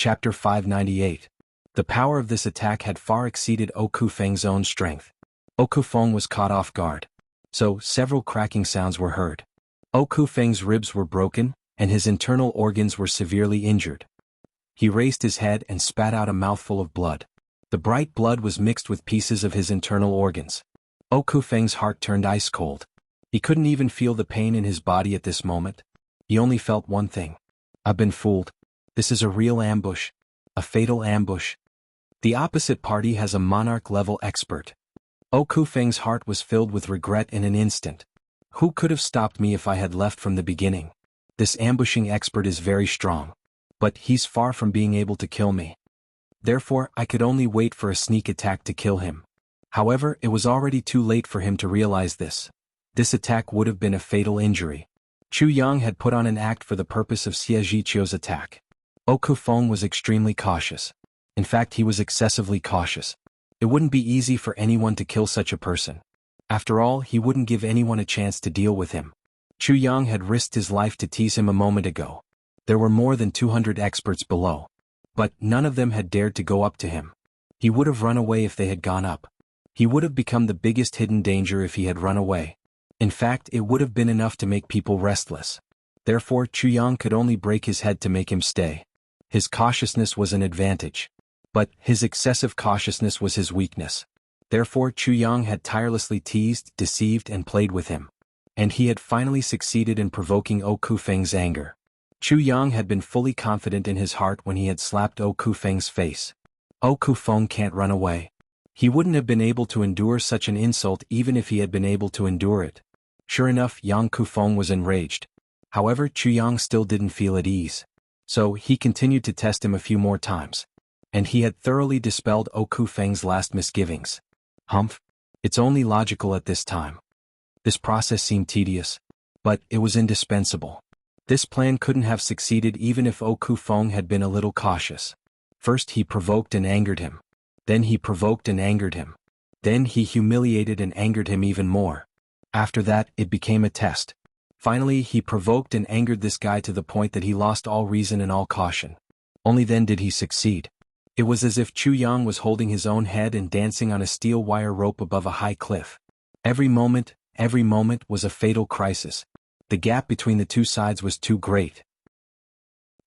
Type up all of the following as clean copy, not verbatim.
Chapter 598. The power of this attack had far exceeded Oku Feng's own strength. Oku Feng was caught off guard. So, several cracking sounds were heard. Oku Feng's ribs were broken, and his internal organs were severely injured. He raised his head and spat out a mouthful of blood. The bright blood was mixed with pieces of his internal organs. Oku Feng's heart turned ice cold. He couldn't even feel the pain in his body at this moment. He only felt one thing. I've been fooled. This is a real ambush. A fatal ambush. The opposite party has a monarch-level expert. Oku Feng's heart was filled with regret in an instant. Who could have stopped me if I had left from the beginning? This ambushing expert is very strong. But he's far from being able to kill me. Therefore, I could only wait for a sneak attack to kill him. However, it was already too late for him to realize this. This attack would have been a fatal injury. Chu Yang had put on an act for the purpose of Xie Zhiqiu's attack. Oku Feng was extremely cautious. In fact, he was excessively cautious. It wouldn't be easy for anyone to kill such a person. After all, he wouldn't give anyone a chance to deal with him. Chu Yang had risked his life to tease him a moment ago. There were more than 200 experts below. But none of them had dared to go up to him. He would have run away if they had gone up. He would have become the biggest hidden danger if he had run away. In fact, it would have been enough to make people restless. Therefore, Chu Yang could only break his head to make him stay. His cautiousness was an advantage. But his excessive cautiousness was his weakness. Therefore, Chu Yang had tirelessly teased, deceived, and played with him. And he had finally succeeded in provoking Oku Feng's anger. Chu Yang had been fully confident in his heart when he had slapped Oku Feng's face. Oku Feng can't run away. He wouldn't have been able to endure such an insult even if he had been able to endure it. Sure enough, Yang Kufeng was enraged. However, Chu Yang still didn't feel at ease. So he continued to test him a few more times. And he had thoroughly dispelled Oku Feng's last misgivings. Humph. It's only logical at this time. This process seemed tedious. But it was indispensable. This plan couldn't have succeeded even if Oku Feng had been a little cautious. First he provoked and angered him. Then he provoked and angered him. Then he humiliated and angered him even more. After that, it became a test. Finally, he provoked and angered this guy to the point that he lost all reason and all caution. Only then did he succeed. It was as if Chu Yang was holding his own head and dancing on a steel wire rope above a high cliff. Every moment was a fatal crisis. The gap between the two sides was too great.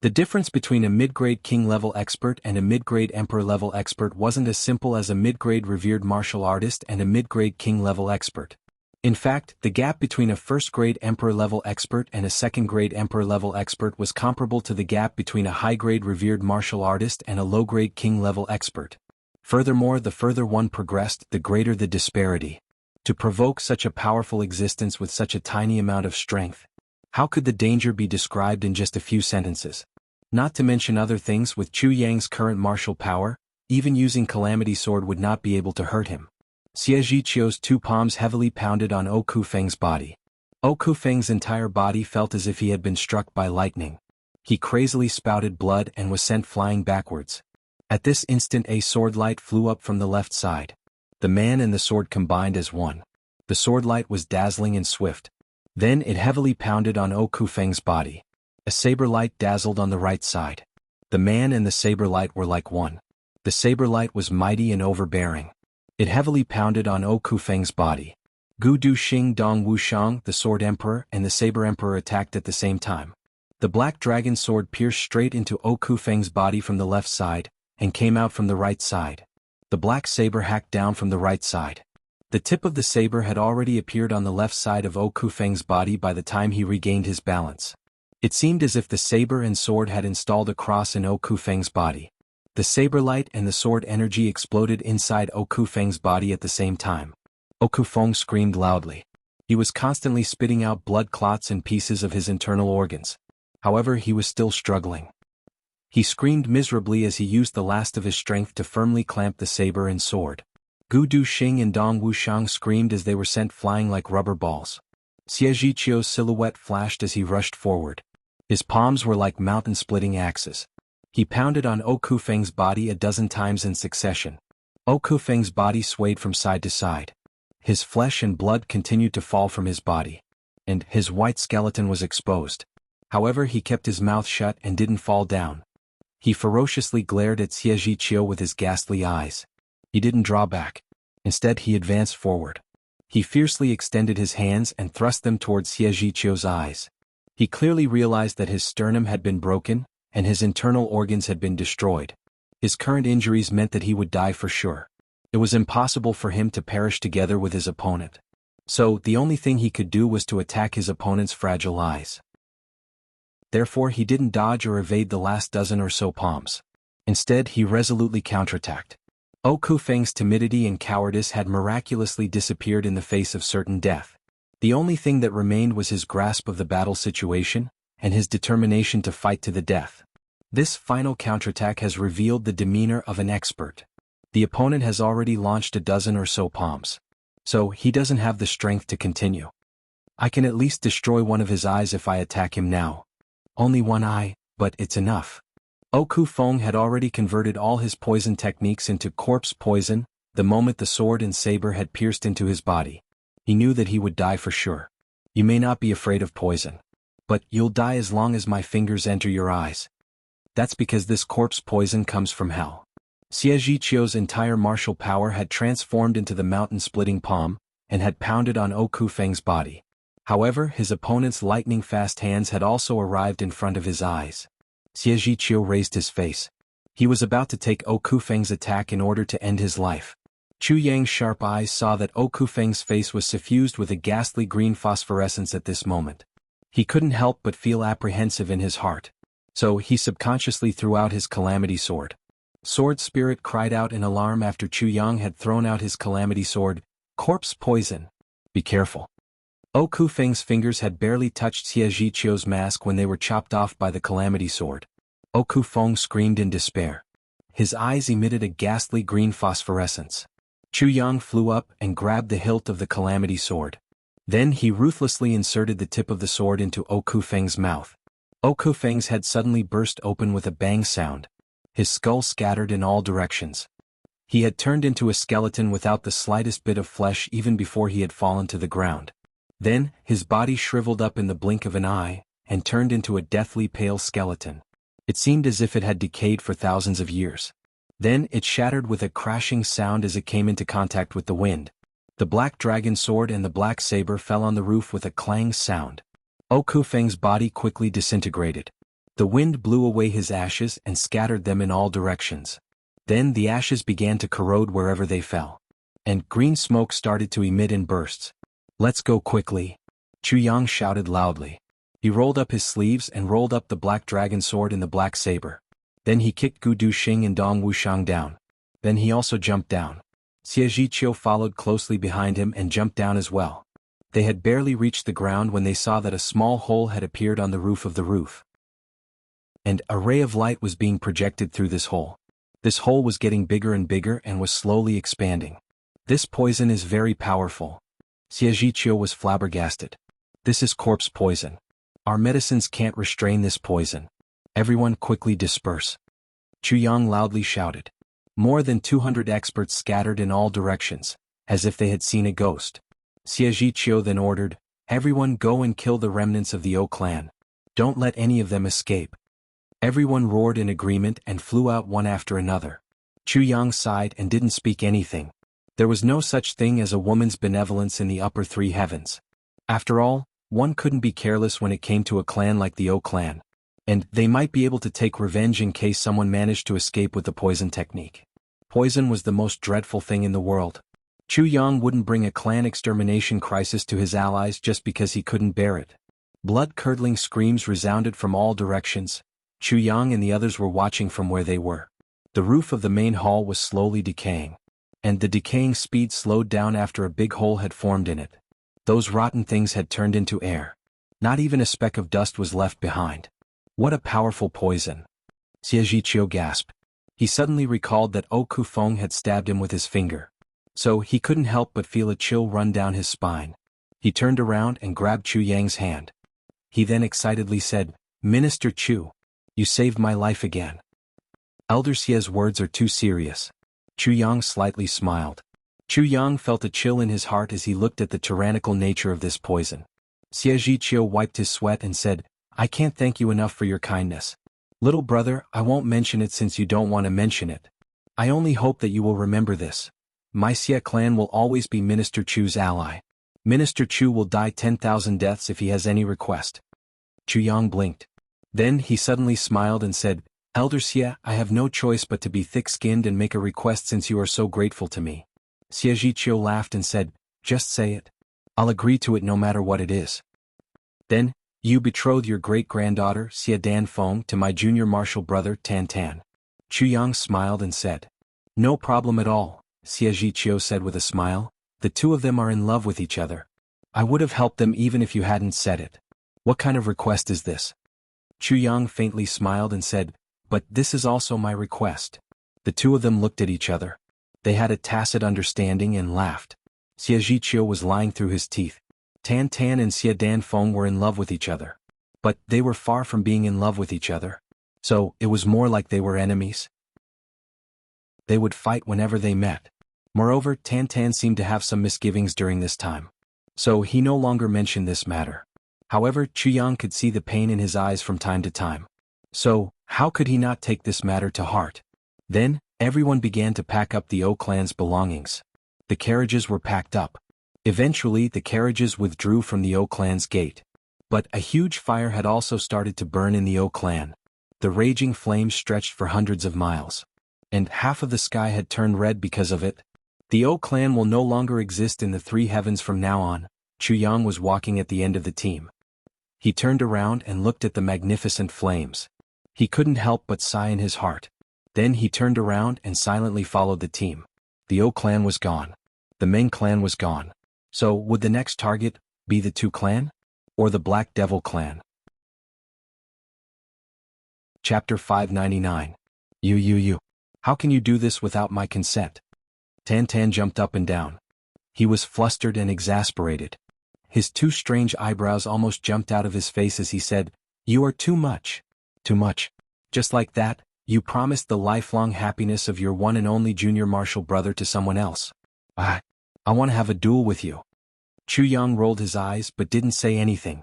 The difference between a mid-grade king-level expert and a mid-grade emperor-level expert wasn't as simple as a mid-grade revered martial artist and a mid-grade king-level expert. In fact, the gap between a first-grade emperor-level expert and a second-grade emperor-level expert was comparable to the gap between a high-grade revered martial artist and a low-grade king-level expert. Furthermore, the further one progressed, the greater the disparity. To provoke such a powerful existence with such a tiny amount of strength. How could the danger be described in just a few sentences? Not to mention other things, with Chu Yang's current martial power, even using Calamity Sword would not be able to hurt him. Xie Zhiqiu's two palms heavily pounded on Oku Feng's body. Oku Feng's entire body felt as if he had been struck by lightning. He crazily spouted blood and was sent flying backwards. At this instant a sword light flew up from the left side. The man and the sword combined as one. The sword light was dazzling and swift. Then it heavily pounded on Oku Feng's body. A saber light dazzled on the right side. The man and the saber light were like one. The saber light was mighty and overbearing. It heavily pounded on Oku Feng's body. Gu Du Xing Dong Wushang, the Sword Emperor, and the Saber Emperor attacked at the same time. The Black Dragon Sword pierced straight into Oku Feng's body from the left side, and came out from the right side. The Black Saber hacked down from the right side. The tip of the saber had already appeared on the left side of Oku Feng's body by the time he regained his balance. It seemed as if the saber and sword had installed a cross in Oku Feng's body. The saber light and the sword energy exploded inside Oku Feng's body at the same time. Oku Feng screamed loudly. He was constantly spitting out blood clots and pieces of his internal organs. However, he was still struggling. He screamed miserably as he used the last of his strength to firmly clamp the saber and sword. Gu Du Xing and Dong Wushang screamed as they were sent flying like rubber balls. Xie Zhiqiu's silhouette flashed as he rushed forward. His palms were like mountain-splitting axes. He pounded on Oku Feng's body a dozen times in succession. Oku Feng's body swayed from side to side. His flesh and blood continued to fall from his body. And his white skeleton was exposed. However, he kept his mouth shut and didn't fall down. He ferociously glared at Xie Zhiqiu with his ghastly eyes. He didn't draw back. Instead he advanced forward. He fiercely extended his hands and thrust them towards Xie Zhiqiu's eyes. He clearly realized that his sternum had been broken, and his internal organs had been destroyed. His current injuries meant that he would die for sure. It was impossible for him to perish together with his opponent. So, the only thing he could do was to attack his opponent's fragile eyes. Therefore he didn't dodge or evade the last dozen or so palms. Instead he resolutely counterattacked. Oku Feng's timidity and cowardice had miraculously disappeared in the face of certain death. The only thing that remained was his grasp of the battle situation, and his determination to fight to the death. This final counterattack has revealed the demeanor of an expert. The opponent has already launched a dozen or so palms. So he doesn't have the strength to continue. I can at least destroy one of his eyes if I attack him now. Only one eye, but it's enough. Oku Feng had already converted all his poison techniques into corpse poison the moment the sword and saber had pierced into his body. He knew that he would die for sure. You may not be afraid of poison. But you'll die as long as my fingers enter your eyes. That's because this corpse poison comes from hell. Xie Zhiqiu's entire martial power had transformed into the mountain-splitting palm, and had pounded on Oku Feng's body. However, his opponent's lightning-fast hands had also arrived in front of his eyes. Xie Zhiqiu raised his face. He was about to take Oku Feng's attack in order to end his life. Chu Yang's sharp eyes saw that Oku Feng's face was suffused with a ghastly green phosphorescence at this moment. He couldn't help but feel apprehensive in his heart. So he subconsciously threw out his calamity sword. Sword Spirit cried out in alarm after Chu Yang had thrown out his calamity sword. Corpse poison. Be careful. Oku Feng's fingers had barely touched Xie Zhiqiu's mask when they were chopped off by the calamity sword. Oku Feng screamed in despair. His eyes emitted a ghastly green phosphorescence. Chu Yang flew up and grabbed the hilt of the calamity sword. Then he ruthlessly inserted the tip of the sword into Oku Feng's mouth. Oku Feng's head suddenly burst open with a bang sound. His skull scattered in all directions. He had turned into a skeleton without the slightest bit of flesh even before he had fallen to the ground. Then, his body shriveled up in the blink of an eye, and turned into a deathly pale skeleton. It seemed as if it had decayed for thousands of years. Then it shattered with a crashing sound as it came into contact with the wind. The black dragon sword and the black saber fell on the roof with a clang sound. Oku Feng's body quickly disintegrated. The wind blew away his ashes and scattered them in all directions. Then the ashes began to corrode wherever they fell. And green smoke started to emit in bursts. Let's go quickly. Chu Yang shouted loudly. He rolled up his sleeves and rolled up the black dragon sword and the black saber. Then he kicked Gu Duxing and Dong Wushang down. Then he also jumped down. Xie Zhiqiu followed closely behind him and jumped down as well. They had barely reached the ground when they saw that a small hole had appeared on the roof of the roof. And a ray of light was being projected through this hole. This hole was getting bigger and bigger and was slowly expanding. This poison is very powerful. Xie Zhiqiu was flabbergasted. This is corpse poison. Our medicines can't restrain this poison. Everyone quickly disperse. Chu Yang loudly shouted. More than 200 experts scattered in all directions, as if they had seen a ghost. Xie Zhiqiu then ordered, everyone go and kill the remnants of the O clan. Don't let any of them escape. Everyone roared in agreement and flew out one after another. Chu Yang sighed and didn't speak anything. There was no such thing as a woman's benevolence in the upper three heavens. After all, one couldn't be careless when it came to a clan like the O clan. And they might be able to take revenge in case someone managed to escape with the poison technique. Poison was the most dreadful thing in the world. Chu Yang wouldn't bring a clan extermination crisis to his allies just because he couldn't bear it. Blood-curdling screams resounded from all directions. Chu Yang and the others were watching from where they were. The roof of the main hall was slowly decaying. And the decaying speed slowed down after a big hole had formed in it. Those rotten things had turned into air. Not even a speck of dust was left behind. What a powerful poison. Xie Zhiqiu gasped. He suddenly recalled that Oku Feng had stabbed him with his finger. So he couldn't help but feel a chill run down his spine. He turned around and grabbed Chu Yang's hand. He then excitedly said, Minister Chu, you saved my life again. Elder Xie's words are too serious. Chu Yang slightly smiled. Chu Yang felt a chill in his heart as he looked at the tyrannical nature of this poison. Xie Zhiqiu wiped his sweat and said, I can't thank you enough for your kindness. Little brother, I won't mention it since you don't want to mention it. I only hope that you will remember this. My Xie clan will always be Minister Chu's ally. Minister Chu will die 10,000 deaths if he has any request. Chu Yang blinked. Then he suddenly smiled and said, Elder Xie, I have no choice but to be thick-skinned and make a request since you are so grateful to me. Xie Zhiqiu laughed and said, just say it. I'll agree to it no matter what it is. Then, you betroth your great-granddaughter, Xie Danfeng, to my junior martial brother, Tan Tan. Chu Yang smiled and said, no problem at all, Xie Zhiqiu said with a smile. The two of them are in love with each other. I would have helped them even if you hadn't said it. What kind of request is this? Chu Yang faintly smiled and said, but this is also my request. The two of them looked at each other. They had a tacit understanding and laughed. Xie Zhiqiu was lying through his teeth. Tan Tan and Xie Danfeng were in love with each other. But they were far from being in love with each other. So, it was more like they were enemies. They would fight whenever they met. Moreover, Tan Tan seemed to have some misgivings during this time. So he no longer mentioned this matter. However, Chu Yang could see the pain in his eyes from time to time. So, how could he not take this matter to heart? Then, everyone began to pack up the O clan's belongings. The carriages were packed up. Eventually, the carriages withdrew from the O clan's gate. But a huge fire had also started to burn in the O clan. The raging flames stretched for hundreds of miles. And half of the sky had turned red because of it. The O clan will no longer exist in the three heavens from now on. Chu Yang was walking at the end of the team. He turned around and looked at the magnificent flames. He couldn't help but sigh in his heart. Then he turned around and silently followed the team. The O clan was gone. The Meng clan was gone. So, would the next target be the Tu clan? Or the Black Devil clan? Chapter 599. You. How can you do this without my consent? Tan Tan jumped up and down. He was flustered and exasperated. His two strange eyebrows almost jumped out of his face as he said, you are too much. Too much. Just like that, you promised the lifelong happiness of your one and only junior martial brother to someone else. I want to have a duel with you. Chu Yang rolled his eyes but didn't say anything.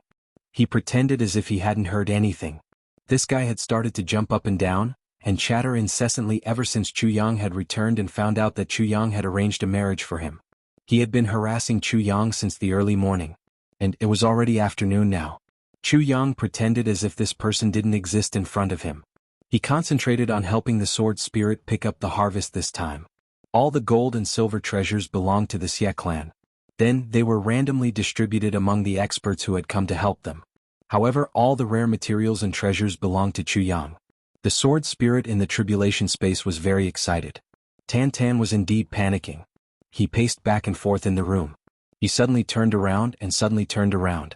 He pretended as if he hadn't heard anything. This guy had started to jump up and down, and chatter incessantly ever since Chu Yang had returned and found out that Chu Yang had arranged a marriage for him. He had been harassing Chu Yang since the early morning. And it was already afternoon now. Chu Yang pretended as if this person didn't exist in front of him. He concentrated on helping the sword spirit pick up the harvest this time. All the gold and silver treasures belonged to the Xie clan. Then they were randomly distributed among the experts who had come to help them. However, all the rare materials and treasures belonged to Chu Yang. The sword spirit in the tribulation space was very excited. Tan Tan was indeed panicking. He paced back and forth in the room. He suddenly turned around and suddenly turned around.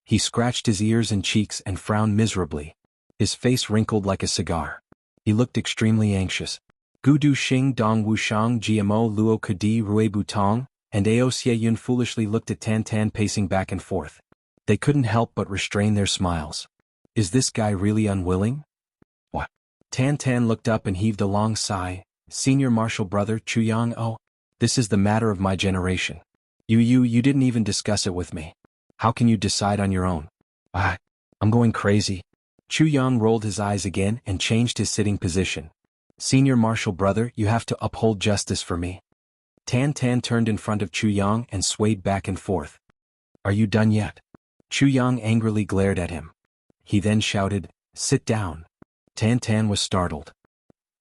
He scratched his ears and cheeks and frowned miserably. His face wrinkled like a cigar. He looked extremely anxious. Gudu Xing Dong Wushang Gmo Luo Kadi Rui Butong, and Ao Xie Yun foolishly looked at Tan Tan pacing back and forth. They couldn't help but restrain their smiles. Is this guy really unwilling? What? Tan Tan looked up and heaved a long sigh. Senior martial brother Chu Yang, oh, this is the matter of my generation. You didn't even discuss it with me. How can you decide on your own? I'm going crazy. Chu Yang rolled his eyes again and changed his sitting position. Senior martial brother, you have to uphold justice for me. Tan Tan turned in front of Chu Yang and swayed back and forth. Are you done yet? Chu Yang angrily glared at him. He then shouted, sit down. Tan Tan was startled.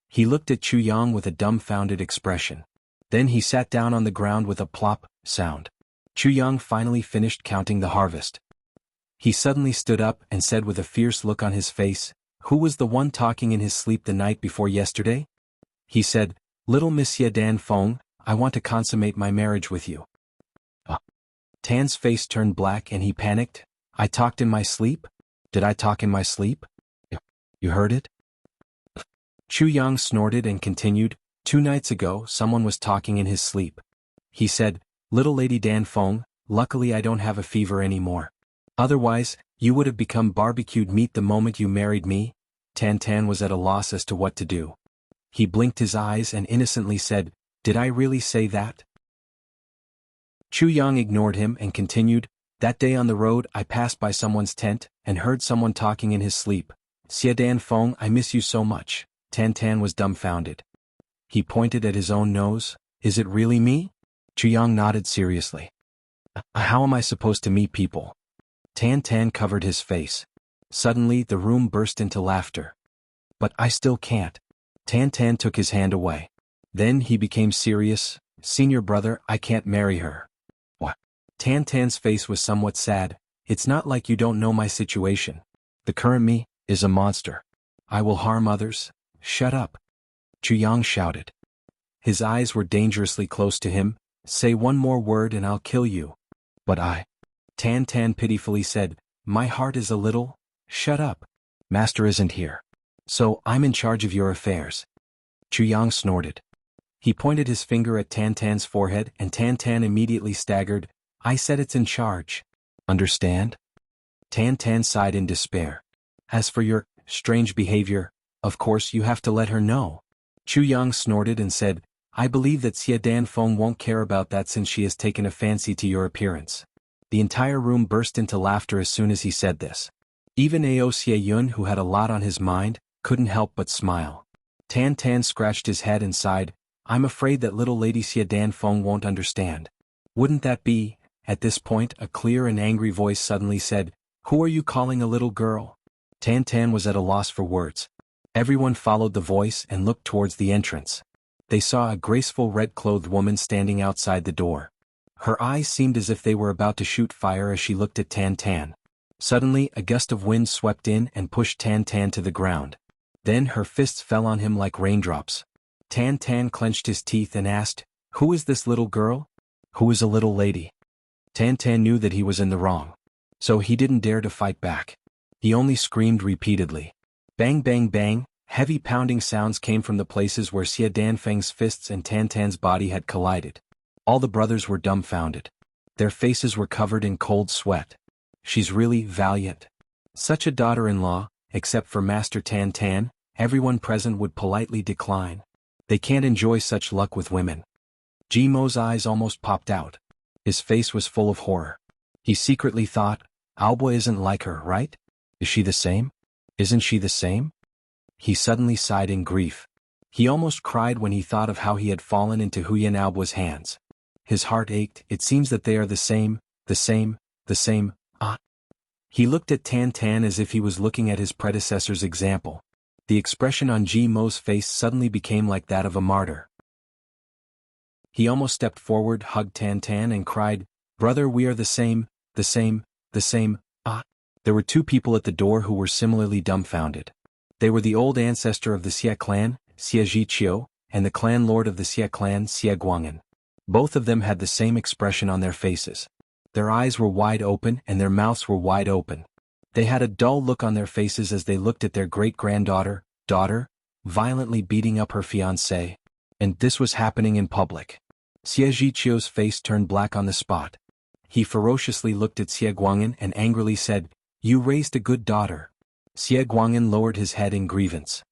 He looked at Chu Yang with a dumbfounded expression. Then he sat down on the ground with a plop sound. Chu Yang finally finished counting the harvest. He suddenly stood up and said with a fierce look on his face, who was the one talking in his sleep the night before yesterday? He said, little Monsieur Dan Feng, I want to consummate my marriage with you. Tan's face turned black and he panicked. I talked in my sleep? Did I talk in my sleep? You heard it? Chu Yang snorted and continued, 2 nights ago someone was talking in his sleep. He said, little lady Dan Feng, luckily I don't have a fever anymore. Otherwise, you would have become barbecued meat the moment you married me. Tan Tan was at a loss as to what to do. He blinked his eyes and innocently said, did I really say that? Chu Yang ignored him and continued, that day on the road I passed by someone's tent and heard someone talking in his sleep. Xie Danfeng, I miss you so much. Tan Tan was dumbfounded. He pointed at his own nose. Is it really me? Jianghu nodded seriously. How am I supposed to meet people? Tan Tan covered his face. Suddenly the room burst into laughter. But I still can't. Tan Tan took his hand away. Then he became serious. Senior brother, I can't marry her. What? Tan Tan's face was somewhat sad. It's not like you don't know my situation. The current me is a monster. I will harm others. Shut up. Jianghu shouted. His eyes were dangerously close to him. Say one more word and I'll kill you. But Tan Tan pitifully said, my heart is a little. Shut up. Master isn't here. So I'm in charge of your affairs. Jianghu snorted. He pointed his finger at Tan Tan's forehead and Tan Tan immediately staggered. I said it's in charge. Understand? Tan Tan sighed in despair. As for your strange behavior, of course you have to let her know. Jianghu snorted and said, I believe that Xie Danfeng won't care about that since she has taken a fancy to your appearance. The entire room burst into laughter as soon as he said this. Even Ao Xie Yun, who had a lot on his mind, couldn't help but smile. Tan Tan scratched his head and sighed, I'm afraid that little lady Xie Danfeng won't understand. Wouldn't that be? At this point a clear and angry voice suddenly said, Who are you calling a little girl? Tan Tan was at a loss for words. Everyone followed the voice and looked towards the entrance. They saw a graceful red-clothed woman standing outside the door. Her eyes seemed as if they were about to shoot fire as she looked at Tan Tan. Suddenly a gust of wind swept in and pushed Tan Tan to the ground. Then her fists fell on him like raindrops. Tan Tan clenched his teeth and asked, Who is this little girl? Who is a little lady? Tan Tan knew that he was in the wrong. So he didn't dare to fight back. He only screamed repeatedly. Bang bang bang, heavy pounding sounds came from the places where Xie Danfeng's fists and Tan Tan's body had collided. All the brothers were dumbfounded. Their faces were covered in cold sweat. She's really valiant. Such a daughter-in-law, except for Master Tan Tan, everyone present would politely decline. They can't enjoy such luck with women. Jimo's eyes almost popped out. His face was full of horror. He secretly thought, Alba isn't like her, right? Is she the same? Isn't she the same? He suddenly sighed in grief. He almost cried when he thought of how he had fallen into Huyan Alba's hands. His heart ached. It seems that they are the same. He looked at Tan Tan as if he was looking at his predecessor's example. The expression on Jimo's face suddenly became like that of a martyr. He almost stepped forward, hugged Tan Tan and cried, Brother, we are the same. There were two people at the door who were similarly dumbfounded. They were the old ancestor of the Xie clan, Xie Zhiqiu, and the clan lord of the Xie clan, Xie Guang'an. Both of them had the same expression on their faces. Their eyes were wide open and their mouths were wide open. They had a dull look on their faces as they looked at their great-granddaughter, violently beating up her fiancé. And this was happening in public. Xie Zhiqiu's face turned black on the spot. He ferociously looked at Xie Guang'an and angrily said, You raised a good daughter. Xie Guang'an lowered his head in grievance.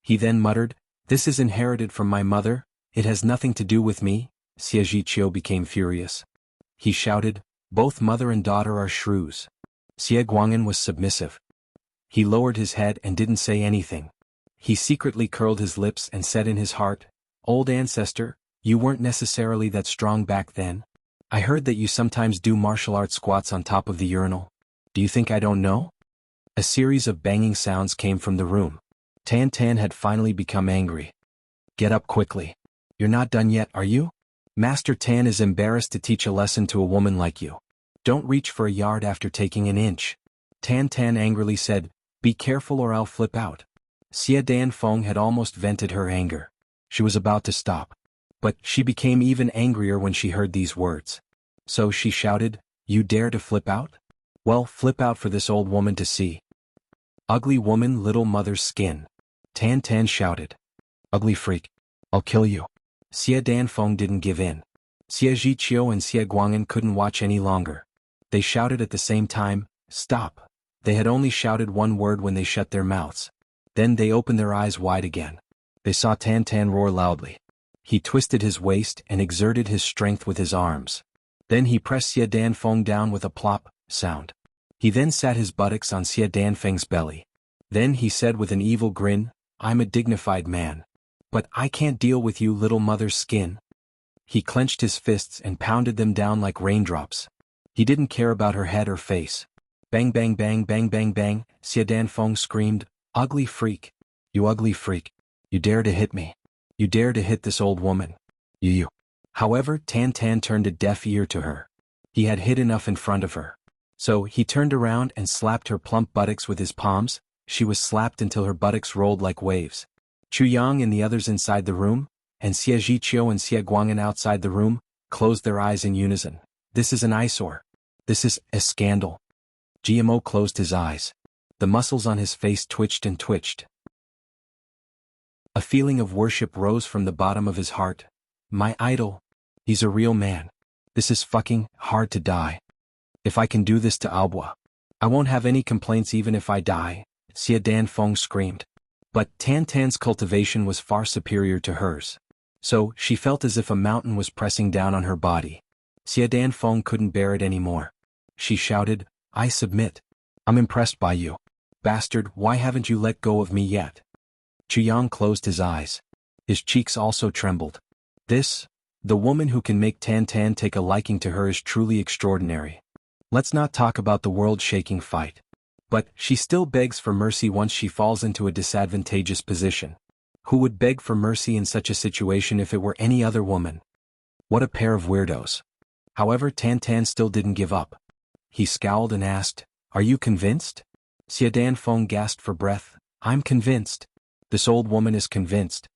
He then muttered, This is inherited from my mother, it has nothing to do with me. Xie Zhiqiu became furious. He shouted, Both mother and daughter are shrews. Xie Guang'an was submissive. He lowered his head and didn't say anything. He secretly curled his lips and said in his heart, Old ancestor, you weren't necessarily that strong back then. I heard that you sometimes do martial arts squats on top of the urinal. Do you think I don't know? A series of banging sounds came from the room. Tan Tan had finally become angry. Get up quickly. You're not done yet, are you? Master Tan is embarrassed to teach a lesson to a woman like you. Don't reach for a yard after taking an inch. Tan Tan angrily said, Be careful or I'll flip out. Xie Danfeng had almost vented her anger. She was about to stop. But she became even angrier when she heard these words. So she shouted, You dare to flip out? Well, flip out for this old woman to see. Ugly woman, little mother's skin. Tan Tan shouted. Ugly freak. I'll kill you. Xie Danfeng didn't give in. Xie Zhiqiu and Xie Guang'an couldn't watch any longer. They shouted at the same time, Stop. They had only shouted one word when they shut their mouths. Then they opened their eyes wide again. They saw Tan Tan roar loudly. He twisted his waist and exerted his strength with his arms. Then he pressed Xie Danfeng down with a plop sound. He then sat his buttocks on Xie Danfeng's belly. Then he said with an evil grin, I'm a dignified man. But I can't deal with you little mother's skin. He clenched his fists and pounded them down like raindrops. He didn't care about her head or face. Bang bang bang bang bang bang, Xie Danfeng screamed, ugly freak. You ugly freak. You dare to hit me. You dare to hit this old woman. You. However, Tan Tan turned a deaf ear to her. He had hit enough in front of her. So he turned around and slapped her plump buttocks with his palms. She was slapped until her buttocks rolled like waves. Chu Yang and the others inside the room, and Xie Zhiqiu and Xie Guang'an outside the room, closed their eyes in unison. This is an eyesore. This is a scandal. GMO closed his eyes. The muscles on his face twitched and twitched. A feeling of worship rose from the bottom of his heart. My idol. He's a real man. This is fucking hard to die. If I can do this to Albua, I won't have any complaints even if I die, Xie Danfeng screamed. But Tan Tan's cultivation was far superior to hers. So, she felt as if a mountain was pressing down on her body. Xie Danfeng couldn't bear it anymore. She shouted, I submit. I'm impressed by you. Bastard, why haven't you let go of me yet? Chu Yang closed his eyes. His cheeks also trembled. The woman who can make Tan Tan take a liking to her is truly extraordinary. Let's not talk about the world-shaking fight. But she still begs for mercy once she falls into a disadvantageous position. Who would beg for mercy in such a situation if it were any other woman? What a pair of weirdos. However, Tan Tan still didn't give up. He scowled and asked, Are you convinced? Xie Danfeng gasped for breath. I'm convinced. This old woman is convinced.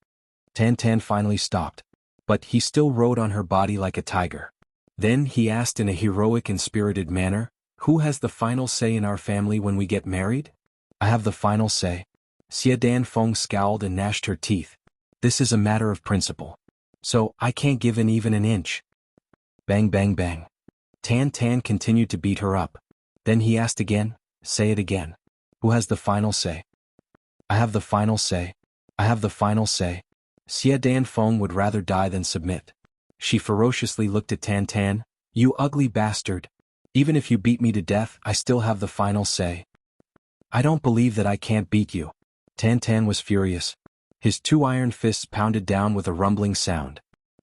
Tan Tan finally stopped. But he still rode on her body like a tiger. Then he asked in a heroic and spirited manner, Who has the final say in our family when we get married? I have the final say. Xie Danfeng scowled and gnashed her teeth. This is a matter of principle. So, I can't give in even an inch. Bang bang bang. Tan Tan continued to beat her up. Then he asked again, Say it again. Who has the final say? I have the final say. I have the final say. Xie Danfeng would rather die than submit. She ferociously looked at Tan Tan. You ugly bastard. Even if you beat me to death, I still have the final say. I don't believe that I can't beat you. Tan Tan was furious. His two iron fists pounded down with a rumbling sound.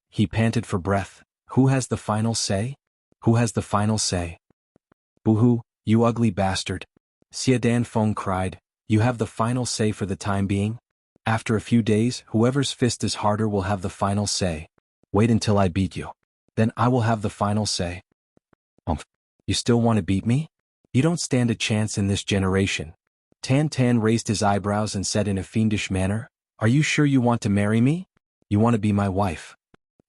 He panted for breath. Who has the final say? Who has the final say? Boo-hoo, you ugly bastard. Xie Danfeng cried. You have the final say for the time being? After a few days, whoever's fist is harder will have the final say. Wait until I beat you. Then I will have the final say. You still want to beat me? You don't stand a chance in this generation. Tan Tan raised his eyebrows and said in a fiendish manner, Are you sure you want to marry me? You want to be my wife?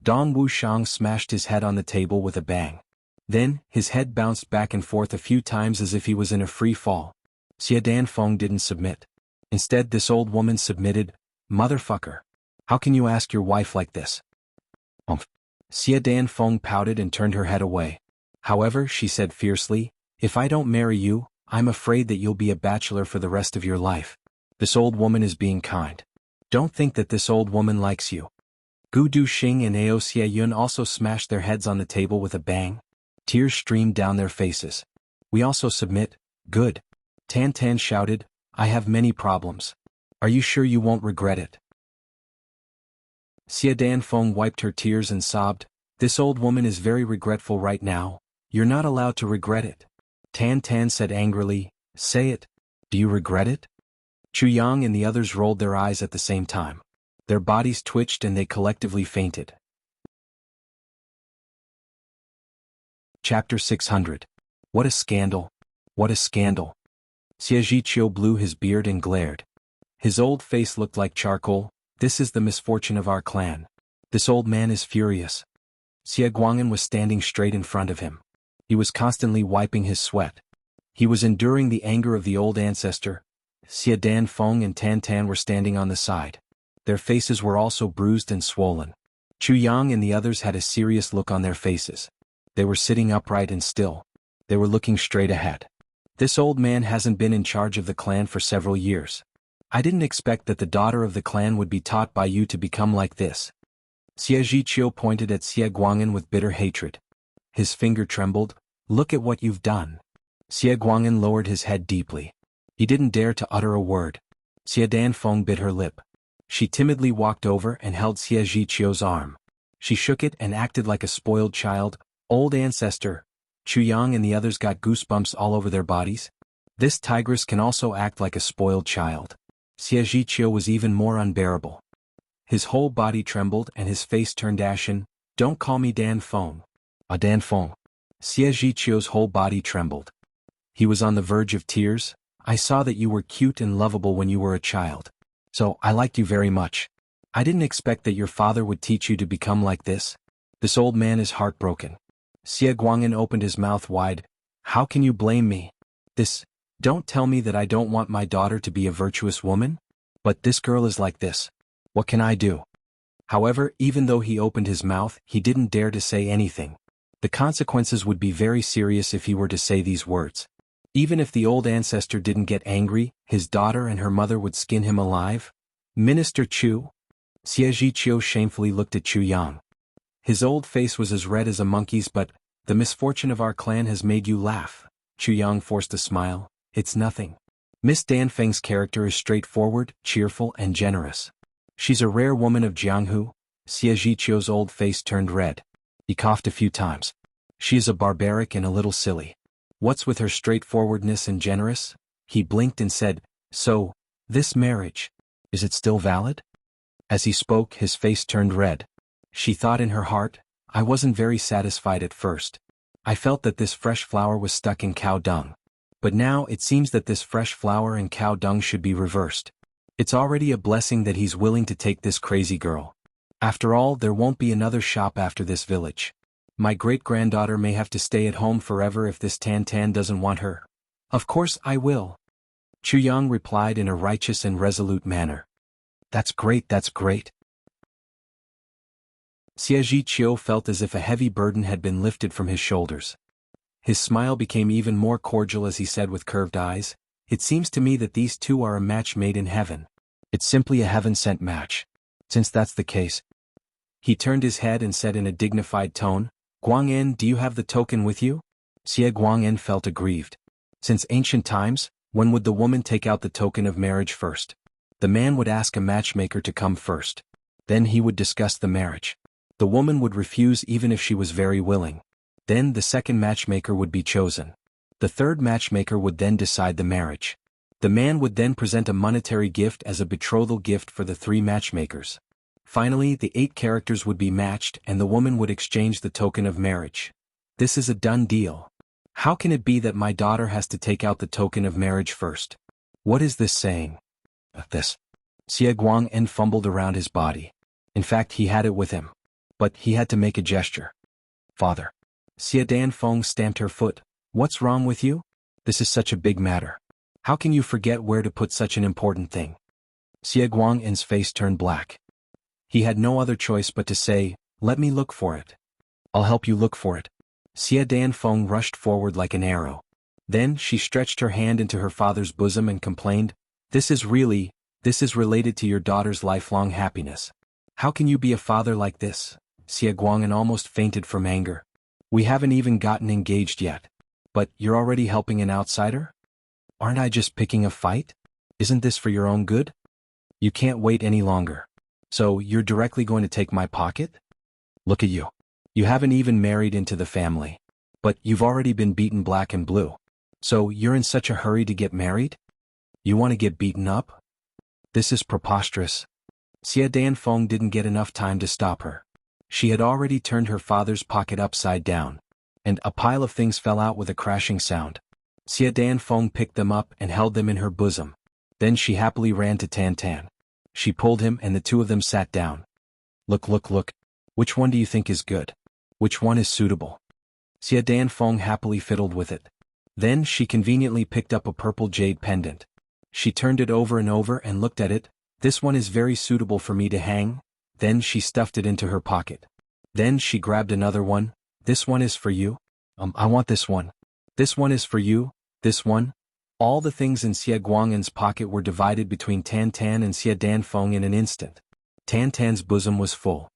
Dong Wuxiang smashed his head on the table with a bang. Then, his head bounced back and forth a few times as if he was in a free fall. Xie Danfeng didn't submit. Instead, this old woman submitted. Motherfucker. How can you ask your wife like this? Xie Danfeng pouted and turned her head away. However, she said fiercely, If I don't marry you, I'm afraid that you'll be a bachelor for the rest of your life. This old woman is being kind. Don't think that this old woman likes you. Gu Duxing and Ao Xie Yun also smashed their heads on the table with a bang. Tears streamed down their faces. We also submit. Good. Tan Tan shouted, I have many problems. Are you sure you won't regret it? Xie Danfeng wiped her tears and sobbed, This old woman is very regretful right now. You're not allowed to regret it. Tan Tan said angrily, Say it. Do you regret it? Chu Yang and the others rolled their eyes at the same time. Their bodies twitched and they collectively fainted. Chapter 600. What a scandal. What a scandal. Xie Zhiqiu blew his beard and glared. His old face looked like charcoal. This is the misfortune of our clan. This old man is furious. Xie Guang'an was standing straight in front of him. He was constantly wiping his sweat. He was enduring the anger of the old ancestor. Xie Danfeng and Tan Tan were standing on the side. Their faces were also bruised and swollen. Chu Yang and the others had a serious look on their faces. They were sitting upright and still. They were looking straight ahead. This old man hasn't been in charge of the clan for several years. I didn't expect that the daughter of the clan would be taught by you to become like this. Xie Zhiqiu pointed at Xie Guang'an with bitter hatred. His finger trembled. Look at what you've done. Xie Guang'an lowered his head deeply. He didn't dare to utter a word. Xie Danfeng bit her lip. She timidly walked over and held Xie Zhiqiu's arm. She shook it and acted like a spoiled child. Old ancestor, Chu Yang and the others got goosebumps all over their bodies. This tigress can also act like a spoiled child. Xie Zhiqiu was even more unbearable. His whole body trembled and his face turned ashen. Don't call me Danfeng. Danfeng. Xie Zhiqiu's whole body trembled. He was on the verge of tears. I saw that you were cute and lovable when you were a child. So, I liked you very much. I didn't expect that your father would teach you to become like this. This old man is heartbroken. Xie Guang'an opened his mouth wide. How can you blame me? Don't tell me that I don't want my daughter to be a virtuous woman? But this girl is like this. What can I do? However, even though he opened his mouth, he didn't dare to say anything. The consequences would be very serious if he were to say these words. Even if the old ancestor didn't get angry, his daughter and her mother would skin him alive. Minister Chu? Xie Zhiqiu shamefully looked at Chu Yang. His old face was as red as a monkey's. But, the misfortune of our clan has made you laugh. Chu Yang forced a smile. It's nothing. Miss Danfeng's character is straightforward, cheerful and generous. She's a rare woman of Jianghu. Xie Zhiqiu's old face turned red. He coughed a few times. She is a barbaric and a little silly. What's with her straightforwardness and generous? He blinked and said, So, this marriage, is it still valid? As he spoke, his face turned red. She thought in her heart, I wasn't very satisfied at first. I felt that this fresh flower was stuck in cow dung. But now it seems that this fresh flower and cow dung should be reversed. It's already a blessing that he's willing to take this crazy girl. After all, there won't be another shop after this village. My great-granddaughter may have to stay at home forever if this Tan Tan doesn't want her. Of course I will. Chu Yang replied in a righteous and resolute manner. That's great, that's great. Xie Zhiqiu felt as if a heavy burden had been lifted from his shoulders. His smile became even more cordial as he said with curved eyes, It seems to me that these two are a match made in heaven. It's simply a heaven-sent match. Since that's the case. He turned his head and said in a dignified tone, Guang'an, do you have the token with you? Xie Guang'an felt aggrieved. Since ancient times, when would the woman take out the token of marriage first? The man would ask a matchmaker to come first. Then he would discuss the marriage. The woman would refuse even if she was very willing. Then the second matchmaker would be chosen. The third matchmaker would then decide the marriage. The man would then present a monetary gift as a betrothal gift for the 3 matchmakers. Finally, the 8 characters would be matched and the woman would exchange the token of marriage. This is a done deal. How can it be that my daughter has to take out the token of marriage first? What is this saying? This. Xie Guang'an fumbled around his body. In fact, he had it with him. But he had to make a gesture. Father. Xie Danfeng stamped her foot. What's wrong with you? This is such a big matter. How can you forget where to put such an important thing? Xie Guang'an's face turned black. He had no other choice but to say, Let me look for it. I'll help you look for it. Xie Danfeng rushed forward like an arrow. Then she stretched her hand into her father's bosom and complained, This is related to your daughter's lifelong happiness. How can you be a father like this? Xie Guang'an almost fainted from anger. We haven't even gotten engaged yet. But you're already helping an outsider? Aren't I just picking a fight? Isn't this for your own good? You can't wait any longer. So you're directly going to take my pocket? Look at you. You haven't even married into the family. But you've already been beaten black and blue. So you're in such a hurry to get married? You want to get beaten up? This is preposterous. Xie Danfeng didn't get enough time to stop her. She had already turned her father's pocket upside down. And a pile of things fell out with a crashing sound. Xie Danfeng picked them up and held them in her bosom. Then she happily ran to Tan Tan. She pulled him and the two of them sat down. Look. Which one do you think is good? Which one is suitable? Xie Danfeng happily fiddled with it. Then she conveniently picked up a purple jade pendant. She turned it over and over and looked at it. This one is very suitable for me to hang. Then she stuffed it into her pocket. Then she grabbed another one. This one is for you. I want this one. This one is for you. This one. All the things in Xie Guang'an's pocket were divided between Tan Tan and Xie Danfeng in an instant. Tan Tan's bosom was full.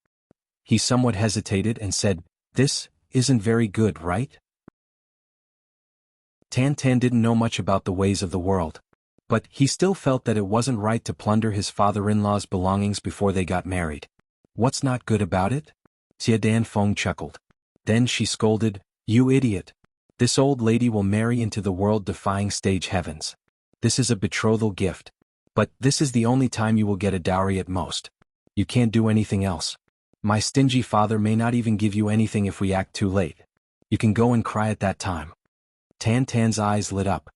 He somewhat hesitated and said, This isn't very good, right? Tan Tan didn't know much about the ways of the world. But he still felt that it wasn't right to plunder his father-in-law's belongings before they got married. What's not good about it? Xie Danfeng chuckled. Then she scolded, "You idiot. This old lady will marry into the world-defying stage heavens. This is a betrothal gift. But this is the only time you will get a dowry at most. You can't do anything else. My stingy father may not even give you anything if we act too late. You can go and cry at that time." Tan Tan's eyes lit up.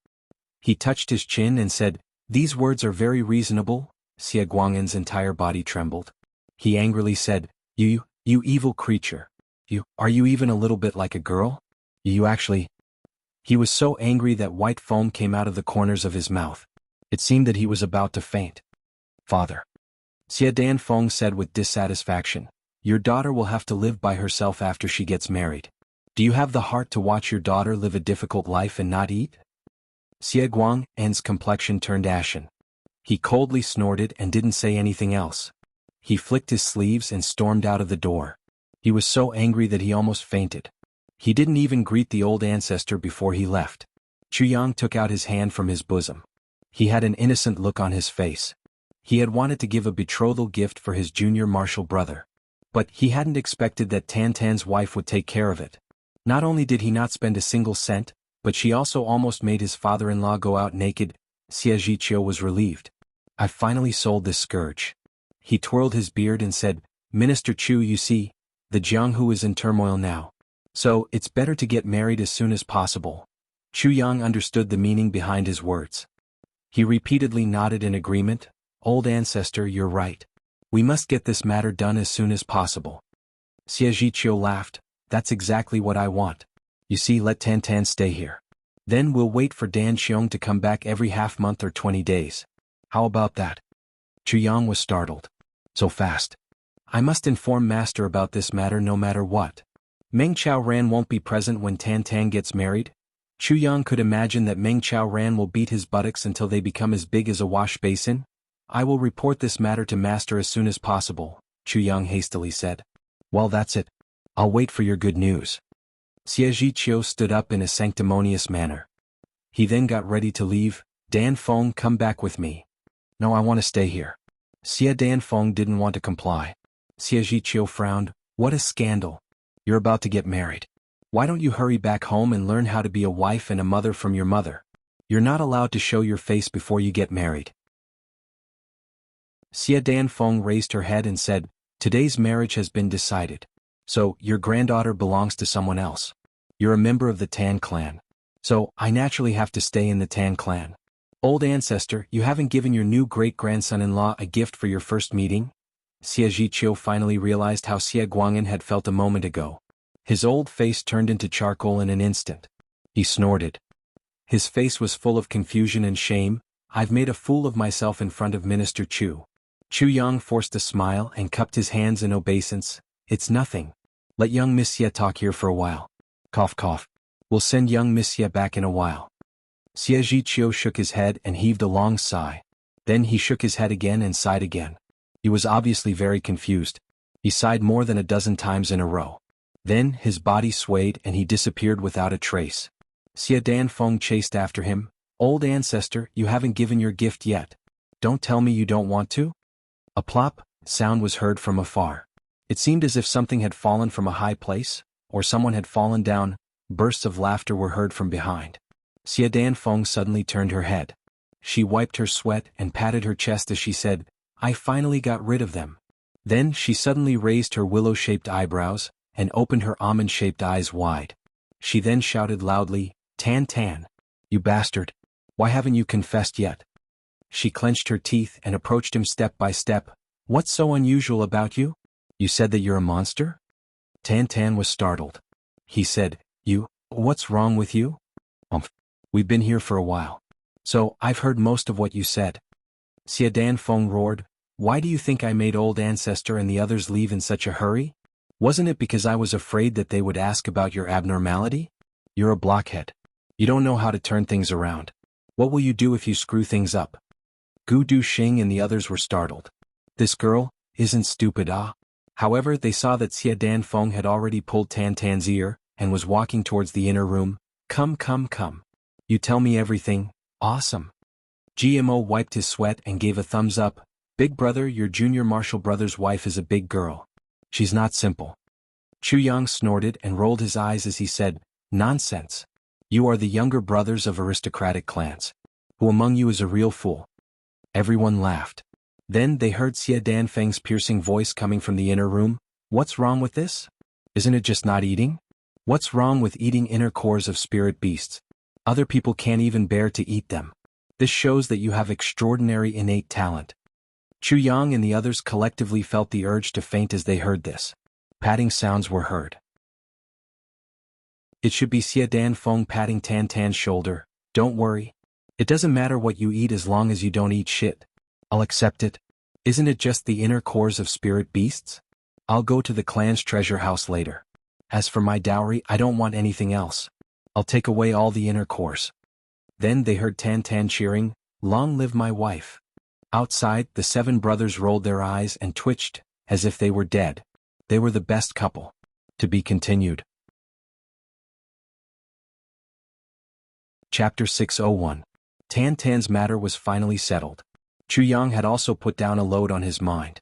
He touched his chin and said, "These words are very reasonable." Xie Guang'an's entire body trembled. He angrily said, You evil creature. Are you even a little bit like a girl? You actually..." He was so angry that white foam came out of the corners of his mouth. It seemed that he was about to faint. "Father," Xie Danfeng said with dissatisfaction, "your daughter will have to live by herself after she gets married. Do you have the heart to watch your daughter live a difficult life and not eat?" Xie Guang'an's complexion turned ashen. He coldly snorted and didn't say anything else. He flicked his sleeves and stormed out of the door. He was so angry that he almost fainted. He didn't even greet the old ancestor before he left. Chuyang took out his hand from his bosom. He had an innocent look on his face. He had wanted to give a betrothal gift for his junior martial brother. But he hadn't expected that Tan Tan's wife would take care of it. Not only did he not spend a single cent, but she also almost made his father-in-law go out naked. Xie Zhiqiu was relieved. "I've finally sold this scourge." He twirled his beard and said, "Minister Chu, you see, the Jianghu is in turmoil now. So, it's better to get married as soon as possible." Chu Yang understood the meaning behind his words. He repeatedly nodded in agreement. "Old ancestor, you're right. We must get this matter done as soon as possible." Xie Zhiqiu laughed. "That's exactly what I want. You see, let Tan Tan stay here. Then we'll wait for Dan Xiong to come back every half-month or 20 days. How about that?" Chu Yang was startled. "So fast? I must inform Master about this matter no matter what. Meng Ran won't be present when Tan Tan gets married?" Chu Yang could imagine that Meng Ran will beat his buttocks until they become as big as a wash basin. "I will report this matter to Master as soon as possible," Chu Yang hastily said. "Well, that's it. I'll wait for your good news." Xie Zhiqiu stood up in a sanctimonious manner. He then got ready to leave. "Dan Feng, come back with me." "No, I want to stay here." Xie Danfeng didn't want to comply. Xie Zhiqiu frowned. "What a scandal. You're about to get married. Why don't you hurry back home and learn how to be a wife and a mother from your mother? You're not allowed to show your face before you get married." Xie Danfeng raised her head and said, "Today's marriage has been decided. So, your granddaughter belongs to someone else. You're a member of the Tan clan. So, I naturally have to stay in the Tan clan. Old ancestor, you haven't given your new great-grandson-in-law a gift for your first meeting?" Xie Zhiqiu finally realized how Xie Guang'an had felt a moment ago. His old face turned into charcoal in an instant. He snorted. His face was full of confusion and shame. "I've made a fool of myself in front of Minister Chu." Chu Yang forced a smile and cupped his hands in obeisance. "It's nothing. Let young Miss Xie talk here for a while. Cough cough. We'll send young Miss Xie back in a while." Xie Zhiqiu shook his head and heaved a long sigh. Then he shook his head again and sighed again. He was obviously very confused. He sighed more than a dozen times in a row. Then his body swayed and he disappeared without a trace. Xie Danfeng chased after him. "Old ancestor, you haven't given your gift yet. Don't tell me you don't want to?" A plop sound was heard from afar. It seemed as if something had fallen from a high place, or someone had fallen down. Bursts of laughter were heard from behind. Xie Danfeng suddenly turned her head. She wiped her sweat and patted her chest as she said, "I finally got rid of them." Then she suddenly raised her willow-shaped eyebrows and opened her almond-shaped eyes wide. She then shouted loudly, "Tan Tan! You bastard! Why haven't you confessed yet?" She clenched her teeth and approached him step by step. "What's so unusual about you? You said that you're a monster?" Tan Tan was startled. He said, What's wrong with you?" We've been here for a while. So, I've heard most of what you said." Xie Danfeng roared, "Why do you think I made old ancestor and the others leave in such a hurry? Wasn't it because I was afraid that they would ask about your abnormality? You're a blockhead. You don't know how to turn things around. What will you do if you screw things up?" Gu Duxing and the others were startled. This girl isn't stupid, ah? However, they saw that Xie Danfeng had already pulled Tan Tan's ear and was walking towards the inner room. Come. You tell me everything. Awesome." GMO wiped his sweat and gave a thumbs up. Big brother, your junior martial brother's wife is a big girl. She's not simple. Chuyang snorted and rolled his eyes as he said, nonsense. You are the younger brothers of aristocratic clans. Who among you is a real fool? Everyone laughed. Then they heard Xie Danfeng's piercing voice coming from the inner room. What's wrong with this? Isn't it just not eating? What's wrong with eating inner cores of spirit beasts? Other people can't even bear to eat them. This shows that you have extraordinary innate talent. Chuyang and the others collectively felt the urge to faint as they heard this. Patting sounds were heard. It should be Xie Danfeng patting Tan Tan's shoulder. Don't worry. It doesn't matter what you eat as long as you don't eat shit. I'll accept it. Isn't it just the inner cores of spirit beasts? I'll go to the clan's treasure house later. As for my dowry, I don't want anything else. I'll take away all the inner cores. Then they heard Tan Tan cheering, long live my wife. Outside, the 7 brothers rolled their eyes and twitched, as if they were dead. They were the best couple. To be continued. Chapter 601. Tan Tan's matter was finally settled. Chuyang had also put down a load on his mind.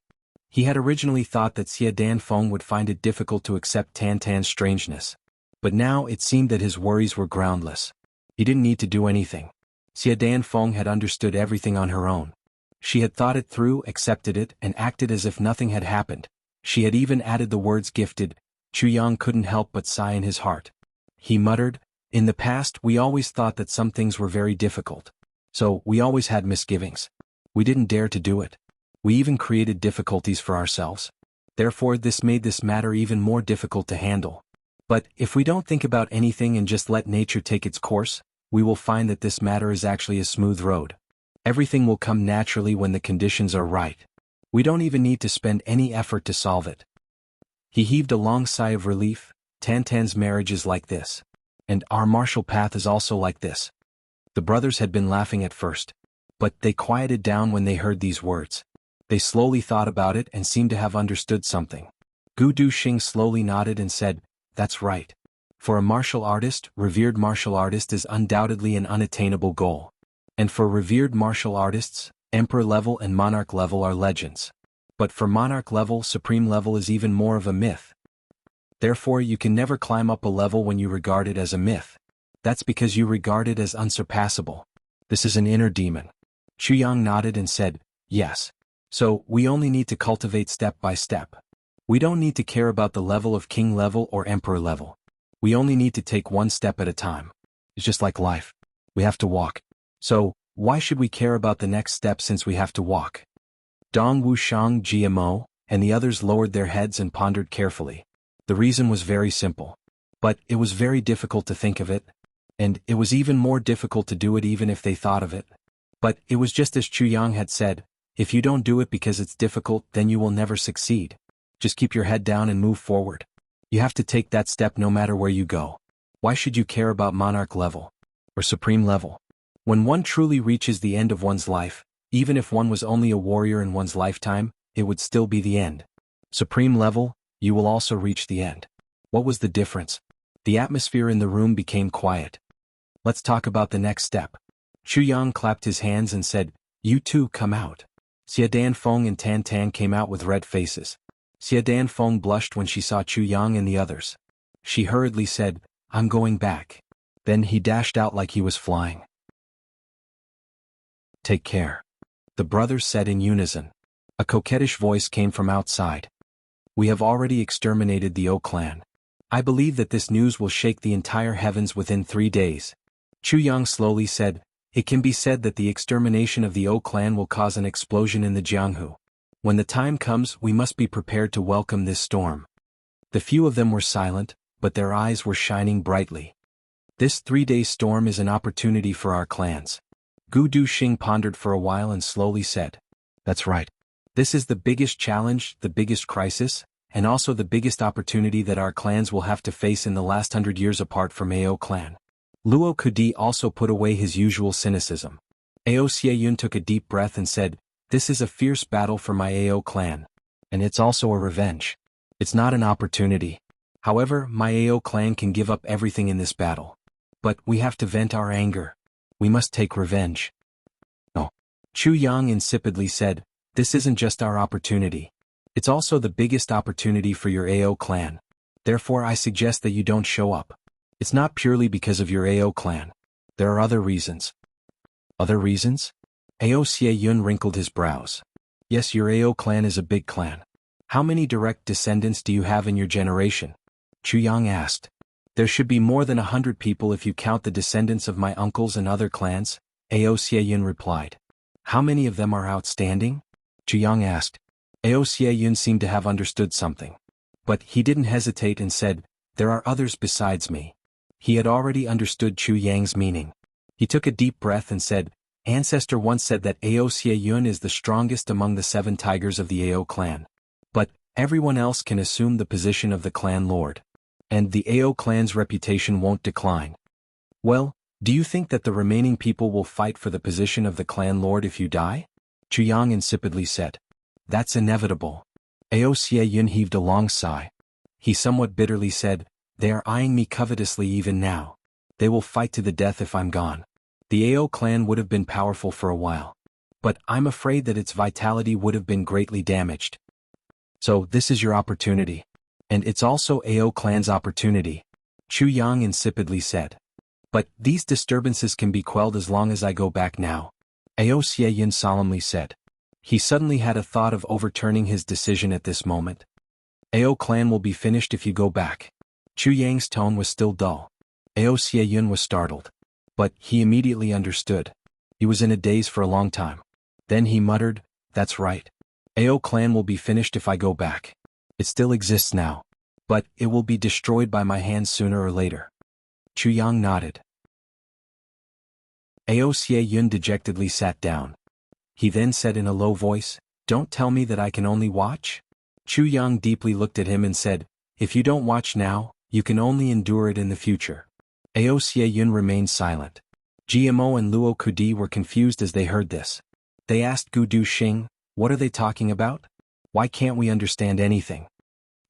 He had originally thought that Xie Danfeng would find it difficult to accept Tan Tan's strangeness. But now it seemed that his worries were groundless. He didn't need to do anything. Xie Danfeng had understood everything on her own. She had thought it through, accepted it, and acted as if nothing had happened. She had even added the words gifted. Chuyang couldn't help but sigh in his heart. He muttered, in the past we always thought that some things were very difficult. So we always had misgivings. We didn't dare to do it. We even created difficulties for ourselves. Therefore this made this matter even more difficult to handle. But if we don't think about anything and just let nature take its course, we will find that this matter is actually a smooth road. Everything will come naturally when the conditions are right. We don't even need to spend any effort to solve it. He heaved a long sigh of relief. Tan Tan's marriage is like this. And our martial path is also like this. The brothers had been laughing at first. But they quieted down when they heard these words. They slowly thought about it and seemed to have understood something. Gu Duxing slowly nodded and said, that's right. For a martial artist, revered martial artist is undoubtedly an unattainable goal. And for revered martial artists, emperor level and monarch level are legends. But for monarch level, supreme level is even more of a myth. Therefore you can never climb up a level when you regard it as a myth. That's because you regard it as unsurpassable. This is an inner demon. Chuyang nodded and said, yes. So, we only need to cultivate step by step. We don't need to care about the level of king level or emperor level. We only need to take one step at a time. It's just like life. We have to walk. So, why should we care about the next step since we have to walk? Dong Wushang GMO, and the others lowered their heads and pondered carefully. The reason was very simple. But it was very difficult to think of it. And it was even more difficult to do it even if they thought of it. But it was just as Chuyang had said, if you don't do it because it's difficult, then you will never succeed. Just keep your head down and move forward. You have to take that step no matter where you go. Why should you care about monarch level? Or supreme level? When one truly reaches the end of one's life, even if one was only a warrior in one's lifetime, it would still be the end. Supreme level, you will also reach the end. What was the difference? The atmosphere in the room became quiet. Let's talk about the next step. Chuyang clapped his hands and said, you two come out. Xie Danfeng and Tan Tan came out with red faces. Xie Danfeng blushed when she saw Chuyang and the others. She hurriedly said, I'm going back. Then he dashed out like he was flying. Take care. The brothers said in unison. A coquettish voice came from outside. We have already exterminated the O clan. I believe that this news will shake the entire heavens within 3 days. Chuyang slowly said, it can be said that the extermination of the O clan will cause an explosion in the Jianghu. When the time comes, we must be prepared to welcome this storm. The few of them were silent, but their eyes were shining brightly. This 3-day storm is an opportunity for our clans. Gu Duxing pondered for a while and slowly said, that's right. This is the biggest challenge, the biggest crisis, and also the biggest opportunity that our clans will have to face in the last 100 years apart from AO clan. Luo Kudi also put away his usual cynicism. Ao Xieyun took a deep breath and said, this is a fierce battle for my AO clan. And it's also a revenge. It's not an opportunity. However, my AO clan can give up everything in this battle. But we have to vent our anger. We must take revenge. No. Chu Yang insipidly said, "This isn't just our opportunity. It's also the biggest opportunity for your AO clan. Therefore I suggest that you don't show up. It's not purely because of your AO clan. There are other reasons." "Other reasons?" Ao Xie Yun wrinkled his brows. "Yes, your AO clan is a big clan. How many direct descendants do you have in your generation?" Chu Yang asked. "There should be more than 100 people if you count the descendants of my uncles and other clans," Ao Xie Yun replied. "How many of them are outstanding?" Chu Yang asked. Ao Xie Yun seemed to have understood something. But he didn't hesitate and said, "There are others besides me." He had already understood Chu Yang's meaning. He took a deep breath and said, "Ancestor once said that Ao Xie Yun is the strongest among the 7 tigers of the Ao clan. But everyone else can assume the position of the clan lord. And the Ao clan's reputation won't decline. Well, do you think that the remaining people will fight for the position of the clan lord if you die?" Chu Yang insipidly said. "That's inevitable." Ao Xie Yun heaved a long sigh. He somewhat bitterly said, "They are eyeing me covetously even now. They will fight to the death if I'm gone. The Ao clan would have been powerful for a while. But I'm afraid that its vitality would have been greatly damaged. So this is your opportunity. And it's also Ao clan's opportunity," Chu Yang insipidly said. "But these disturbances can be quelled as long as I go back now," Ao Xie Yun solemnly said. He suddenly had a thought of overturning his decision at this moment. "Ao clan will be finished if you go back." Chu Yang's tone was still dull. Ao Xie Yun was startled. But he immediately understood. He was in a daze for a long time. Then he muttered, "That's right. Ao clan will be finished if I go back. It still exists now. But it will be destroyed by my hands sooner or later." Chu Yang nodded. Ao Xie Yun dejectedly sat down. He then said in a low voice, "Don't tell me that I can only watch?" Chu Yang deeply looked at him and said, "If you don't watch now, you can only endure it in the future." Ao Xie Yun remained silent. GMO and Luo Kudi were confused as they heard this. They asked Gu Du Xing, "What are they talking about? Why can't we understand anything?"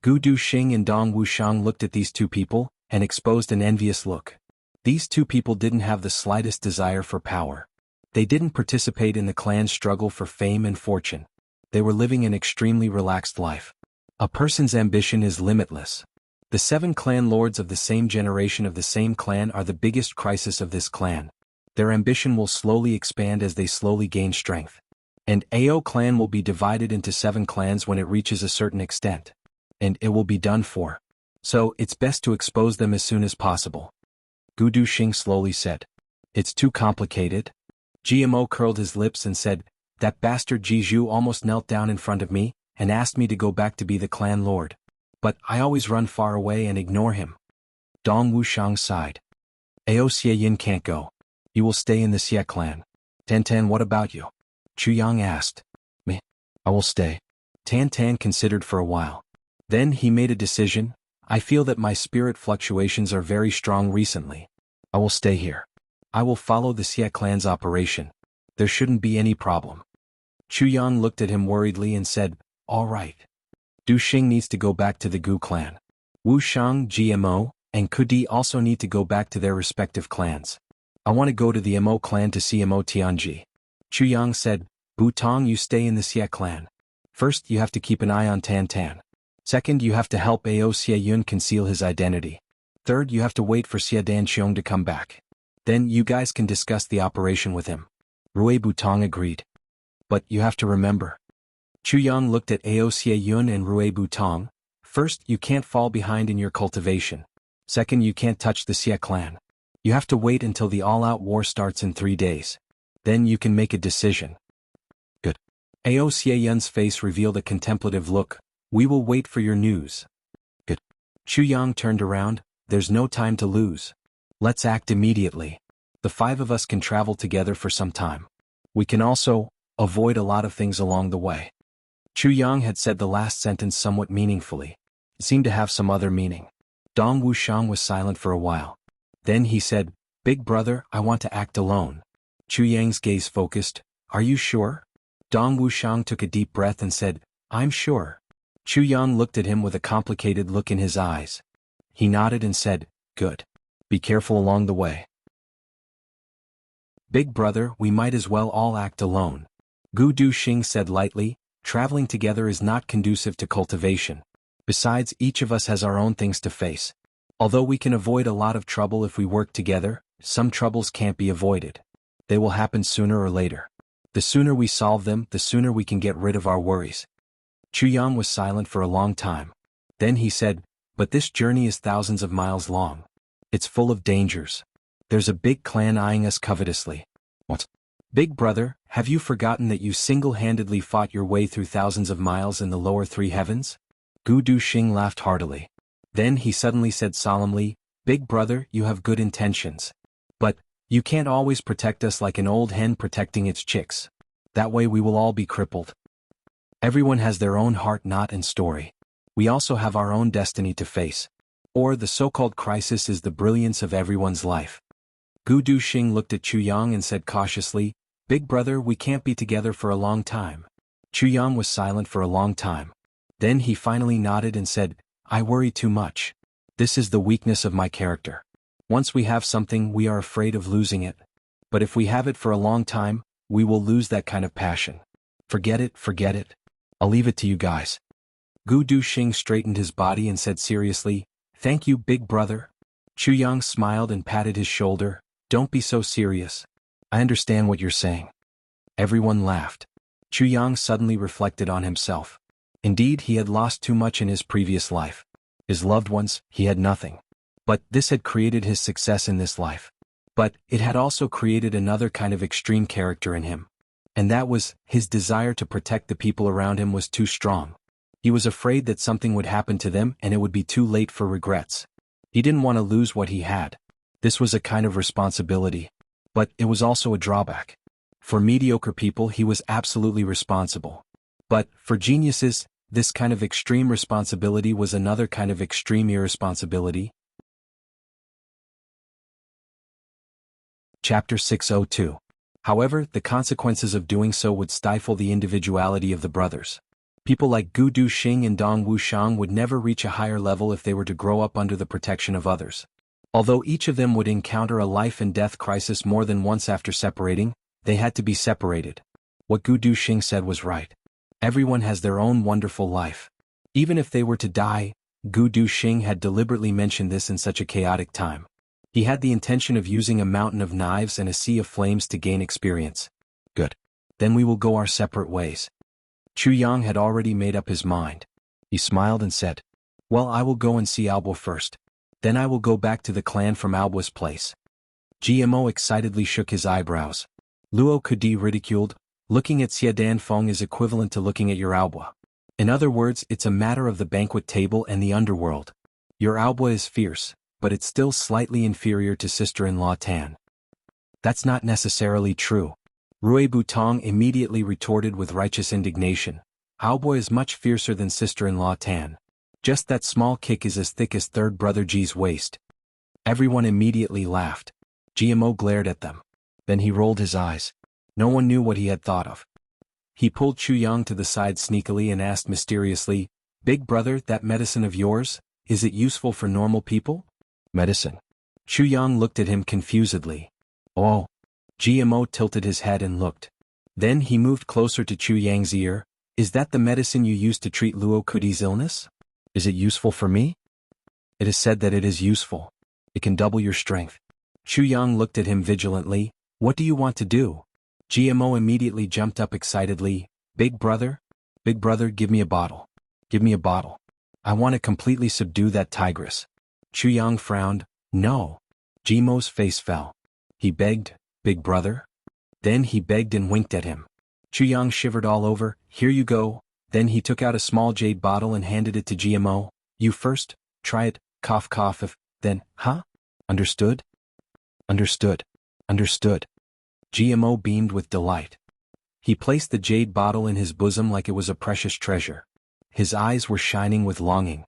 Gu Du Xing and Dong Wushang looked at these two people, and exposed an envious look. These two people didn't have the slightest desire for power. They didn't participate in the clan's struggle for fame and fortune. They were living an extremely relaxed life. A person's ambition is limitless. The 7 clan lords of the same generation of the same clan are the biggest crisis of this clan. Their ambition will slowly expand as they slowly gain strength. And Ao clan will be divided into 7 clans when it reaches a certain extent. And it will be done for. So it's best to expose them as soon as possible. Gu Du Xing slowly said. "It's too complicated." GMO curled his lips and said, "That bastard Jiju almost knelt down in front of me, and asked me to go back to be the clan lord. But I always run far away and ignore him." Dong Wushang sighed. "Ao Xie Yin can't go. You will stay in the Xie clan." "Tan Tan, what about you?" Chu Yang asked. "Me. I will stay." Tan Tan considered for a while. Then he made a decision. "I feel that my spirit fluctuations are very strong recently. I will stay here. I will follow the Xie clan's operation. There shouldn't be any problem." Chu Yang looked at him worriedly and said, "All right. Du Xing needs to go back to the Gu clan. Wu Shang, GMO, and Kudi also need to go back to their respective clans. I want to go to the Mo clan to see Mo Tianji." Chu Yang said, "Butong, you stay in the Xie clan. First, you have to keep an eye on Tan Tan. Second, you have to help Ao Xie Yun conceal his identity. Third, you have to wait for Xie Dan Xiong to come back. Then you guys can discuss the operation with him." Rui Butong agreed. "But you have to remember." Chu Yang looked at Ao Xie Yun and Rui Butong. "First, you can't fall behind in your cultivation. Second, you can't touch the Xie clan. You have to wait until the all-out war starts in 3 days. Then you can make a decision." "Good." Ao Xie Yun's face revealed a contemplative look. "We will wait for your news." "Good." Chu Yang turned around. "There's no time to lose. Let's act immediately. The 5 of us can travel together for some time. We can also avoid a lot of things along the way." Chu Yang had said the last sentence somewhat meaningfully. It seemed to have some other meaning. Dong Wushang was silent for a while. Then he said, "Big brother, I want to act alone." Chu Yang's gaze focused. "Are you sure?" Dong Wushang took a deep breath and said, "I'm sure." Chu Yang looked at him with a complicated look in his eyes. He nodded and said, "Good. Be careful along the way." "Big brother, we might as well all act alone." Gu Duxing said lightly, traveling together is not conducive to cultivation. Besides, each of us has our own things to face. Although we can avoid a lot of trouble if we work together, some troubles can't be avoided. They will happen sooner or later. The sooner we solve them, the sooner we can get rid of our worries. Chuyang was silent for a long time. Then he said, but this journey is thousands of miles long. It's full of dangers. There's a big clan eyeing us covetously. What? Big brother, have you forgotten that you single-handedly fought your way through thousands of miles in the lower three heavens? Gu Duxing laughed heartily. Then he suddenly said solemnly, Big brother, you have good intentions. But, you can't always protect us like an old hen protecting its chicks. That way we will all be crippled. Everyone has their own heart, knot, and story. We also have our own destiny to face. Or the so-called crisis is the brilliance of everyone's life. Gu Duxing looked at Chuyang and said cautiously, Big brother, we can't be together for a long time. Chuyang was silent for a long time. Then he finally nodded and said, I worry too much. This is the weakness of my character. Once we have something, we are afraid of losing it. But if we have it for a long time, we will lose that kind of passion. Forget it, forget it. I'll leave it to you guys. Gu Duxing straightened his body and said seriously, Thank you, big brother. Chuyang smiled and patted his shoulder. Don't be so serious. I understand what you're saying. Everyone laughed. Chuyang suddenly reflected on himself. Indeed, he had lost too much in his previous life. His loved ones, he had nothing. But this had created his success in this life. But it had also created another kind of extreme character in him. And that was, his desire to protect the people around him was too strong. He was afraid that something would happen to them and it would be too late for regrets. He didn't want to lose what he had. This was a kind of responsibility. But it was also a drawback. For mediocre people, he was absolutely responsible. But, for geniuses, this kind of extreme responsibility was another kind of extreme irresponsibility. Chapter 602. However, the consequences of doing so would stifle the individuality of the brothers. People like Gu Duxing and Dong Wuxiang would never reach a higher level if they were to grow up under the protection of others. Although each of them would encounter a life and death crisis more than once after separating, they had to be separated. What Gu Duxing said was right. Everyone has their own wonderful life. Even if they were to die, Gu Duxing had deliberately mentioned this in such a chaotic time. He had the intention of using a mountain of knives and a sea of flames to gain experience. Good. Then we will go our separate ways. Chuyang had already made up his mind. He smiled and said, Well, I will go and see Albo first. Then I will go back to the clan from Albo's place. GMO excitedly shook his eyebrows. Luo Kudi ridiculed, looking at Xie Danfeng is equivalent to looking at your Albo. In other words, it's a matter of the banquet table and the underworld. Your Albo is fierce, but it's still slightly inferior to sister-in-law Tan. That's not necessarily true. Rui Butong immediately retorted with righteous indignation. Albo is much fiercer than sister-in-law Tan. Just that small kick is as thick as third brother Ji's waist. Everyone immediately laughed. GMO glared at them. Then he rolled his eyes. No one knew what he had thought of. He pulled Chuyang to the side sneakily and asked mysteriously, Big brother, that medicine of yours, is it useful for normal people? Medicine. Chuyang looked at him confusedly. Oh. GMO tilted his head and looked. Then he moved closer to Chuyang's ear. Is that the medicine you used to treat Luo Kudi's illness? Is it useful for me? It is said that it is useful. It can double your strength. Chuyang looked at him vigilantly. What do you want to do? GMO immediately jumped up excitedly. Big brother, give me a bottle. Give me a bottle. I want to completely subdue that tigress. Chuyang frowned. No. GMO's face fell. He begged, Big brother? Then he begged and winked at him. Chuyang shivered all over. Here you go. Then he took out a small jade bottle and handed it to GMO. You first, try it, cough cough if, then, huh? Understood? Understood. Understood. GMO beamed with delight. He placed the jade bottle in his bosom like it was a precious treasure. His eyes were shining with longing.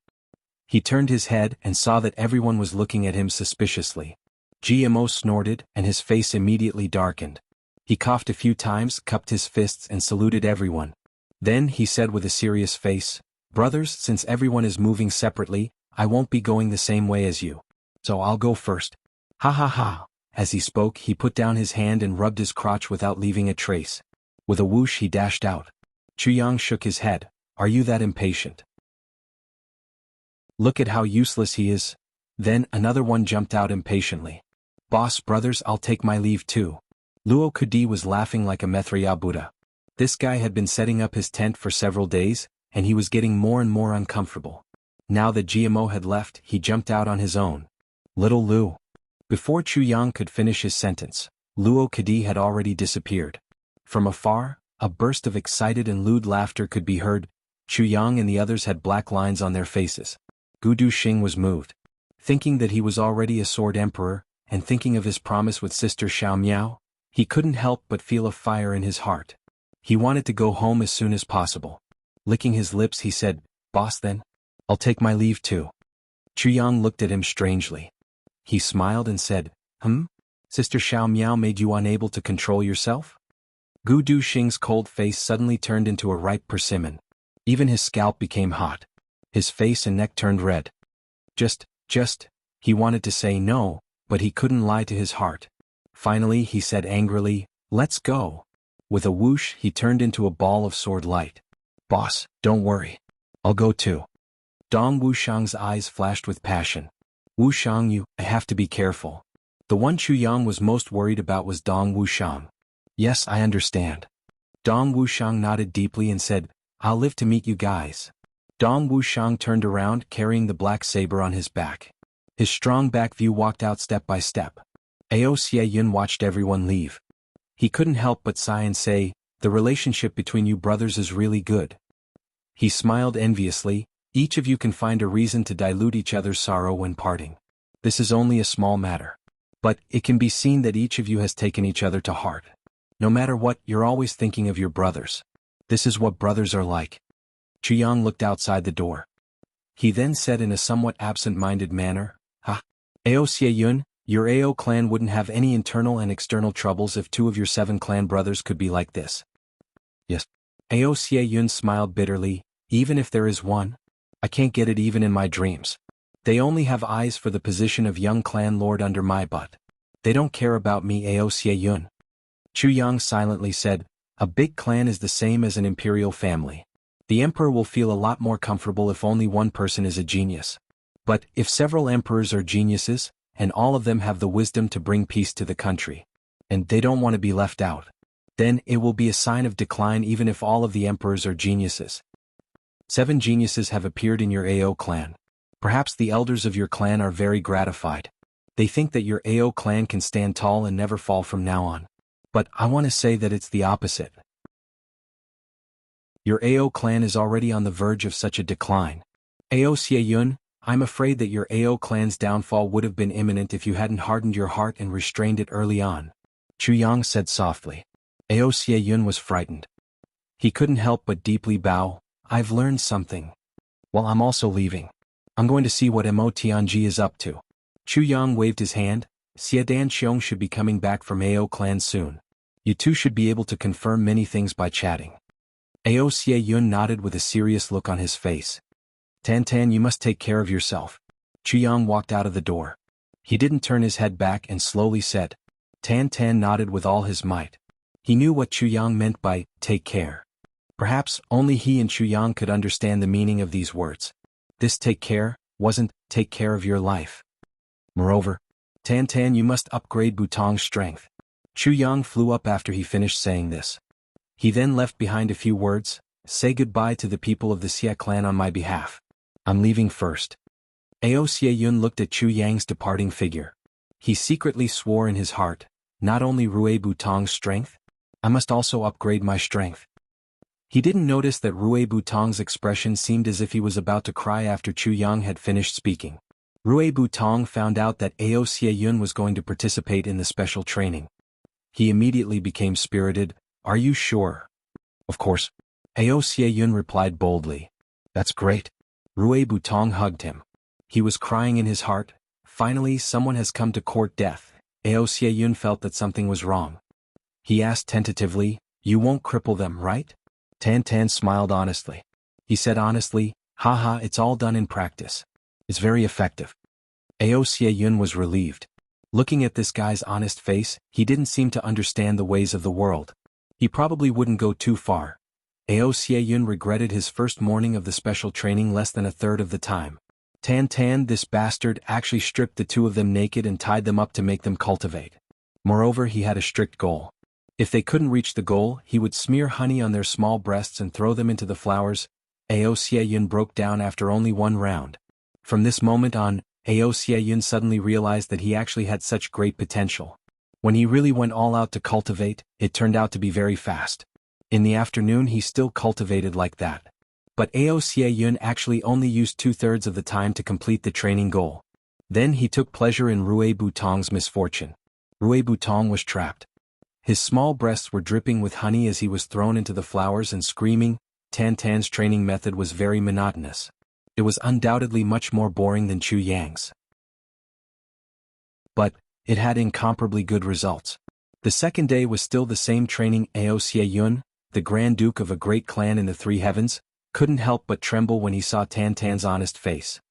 He turned his head and saw that everyone was looking at him suspiciously. GMO snorted and his face immediately darkened. He coughed a few times, cupped his fists and saluted everyone. Then he said with a serious face, Brothers, since everyone is moving separately, I won't be going the same way as you. So I'll go first. Ha ha ha. As he spoke, he put down his hand and rubbed his crotch without leaving a trace. With a whoosh he dashed out. Chuyang shook his head. Are you that impatient? Look at how useless he is. Then another one jumped out impatiently. Boss brothers, I'll take my leave too. Luo Kudi was laughing like a Methriya Buddha. This guy had been setting up his tent for several days, and he was getting more and more uncomfortable. Now that GMO had left, he jumped out on his own. Little Lu. Before Chuyang could finish his sentence, Luo Kadi had already disappeared. From afar, a burst of excited and lewd laughter could be heard. Chuyang and the others had black lines on their faces. Gu Duxing was moved. Thinking that he was already a sword emperor, and thinking of his promise with Sister Xiao Miao, he couldn't help but feel a fire in his heart. He wanted to go home as soon as possible. Licking his lips he said, Boss then? I'll take my leave too. Chuyang looked at him strangely. He smiled and said, Sister Xiao Miao made you unable to control yourself? Gu Duxing's cold face suddenly turned into a ripe persimmon. Even his scalp became hot. His face and neck turned red. He wanted to say no, but he couldn't lie to his heart. Finally he said angrily, Let's go. With a whoosh he turned into a ball of sword light. Boss, don't worry. I'll go too. Dong Wuxiang's eyes flashed with passion. Wuxiang, I have to be careful. The one Chuyang was most worried about was Dong Wuxiang. Yes, I understand. Dong Wuxiang nodded deeply and said, I'll live to meet you guys. Dong Wuxiang turned around carrying the black saber on his back. His strong back view walked out step by step. Ao Xie Yun watched everyone leave. He couldn't help but sigh and say, The relationship between you brothers is really good. He smiled enviously. Each of you can find a reason to dilute each other's sorrow when parting. This is only a small matter. But it can be seen that each of you has taken each other to heart. No matter what, you're always thinking of your brothers. This is what brothers are like. Chuyang looked outside the door. He then said in a somewhat absent-minded manner, Ao Xie Yun, your Ao clan wouldn't have any internal and external troubles if 2 of your 7 clan brothers could be like this. Yes. Ao Xie Yun smiled bitterly. Even if there is one? I can't get it even in my dreams. They only have eyes for the position of young clan lord under my butt. They don't care about me. Ao Xie Yun. Chuyang silently said, A big clan is the same as an imperial family. The emperor will feel a lot more comfortable if only one person is a genius. But if several emperors are geniuses, and all of them have the wisdom to bring peace to the country, and they don't want to be left out, then it will be a sign of decline even if all of the emperors are geniuses. 7 geniuses have appeared in your Ao clan. Perhaps the elders of your clan are very gratified. They think that your Ao clan can stand tall and never fall from now on. But I want to say that it's the opposite. Your Ao clan is already on the verge of such a decline. Ao Xie Yun, I'm afraid that your Ao clan's downfall would have been imminent if you hadn't hardened your heart and restrained it early on. Chuyang said softly. Ao Xie Yun was frightened. He couldn't help but deeply bow. I've learned something. Well, I'm also leaving. I'm going to see what Mo Tianji is up to. Chuyang waved his hand. Xiedan Xiong should be coming back from Ao clan soon. You two should be able to confirm many things by chatting. Ao Xie Yun nodded with a serious look on his face. Tan, you must take care of yourself. Chuyang walked out of the door. He didn't turn his head back and slowly said. Tan nodded with all his might. He knew what Chuyang meant by, take care. Perhaps only he and Chuyang could understand the meaning of these words. This take care wasn't, take care of your life. Moreover, Tan, you must upgrade Butong's strength. Chuyang flew up after he finished saying this. He then left behind a few words, say goodbye to the people of the Xie clan on my behalf. I'm leaving first. Ao Xie Yun looked at Chuyang's departing figure. He secretly swore in his heart, not only Rue Butong's strength, I must also upgrade my strength. He didn't notice that Rue Butong's expression seemed as if he was about to cry after Chuyang had finished speaking. Rue Butong found out that Ao Xie Yun was going to participate in the special training. He immediately became spirited. Are you sure? Of course. Ao Xie Yun replied boldly. That's great. Rue Butong hugged him. He was crying in his heart. Finally, someone has come to court death. Ao Xie Yun felt that something was wrong. He asked tentatively, You won't cripple them, right? Tan smiled honestly. He said honestly, Haha, it's all done in practice. It's very effective. Ao Xie Yun was relieved. Looking at this guy's honest face, he didn't seem to understand the ways of the world. He probably wouldn't go too far. Ao Xieyun regretted his first morning of the special training less than a third of the time. Tan, this bastard, actually stripped the two of them naked and tied them up to make them cultivate. Moreover, he had a strict goal. If they couldn't reach the goal, he would smear honey on their small breasts and throw them into the flowers. Ao Xieyun broke down after only one round. From this moment on, Ao Xieyun suddenly realized that he actually had such great potential. When he really went all out to cultivate, it turned out to be very fast. In the afternoon he still cultivated like that. But Ao Xieyun actually only used 2/3 of the time to complete the training goal. Then he took pleasure in Rui Butong's misfortune. Rui Butong was trapped. His small breasts were dripping with honey as he was thrown into the flowers and screaming. Tan's training method was very monotonous. It was undoubtedly much more boring than Chu Yang's. But it had incomparably good results. The second day was still the same training. Ao Xieyun, the Grand Duke of a great clan in the Three Heavens, couldn't help but tremble when he saw Tan's honest face.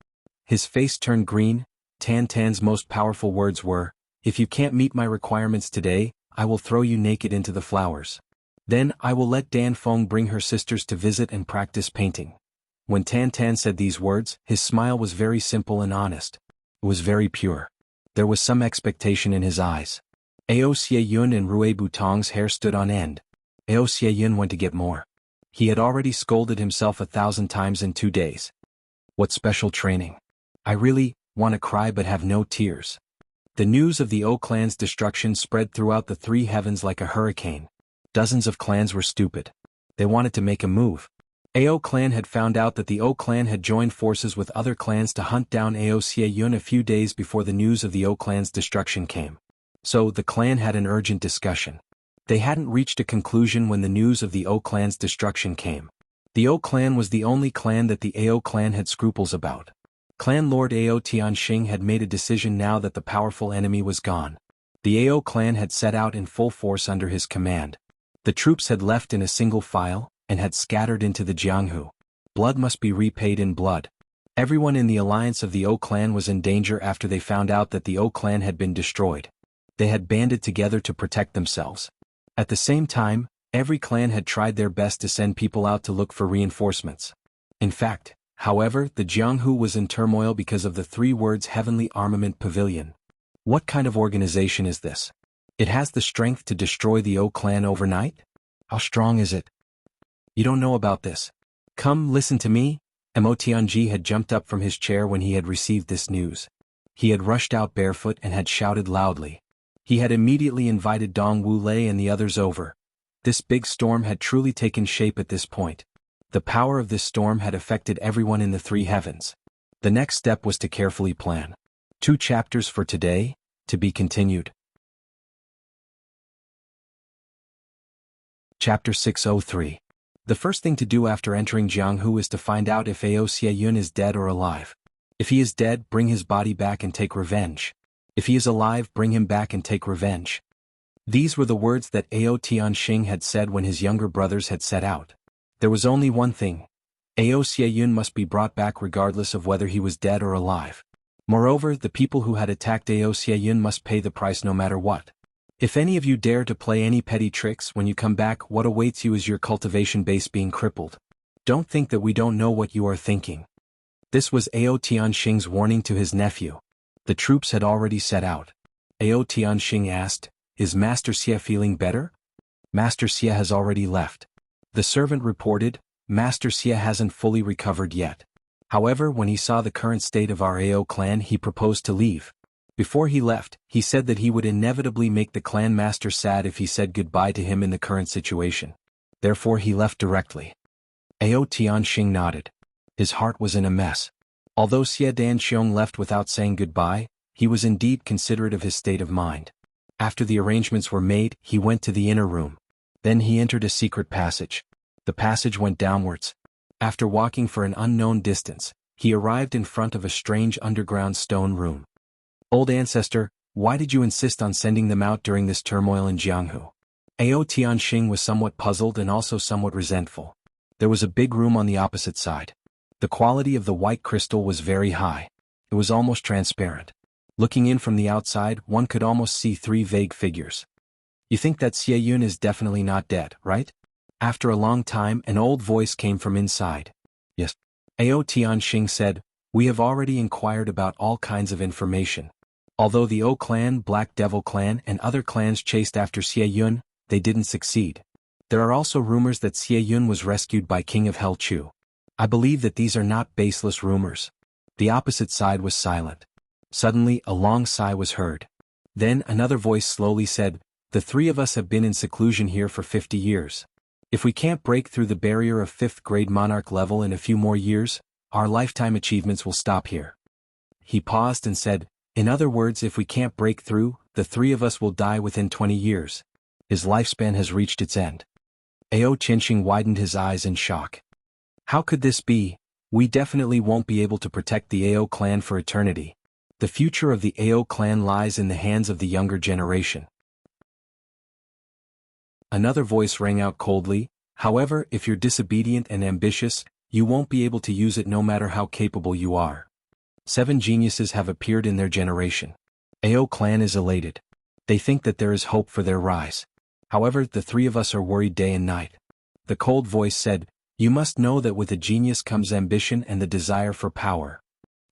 His face turned green. Tan's most powerful words were, "If you can't meet my requirements today, I will throw you naked into the flowers. Then I will let Dan Feng bring her sisters to visit and practice painting." When Tan said these words, his smile was very simple and honest. It was very pure. There was some expectation in his eyes. Ao Xieyun and Rui Butong's hair stood on end. Ao Xieyun went to get more. He had already scolded himself 1,000 times in 2 days. What special training! I really want to cry but have no tears. The news of the O clan's destruction spread throughout the Three Heavens like a hurricane. Dozens of clans were stupid. They wanted to make a move. Ao clan had found out that the O clan had joined forces with other clans to hunt down Ao Xieyun a few days before the news of the O clan's destruction came. So the clan had an urgent discussion. They hadn't reached a conclusion when the news of the O clan's destruction came. The O clan was the only clan that the Ao clan had scruples about. Clan Lord Ao Tianxing had made a decision now that the powerful enemy was gone. The Ao clan had set out in full force under his command. The troops had left in a single file, and had scattered into the Jianghu. Blood must be repaid in blood. Everyone in the alliance of the O clan was in danger after they found out that the O clan had been destroyed. They had banded together to protect themselves. At the same time, every clan had tried their best to send people out to look for reinforcements. In fact, however, the Jianghu was in turmoil because of the 3 words Heavenly Armament Pavilion. What kind of organization is this? It has the strength to destroy the O clan overnight? How strong is it? You don't know about this. Come, listen to me. Mo Tianji had jumped up from his chair when he had received this news. He had rushed out barefoot and had shouted loudly. He had immediately invited Dong Wulei and the others over. This big storm had truly taken shape at this point. The power of this storm had affected everyone in the Three Heavens. The next step was to carefully plan. 2 chapters for today, to be continued. Chapter 603. The first thing to do after entering Jianghu is to find out if Ao Xieyun is dead or alive. If he is dead, bring his body back and take revenge. If he is alive, bring him back and take revenge. These were the words that Ao Tianxing had said when his younger brothers had set out. There was only one thing. Ao Xieyun must be brought back regardless of whether he was dead or alive. Moreover, the people who had attacked Ao Xieyun must pay the price no matter what. If any of you dare to play any petty tricks when you come back, what awaits you is your cultivation base being crippled. Don't think that we don't know what you are thinking. This was Ao Tianxing's warning to his nephew. The troops had already set out. Ao Tianxing asked, "Is Master Xie feeling better?" "Master Xie has already left." The servant reported, "Master Xie hasn't fully recovered yet. However, when he saw the current state of our Ao clan, he proposed to leave. Before he left, he said that he would inevitably make the clan master sad if he said goodbye to him in the current situation. Therefore he left directly." Ao Tianxing nodded. His heart was in a mess. Although Xie Danxiong left without saying goodbye, he was indeed considerate of his state of mind. After the arrangements were made, he went to the inner room. Then he entered a secret passage. The passage went downwards. After walking for an unknown distance, he arrived in front of a strange underground stone room. "Old ancestor, why did you insist on sending them out during this turmoil in Jianghu?" Ao Tianxing was somewhat puzzled and also somewhat resentful. There was a big room on the opposite side. The quality of the white crystal was very high. It was almost transparent. Looking in from the outside, one could almost see 3 vague figures. You think that Xie Yun is definitely not dead, right? After a long time, an old voice came from inside. Yes. Ao Tianxing said, we have already inquired about all kinds of information. Although the O clan, Black Devil clan, and other clans chased after Xie Yun, they didn't succeed. There are also rumors that Xie Yun was rescued by King of Hell Chu. I believe that these are not baseless rumors. The opposite side was silent. Suddenly, a long sigh was heard. Then another voice slowly said, the three of us have been in seclusion here for 50 years. If we can't break through the barrier of 5th grade monarch level in a few more years, our lifetime achievements will stop here. He paused and said, in other words, if we can't break through, the three of us will die within 20 years. His lifespan has reached its end. Ao Qinxing widened his eyes in shock. How could this be? We definitely won't be able to protect the Ao clan for eternity. The future of the Ao clan lies in the hands of the younger generation. Another voice rang out coldly, however, if you're disobedient and ambitious, you won't be able to use it no matter how capable you are. 7 geniuses have appeared in their generation. Ao clan is elated. They think that there is hope for their rise. However, the three of us are worried day and night. The cold voice said, you must know that with a genius comes ambition and the desire for power.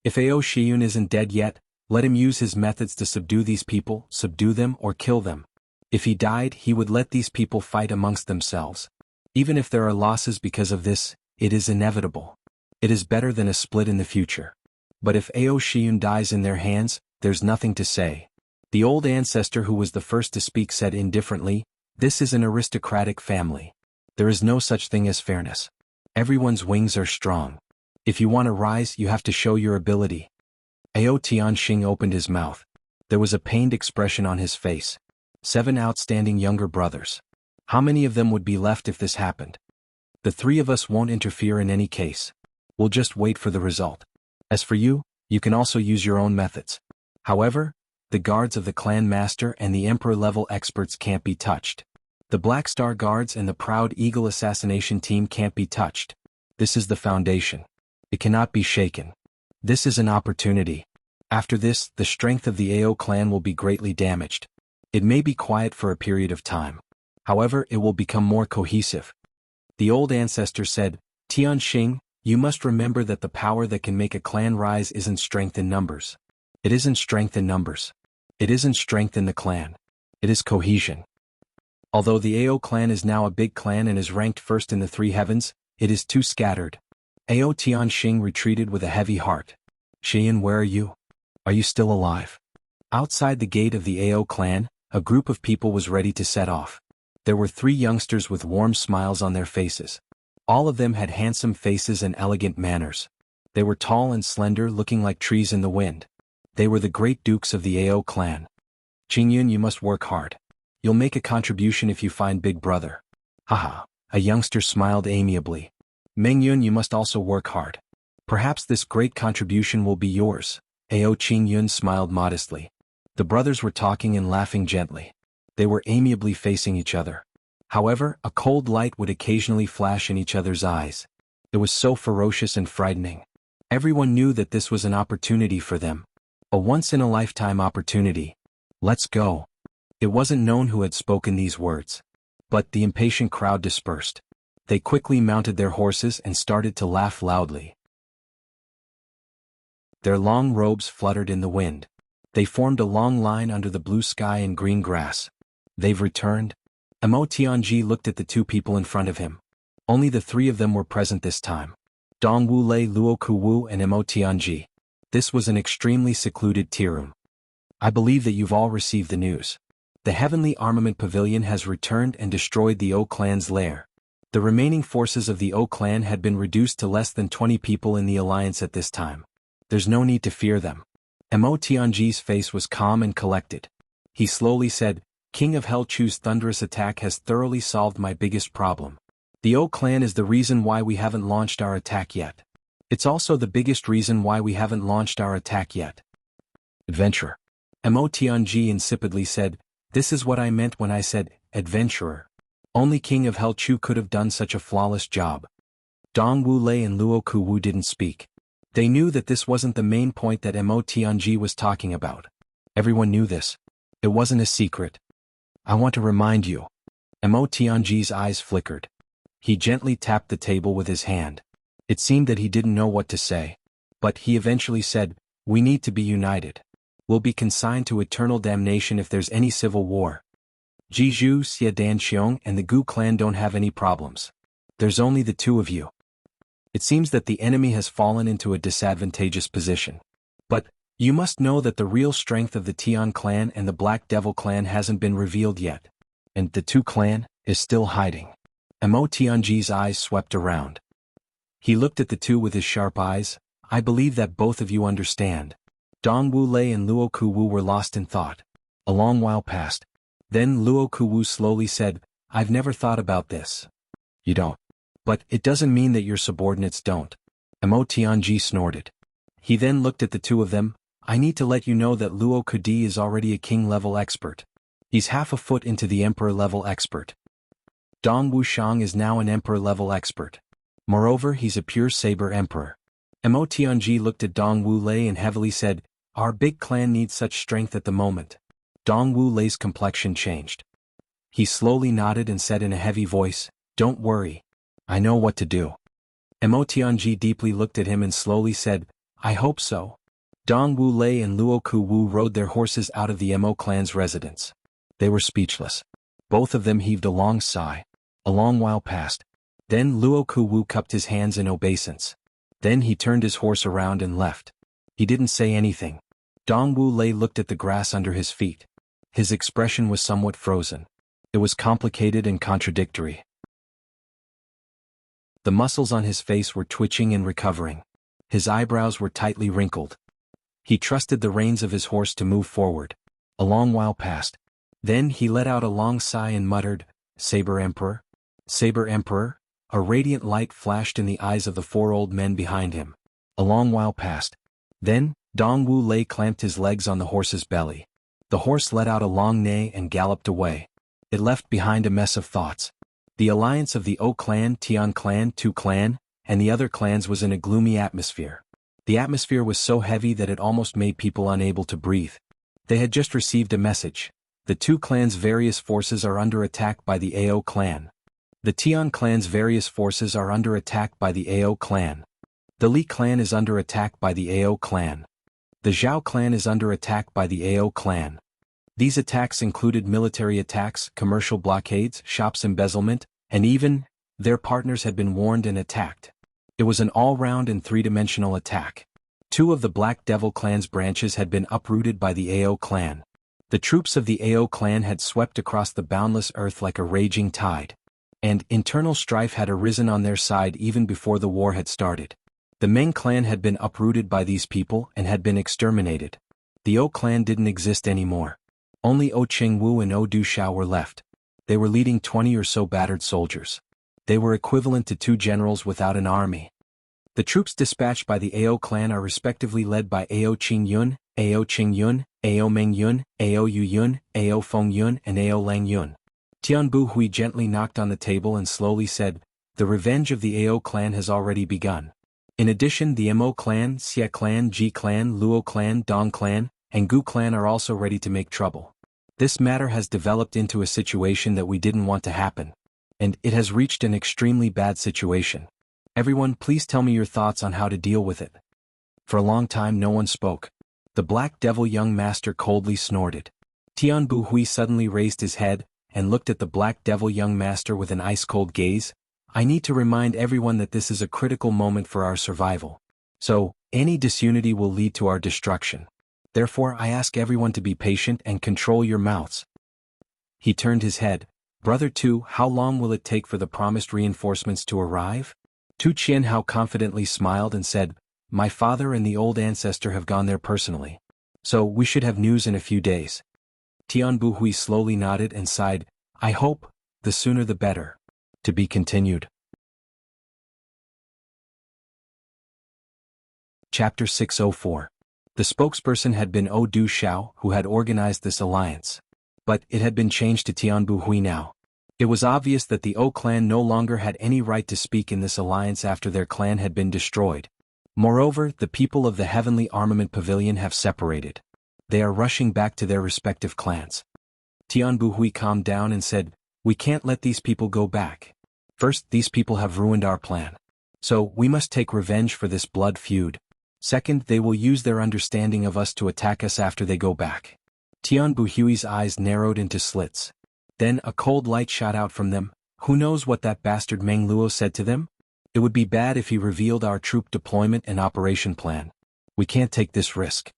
If Ao Shiyun isn't dead yet, let him use his methods to subdue these people, subdue them or kill them. If he died, he would let these people fight amongst themselves. Even if there are losses because of this, it is inevitable. It is better than a split in the future. But if Ao Shiyun dies in their hands, there's nothing to say. The old ancestor who was the first to speak said indifferently, this is an aristocratic family. There is no such thing as fairness. Everyone's wings are strong. If you want to rise, you have to show your ability. Ao Tianxing opened his mouth. There was a pained expression on his face. 7 outstanding younger brothers. How many of them would be left if this happened? The three of us won't interfere in any case. We'll just wait for the result. As for you, you can also use your own methods. However, the guards of the clan master and the emperor-level experts can't be touched. The Black Star Guards and the Proud Eagle assassination team can't be touched. This is the foundation. It cannot be shaken. This is an opportunity. After this, the strength of the Ao clan will be greatly damaged. It may be quiet for a period of time. However, it will become more cohesive. The old ancestor said, Tianxing, you must remember that the power that can make a clan rise isn't strength in numbers. It isn't strength in numbers. It isn't strength in the clan. It is cohesion. Although the Ao clan is now a big clan and is ranked first in the 3 heavens, it is too scattered. Ao Tianxing retreated with a heavy heart. Xian, where are you? Are you still alive? Outside the gate of the Ao clan, a group of people was ready to set off. There were 3 youngsters with warm smiles on their faces. All of them had handsome faces and elegant manners. They were tall and slender, looking like trees in the wind. They were the great dukes of the Ao clan. Qingyun, you must work hard. You'll make a contribution if you find Big Brother. Haha, a youngster smiled amiably. Mengyun, you must also work hard. Perhaps this great contribution will be yours. Ao Qingyun smiled modestly. The brothers were talking and laughing gently. They were amiably facing each other. However, a cold light would occasionally flash in each other's eyes. It was so ferocious and frightening. Everyone knew that this was an opportunity for them. A once-in-a-lifetime opportunity. Let's go. It wasn't known who had spoken these words. But the impatient crowd dispersed. They quickly mounted their horses and started to laugh loudly. Their long robes fluttered in the wind. They formed a long line under the blue sky and green grass. They've returned? Mo Tianji looked at the 2 people in front of him. Only the 3 of them were present this time. Dong Wu Lei, Luo Ku Wu and Mo Tianji. This was an extremely secluded tea room. I believe that you've all received the news. The Heavenly Armament Pavilion has returned and destroyed the O clan's lair. The remaining forces of the O clan had been reduced to less than 20 people in the alliance at this time. There's no need to fear them. Mo Tianji's face was calm and collected. He slowly said, King of Hell Chu's thunderous attack has thoroughly solved my biggest problem. The O clan is the reason why we haven't launched our attack yet. It's also the biggest reason why we haven't launched our attack yet. Adventurer. Mo Tianji insipidly said, this is what I meant when I said, adventurer. Only King of Hell Chu could have done such a flawless job. Dong Wu Lei and Luo Ku Wu didn't speak. They knew that this wasn't the main point that Mo Tianji was talking about. Everyone knew this. It wasn't a secret. I want to remind you. Mo Tianji's eyes flickered. He gently tapped the table with his hand. It seemed that he didn't know what to say. But he eventually said, we need to be united. We'll be consigned to eternal damnation if there's any civil war. Jizhu, Xie Danxiong and the Gu clan don't have any problems. There's only the two of you. It seems that the enemy has fallen into a disadvantageous position. But you must know that the real strength of the Tian clan and the Black Devil clan hasn't been revealed yet. And the Tu clan is still hiding. Mo Tianji's eyes swept around. He looked at the two with his sharp eyes. I believe that both of you understand. Dong Wu Lei and Luo Kuwu were lost in thought. A long while passed. Then Luo Kuwu slowly said, I've never thought about this. You don't. But it doesn't mean that your subordinates don't. Mo Tianji snorted. He then looked at the two of them. I need to let you know that Luo Kudi is already a king-level expert. He's half a foot into the emperor-level expert. Dong Wushang is now an emperor-level expert. Moreover, he's a pure saber emperor. Mo Tianji looked at Dong Wu Lei and heavily said, our big clan needs such strength at the moment. Dong Wu Lei's complexion changed. He slowly nodded and said in a heavy voice, don't worry. I know what to do. Mo Tianji deeply looked at him and slowly said, I hope so. Dong Wu Lei and Luo Kuwu rode their horses out of the Mo clan's residence. They were speechless. Both of them heaved a long sigh. A long while passed. Then Luo Kuwu cupped his hands in obeisance. Then he turned his horse around and left. He didn't say anything. Dong Wu Lei looked at the grass under his feet. His expression was somewhat frozen. It was complicated and contradictory. The muscles on his face were twitching and recovering. His eyebrows were tightly wrinkled. He trusted the reins of his horse to move forward. A long while passed. Then he let out a long sigh and muttered, Saber Emperor? Saber Emperor? A radiant light flashed in the eyes of the four old men behind him. A long while passed. Then, Dong Wu Lei clamped his legs on the horse's belly. The horse let out a long neigh and galloped away. It left behind a mess of thoughts. The alliance of the O clan, Tian clan, Tu clan, and the other clans was in a gloomy atmosphere. The atmosphere was so heavy that it almost made people unable to breathe. They had just received a message. The two clans' various forces are under attack by the Ao clan. The Tian clan's various forces are under attack by the Ao clan. The Li clan is under attack by the Ao clan. The Zhao clan is under attack by the Ao clan. These attacks included military attacks, commercial blockades, shops embezzlement, and even, their partners had been warned and attacked. It was an all-round and three-dimensional attack. Two of the Black Devil clan's branches had been uprooted by the Ao clan. The troops of the Ao clan had swept across the boundless earth like a raging tide. And internal strife had arisen on their side even before the war had started. The Meng clan had been uprooted by these people and had been exterminated. The O clan didn't exist anymore. Only O Chengwu and O Du Shao were left. They were leading 20 or so battered soldiers. They were equivalent to two generals without an army. The troops dispatched by the Ao clan are respectively led by Ao Qing Yun, Ao Qing Yun, Ao Meng Yun, Ao Yu Yun, Ao Feng Yun and Ao Lang Yun. Tian Bu Hui gently knocked on the table and slowly said, the revenge of the Ao clan has already begun. In addition, the Mo clan, Xie clan, Ji clan, Luo clan, Dong clan, and Gu clan are also ready to make trouble. This matter has developed into a situation that we didn't want to happen. And it has reached an extremely bad situation. Everyone, please tell me your thoughts on how to deal with it. For a long time no one spoke. The Black Devil young master coldly snorted. Tian Bu Hui suddenly raised his head, and looked at the Black Devil young master with an ice-cold gaze. I need to remind everyone that this is a critical moment for our survival. So, any disunity will lead to our destruction. Therefore I ask everyone to be patient and control your mouths. He turned his head. Brother Tu, how long will it take for the promised reinforcements to arrive? Tu Qianhao confidently smiled and said, my father and the old ancestor have gone there personally. So we should have news in a few days. Tian Bu Hui slowly nodded and sighed, I hope, the sooner the better. To be continued. Chapter 604. The spokesperson had been O Du Shao, who had organized this alliance. But it had been changed to Tian Bu Hui now. It was obvious that the O clan no longer had any right to speak in this alliance after their clan had been destroyed. Moreover, the people of the Heavenly Armament Pavilion have separated. They are rushing back to their respective clans. Tianbu Hui calmed down and said, "We can't let these people go back. First, these people have ruined our plan. So, we must take revenge for this blood feud. Second, they will use their understanding of us to attack us after they go back." Tianbu Hui's eyes narrowed into slits. Then a cold light shot out from them. Who knows what that bastard Meng Luo said to them? It would be bad if he revealed our troop deployment and operation plan. We can't take this risk.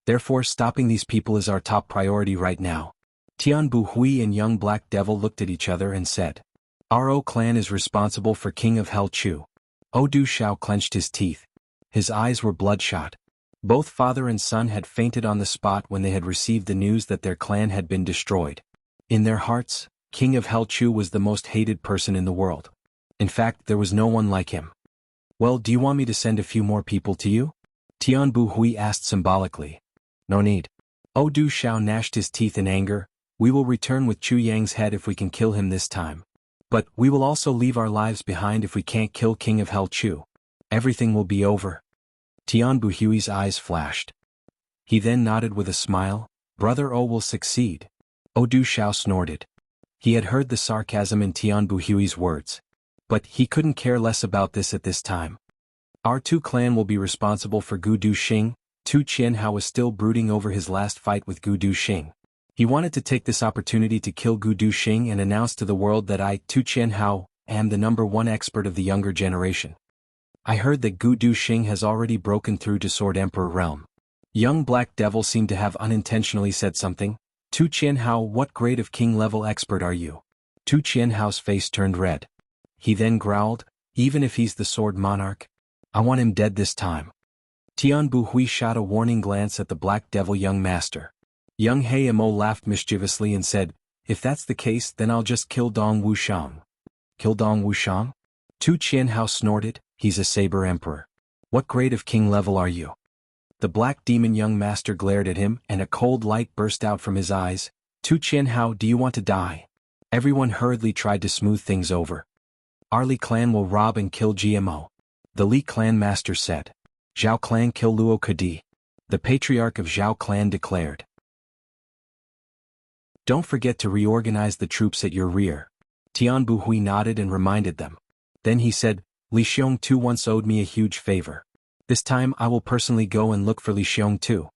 Therefore, stopping these people is our top priority right now. Tianbu Hui and young Black Devil looked at each other and said, "Our O clan is responsible for King of Hell Chu." Du Shao clenched his teeth. His eyes were bloodshot. Both father and son had fainted on the spot when they had received the news that their clan had been destroyed. In their hearts, King of Hell Chu was the most hated person in the world. In fact, there was no one like him. "Well, do you want me to send a few more people to you?" Tianbu Hui asked symbolically. "No need." Du Shao gnashed his teeth in anger. "We will return with Chu Yang's head if we can kill him this time. But we will also leave our lives behind if we can't kill King of Hell Chu. Everything will be over." Tianbu Hui's eyes flashed. He then nodded with a smile. "Brother O will succeed." Du Shao snorted. He had heard the sarcasm in Tianbu Hui's words. But he couldn't care less about this at this time. "Our two clan will be responsible for Gu Du Xing." Tu Qianhao was still brooding over his last fight with Gu Du Xing. He wanted to take this opportunity to kill Gu Du Xing and announce to the world that I, Tu Qianhao, am the #1 expert of the younger generation. I heard that Gu Du Xing has already broken through to Sword Emperor realm. Young Black Devil seemed to have unintentionally said something. "Tu Qianhao, what grade of king-level expert are you?" Tu Qianhao's face turned red. He then growled, "Even if he's the Sword Monarch, I want him dead this time." Tianbu Hui shot a warning glance at the Black Devil young master. Young He Mo laughed mischievously and said, "If that's the case, then I'll just kill Dong Wushang." "Kill Dong Wushang?" Tu Qianhao snorted. "He's a Saber Emperor. What grade of king level are you?" The Black Demon young master glared at him and a cold light burst out from his eyes. "Tu Qianhao, do you want to die?" Everyone hurriedly tried to smooth things over. "Our Li clan will rob and kill GMO. The Li clan master said. "Zhao clan kill Luo Kadi." The patriarch of Zhao clan declared. "Don't forget to reorganize the troops at your rear." Tianbu Hui nodded and reminded them. Then he said, "Li Xiong Tu once owed me a huge favor. This time I will personally go and look for Li Xiong Tu."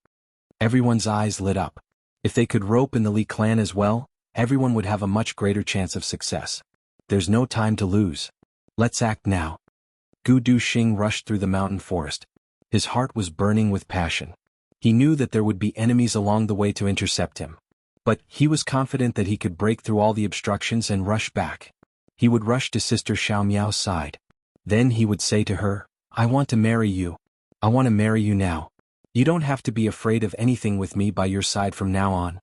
Everyone's eyes lit up. If they could rope in the Li clan as well, everyone would have a much greater chance of success. There's no time to lose. Let's act now. Gu Du Xing rushed through the mountain forest. His heart was burning with passion. He knew that there would be enemies along the way to intercept him. But he was confident that he could break through all the obstructions and rush back. He would rush to Sister Xiao Miao's side. Then he would say to her, "I want to marry you. I want to marry you now. You don't have to be afraid of anything with me by your side from now on."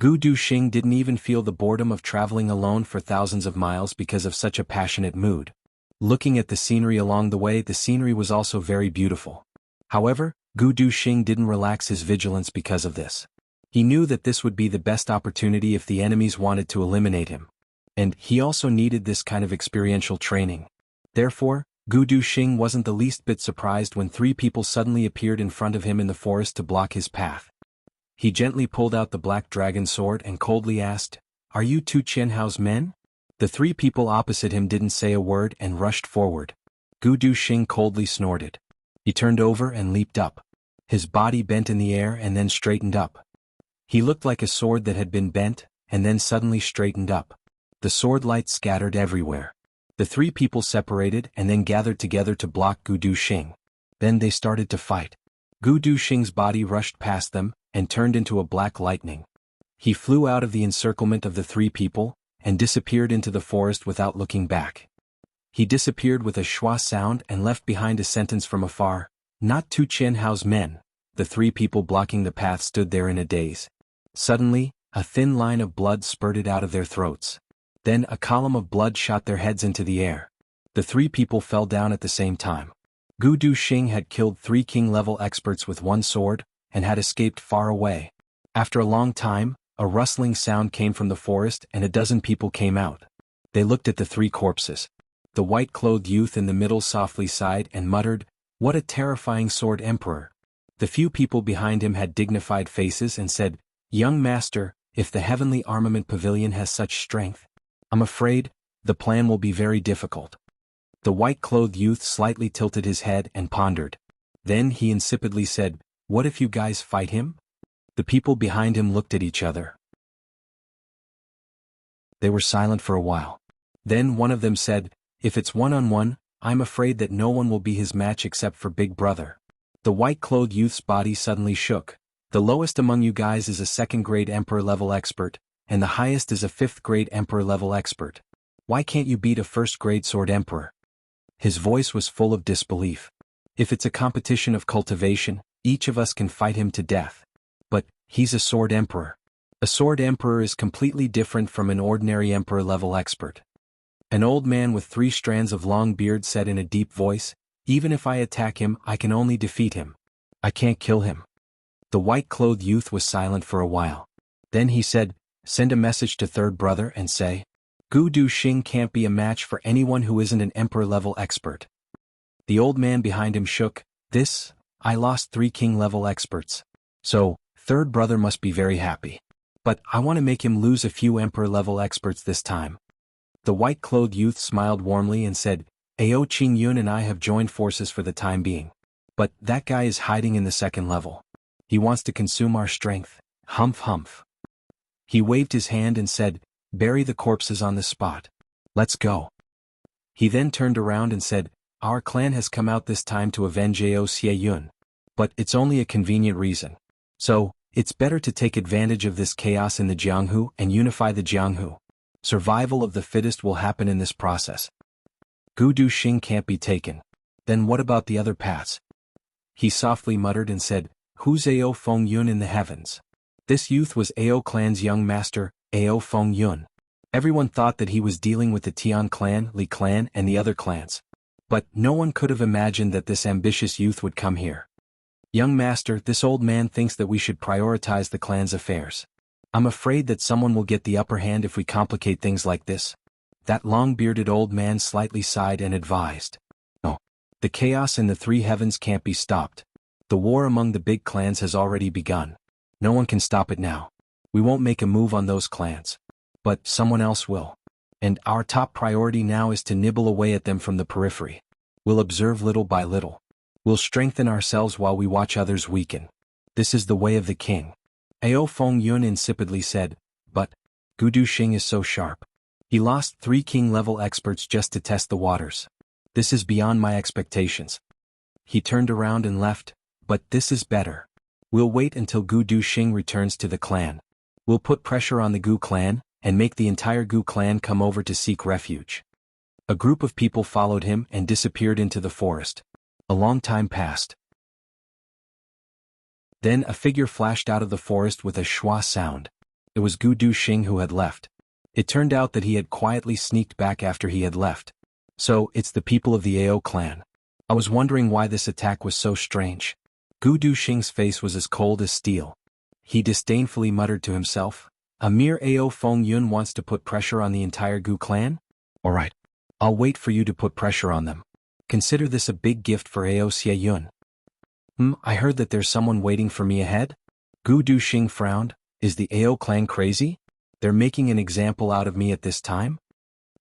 Gu Du Xing didn't even feel the boredom of traveling alone for thousands of miles because of such a passionate mood. Looking at the scenery along the way, the scenery was also very beautiful. However, Gu Du Xing didn't relax his vigilance because of this. He knew that this would be the best opportunity if the enemies wanted to eliminate him. And he also needed this kind of experiential training. Therefore, Gu Du Xing wasn't the least bit surprised when 3 people suddenly appeared in front of him in the forest to block his path. He gently pulled out the black dragon sword and coldly asked, "Are you Tu Qianhao's men?" The 3 people opposite him didn't say a word and rushed forward. Gu Du Xing coldly snorted. He turned over and leaped up. His body bent in the air and then straightened up. He looked like a sword that had been bent, and then suddenly straightened up. The sword light scattered everywhere. The 3 people separated and then gathered together to block Gu Du Xing. Then they started to fight. Gu Du Xing's body rushed past them, and turned into a black lightning. He flew out of the encirclement of the 3 people, and disappeared into the forest without looking back. He disappeared with a schwa sound and left behind a sentence from afar, "Not Tu Qianhao's men." The 3 people blocking the path stood there in a daze. Suddenly, a thin line of blood spurted out of their throats. Then a column of blood shot their heads into the air. The 3 people fell down at the same time. Gu Du Xing had killed 3 king-level experts with 1 sword, and had escaped far away. After a long time, a rustling sound came from the forest and a dozen people came out. They looked at the 3 corpses. The white-clothed youth in the middle softly sighed and muttered, "What a terrifying sword emperor." The few people behind him had dignified faces and said, "Young master, if the heavenly armament pavilion has such strength, I'm afraid the plan will be very difficult. The white-clothed youth slightly tilted his head and pondered. Then he insipidly said, "What if you guys fight him?" The people behind him looked at each other. They were silent for a while. Then one of them said, "If it's one-on-one, I'm afraid that no one will be his match except for Big Brother." The white-clothed youth's body suddenly shook. "The lowest among you guys is a second-grade Emperor-level expert, and the highest is a fifth-grade Emperor-level expert. Why can't you beat a first-grade Sword Emperor?" His voice was full of disbelief. "If it's a competition of cultivation, each of us can fight him to death. But he's a Sword Emperor. A Sword Emperor is completely different from an ordinary Emperor-level expert." An old man with 3 strands of long beard said in a deep voice, "Even if I attack him, I can only defeat him. I can't kill him." The white-clothed youth was silent for a while. Then he said, "Send a message to Third Brother and say, Gu Du Xing can't be a match for anyone who isn't an Emperor-level expert." The old man behind him shook. I lost 3 King-level experts. So, Third Brother must be very happy. But I want to make him lose a few Emperor-level experts this time." The white-clothed youth smiled warmly and said, "Ao Qing Yun and I have joined forces for the time being. But that guy is hiding in the second level. He wants to consume our strength. Humph humph." He waved his hand and said, "Bury the corpses on the spot. Let's go." He then turned around and said, "Our clan has come out this time to avenge Ao Xie Yun. But it's only a convenient reason. So, it's better to take advantage of this chaos in the Jianghu and unify the Jianghu. Survival of the fittest will happen in this process. Gu Du Xing can't be taken. Then what about the other paths?" He softly muttered and said, "Who's Ao Feng Yun in the heavens?" This youth was Ao clan's young master, Ao Feng Yun. Everyone thought that he was dealing with the Tian clan, Li clan, and the other clans. But no one could have imagined that this ambitious youth would come here. "Young master, this old man thinks that we should prioritize the clan's affairs. I'm afraid that someone will get the upper hand if we complicate things like this." That long-bearded old man slightly sighed and advised, "No. The chaos in the 3 heavens can't be stopped. The war among the big clans has already begun. No one can stop it now. We won't make a move on those clans. But someone else will. And our top priority now is to nibble away at them from the periphery. We'll observe little by little. We'll strengthen ourselves while we watch others weaken. This is the way of the king." Ao Feng Yun insipidly said, "But Gu Du Xing is so sharp. He lost 3 king-level experts just to test the waters. This is beyond my expectations." He turned around and left. "But this is better. We'll wait until Gu Du Xing returns to the clan. We'll put pressure on the Gu clan, and make the entire Gu clan come over to seek refuge." A group of people followed him and disappeared into the forest. A long time passed. Then a figure flashed out of the forest with a schwa sound. It was Gu Du Xing who had left. It turned out that he had quietly sneaked back after he had left. "So, it's the people of the Ao clan. I was wondering why this attack was so strange." Gu Du Xing's face was as cold as steel. He disdainfully muttered to himself, "A mere Ao Feng Yun wants to put pressure on the entire Gu clan? Alright. I'll wait for you to put pressure on them. Consider this a big gift for Ao Xie Yun." I heard that there's someone waiting for me ahead?" Gu Du Xing frowned. "Is the Ao clan crazy? They're making an example out of me at this time?"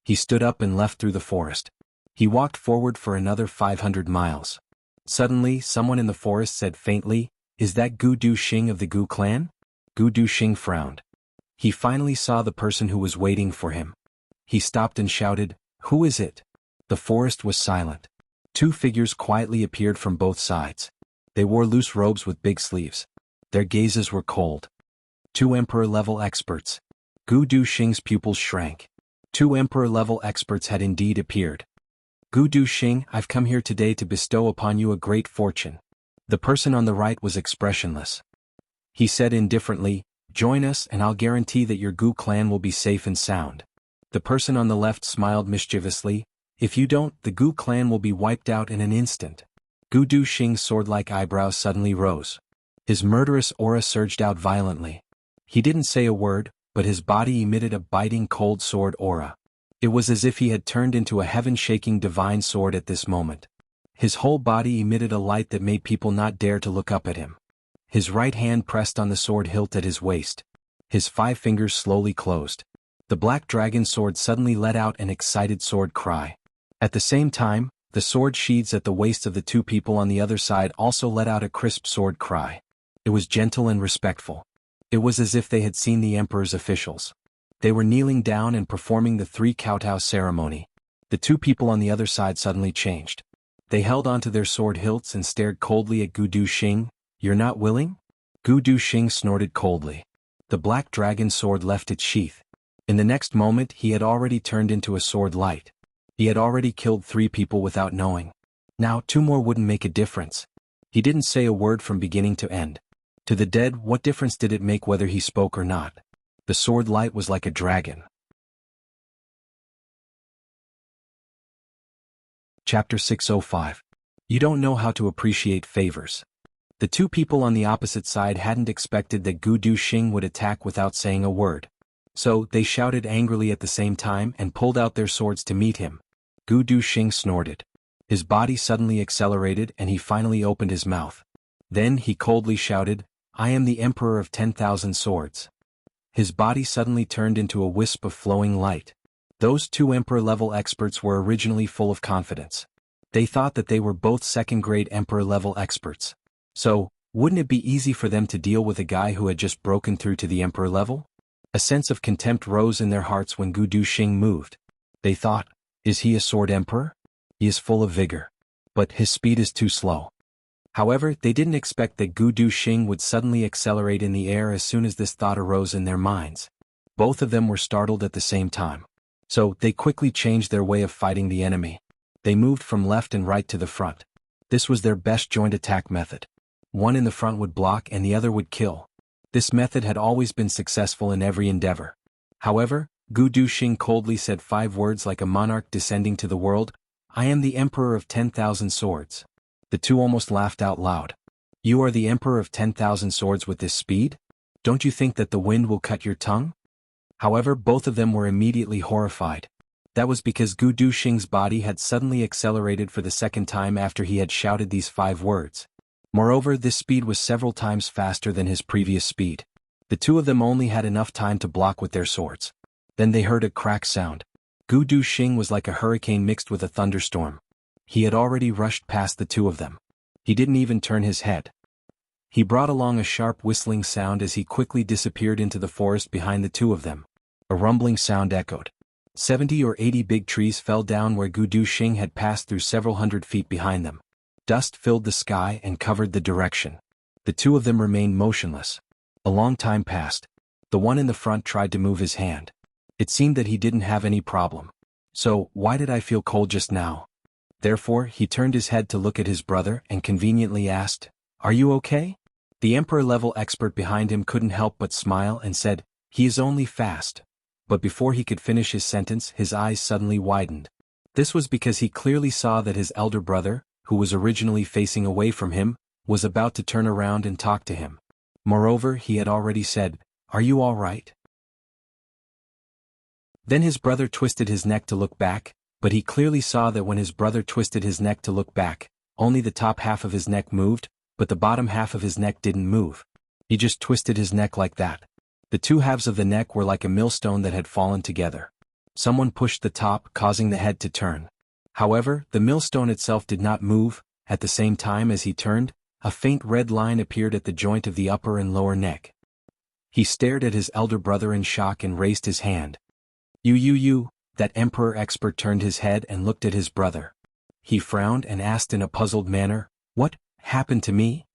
He stood up and left through the forest. He walked forward for another 500 miles. Suddenly, someone in the forest said faintly, "Is that Gu Du Xing of the Gu clan?" Gu Du Xing frowned. He finally saw the person who was waiting for him. He stopped and shouted, "Who is it?" The forest was silent. 2 figures quietly appeared from both sides. They wore loose robes with big sleeves. Their gazes were cold. 2 Emperor-level experts. Gu Du Xing's pupils shrank. 2 Emperor-level experts had indeed appeared. "Gu Du Xing, I've come here today to bestow upon you a great fortune." The person on the right was expressionless. He said indifferently, "Join us and I'll guarantee that your Gu clan will be safe and sound." The person on the left smiled mischievously, "If you don't, the Gu clan will be wiped out in an instant." Gu Du Xing's sword-like eyebrows suddenly rose. His murderous aura surged out violently. He didn't say a word, but his body emitted a biting cold sword aura. It was as if he had turned into a heaven-shaking divine sword at this moment. His whole body emitted a light that made people not dare to look up at him. His right hand pressed on the sword hilt at his waist. His 5 fingers slowly closed. The black dragon sword suddenly let out an excited sword cry. At the same time, the sword sheaths at the waist of the 2 people on the other side also let out a crisp sword cry. It was gentle and respectful. It was as if they had seen the emperor's officials. They were kneeling down and performing the 3 kowtow ceremony. The 2 people on the other side suddenly changed. They held onto their sword hilts and stared coldly at Gu Duxing. "You're not willing?" Gu Duxing snorted coldly. The black dragon sword left its sheath. In the next moment he had already turned into a sword light. He had already killed 3 people without knowing. Now 2 more wouldn't make a difference. He didn't say a word from beginning to end. To the dead, what difference did it make whether he spoke or not? The sword light was like a dragon. Chapter 605. You don't know how to appreciate favors. The 2 people on the opposite side hadn't expected that Gu Duxing would attack without saying a word. So, they shouted angrily at the same time and pulled out their swords to meet him. Gu Duxing snorted. His body suddenly accelerated and he finally opened his mouth. Then he coldly shouted, "I am the Emperor of 10,000 swords." His body suddenly turned into a wisp of flowing light. Those 2 Emperor-level experts were originally full of confidence. They thought that they were both second-grade Emperor-level experts. So, wouldn't it be easy for them to deal with a guy who had just broken through to the Emperor level? A sense of contempt rose in their hearts when Gu Duxing moved. They thought, is he a sword emperor? He is full of vigor. But his speed is too slow. However, they didn't expect that Gu Duxing would suddenly accelerate in the air as soon as this thought arose in their minds. Both of them were startled at the same time. So, they quickly changed their way of fighting the enemy. They moved from left and right to the front. This was their best joint attack method. One in the front would block and the other would kill. This method had always been successful in every endeavor. However, Gu Duxing coldly said 5 words like a monarch descending to the world, "I am the Emperor of 10,000 swords." The 2 almost laughed out loud. "You are the Emperor of 10,000 swords with this speed? Don't you think that the wind will cut your tongue?" However, both of them were immediately horrified. That was because Gu Duxing's body had suddenly accelerated for the second time after he had shouted these 5 words. Moreover, this speed was several times faster than his previous speed. The 2 of them only had enough time to block with their swords. Then they heard a crack sound. Gu Duxing was like a hurricane mixed with a thunderstorm. He had already rushed past the 2 of them. He didn't even turn his head. He brought along a sharp whistling sound as he quickly disappeared into the forest behind the 2 of them. A rumbling sound echoed. 70 or 80 big trees fell down where Gu Duxing had passed through several hundred feet behind them. Dust filled the sky and covered the direction. The 2 of them remained motionless. A long time passed. The one in the front tried to move his hand. It seemed that he didn't have any problem. "So, why did I feel cold just now?" Therefore, he turned his head to look at his brother and conveniently asked, "Are you okay?" The Emperor-level expert behind him couldn't help but smile and said, "He is only fast." But before he could finish his sentence, his eyes suddenly widened. This was because he clearly saw that his elder brother, who was originally facing away from him, was about to turn around and talk to him. Moreover, he had already said, "Are you all right?" Then his brother twisted his neck to look back, but he clearly saw that when his brother twisted his neck to look back, only the top half of his neck moved, but the bottom half of his neck didn't move. He just twisted his neck like that. The 2 halves of the neck were like a millstone that had fallen together. Someone pushed the top, causing the head to turn. However, the millstone itself did not move. At the same time as he turned, a faint red line appeared at the joint of the upper and lower neck. He stared at his elder brother in shock and raised his hand. You, that Emperor expert turned his head and looked at his brother. He frowned and asked in a puzzled manner, "What happened to me?"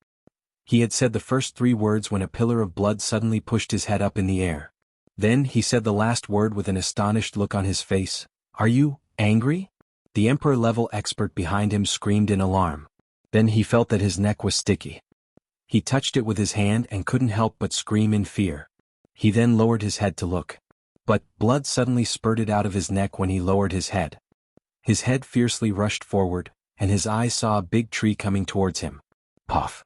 He had said the first 3 words when a pillar of blood suddenly pushed his head up in the air. Then he said the last word with an astonished look on his face. "Are you angry?" The Emperor-level expert behind him screamed in alarm. Then he felt that his neck was sticky. He touched it with his hand and couldn't help but scream in fear. He then lowered his head to look. But blood suddenly spurted out of his neck when he lowered his head. His head fiercely rushed forward, and his eyes saw a big tree coming towards him. Puff!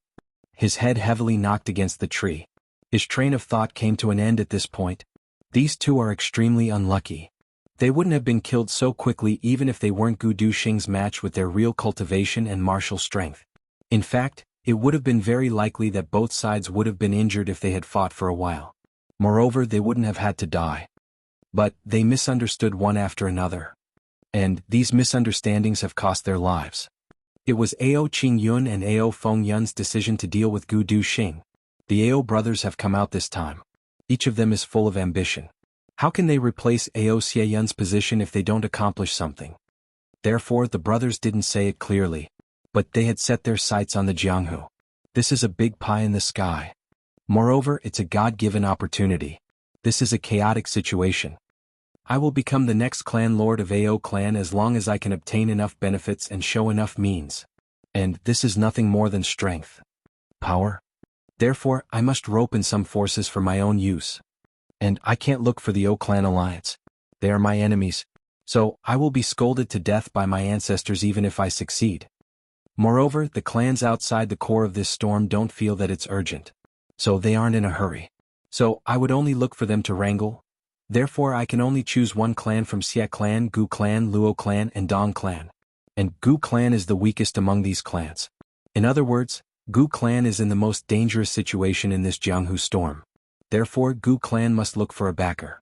His head heavily knocked against the tree. His train of thought came to an end at this point. These 2 are extremely unlucky. They wouldn't have been killed so quickly even if they weren't Gu Duxing's match with their real cultivation and martial strength. In fact, it would have been very likely that both sides would have been injured if they had fought for a while. Moreover, they wouldn't have had to die. But they misunderstood one after another. And these misunderstandings have cost their lives. It was Ao Qingyun and Ao Fengyun's decision to deal with Gu Duxing. The Ao brothers have come out this time. Each of them is full of ambition. How can they replace Ao Xieyun's position if they don't accomplish something? Therefore, the brothers didn't say it clearly, but they had set their sights on the Jianghu. This is a big pie in the sky. Moreover, it's a God-given opportunity. This is a chaotic situation. I will become the next clan lord of Ao clan as long as I can obtain enough benefits and show enough means. And this is nothing more than strength. Power. Therefore, I must rope in some forces for my own use. And I can't look for the Ao clan alliance. They are my enemies. So, I will be scolded to death by my ancestors even if I succeed. Moreover, the clans outside the core of this storm don't feel that it's urgent. So they aren't in a hurry. So, I would only look for them to wrangle. Therefore, I can only choose one clan from Xia clan, Gu clan, Luo clan, and Dong clan. And Gu clan is the weakest among these clans. In other words, Gu clan is in the most dangerous situation in this Jianghu storm. Therefore, Gu clan must look for a backer.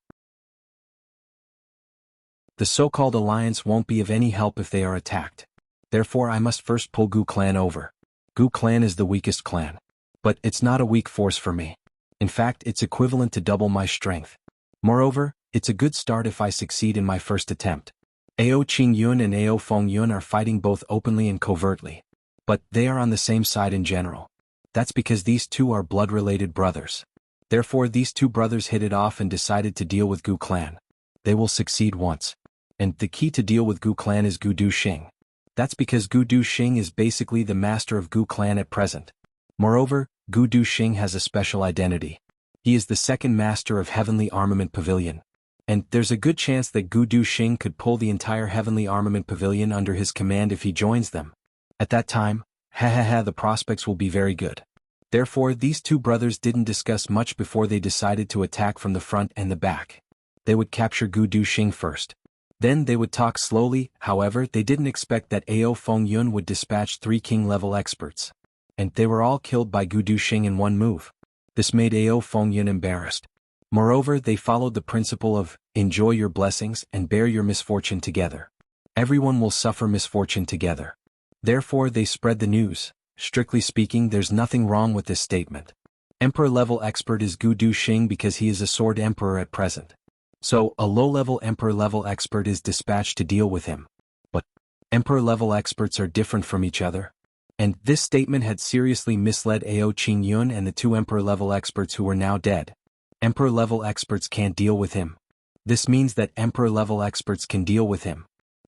The so-called alliance won't be of any help if they are attacked. Therefore, I must first pull Gu clan over. Gu clan is the weakest clan. But it's not a weak force for me. In fact, it's equivalent to double my strength. Moreover, it's a good start if I succeed in my first attempt. Ao Qingyun and Ao Fengyun are fighting both openly and covertly. But they are on the same side in general. That's because these two are blood-related brothers. Therefore, these two brothers hit it off and decided to deal with Gu clan. They will succeed once. And the key to deal with Gu clan is Gu Duxing. That's because Gu Duxing is basically the master of Gu clan at present. Moreover, Gu Duxing has a special identity. He is the second master of Heavenly Armament Pavilion. And there's a good chance that Gu Duxing could pull the entire Heavenly Armament Pavilion under his command if he joins them. At that time, the prospects will be very good. Therefore, these two brothers didn't discuss much before they decided to attack from the front and the back. They would capture Gu Duxing first. Then they would talk slowly. However, they didn't expect that Ao Fengyun would dispatch 3 king-level experts. And they were all killed by Gu Duxing in one move. This made Ao Fengyun embarrassed. Moreover, they followed the principle of, enjoy your blessings and bear your misfortune together. Everyone will suffer misfortune together. Therefore, they spread the news. Strictly speaking, there's nothing wrong with this statement. Emperor-level expert is Gu Duxing because he is a sword emperor at present. So, a low-level emperor-level expert is dispatched to deal with him. But emperor-level experts are different from each other. And this statement had seriously misled Ao Qingyun and the 2 emperor-level experts who were now dead. Emperor-level experts can't deal with him. This means that emperor-level experts can deal with him.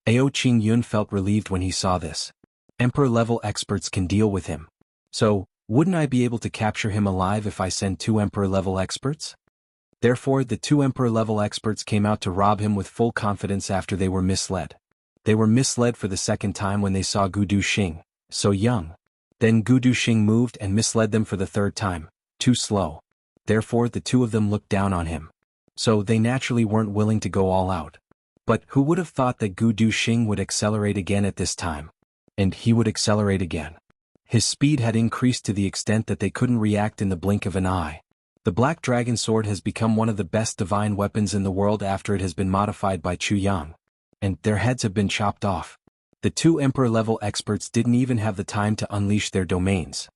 Ao Qingyun felt relieved when he saw this. Emperor-level experts can deal with him. So, wouldn't I be able to capture him alive if I send 2 emperor-level experts? Therefore, the 2 emperor-level experts came out to rob him with full confidence after they were misled. They were misled for the second time when they saw Gu Duxing, so young. Then Gu Duxing moved and misled them for the third time, too slow. Therefore, the 2 of them looked down on him. So they naturally weren't willing to go all out. But who would have thought that Gu Duxing would accelerate again at this time? And he would accelerate again. His speed had increased to the extent that they couldn't react in the blink of an eye. The Black Dragon Sword has become one of the best divine weapons in the world after it has been modified by Chu Yang. And their heads have been chopped off. The 2 emperor-level experts didn't even have the time to unleash their domains.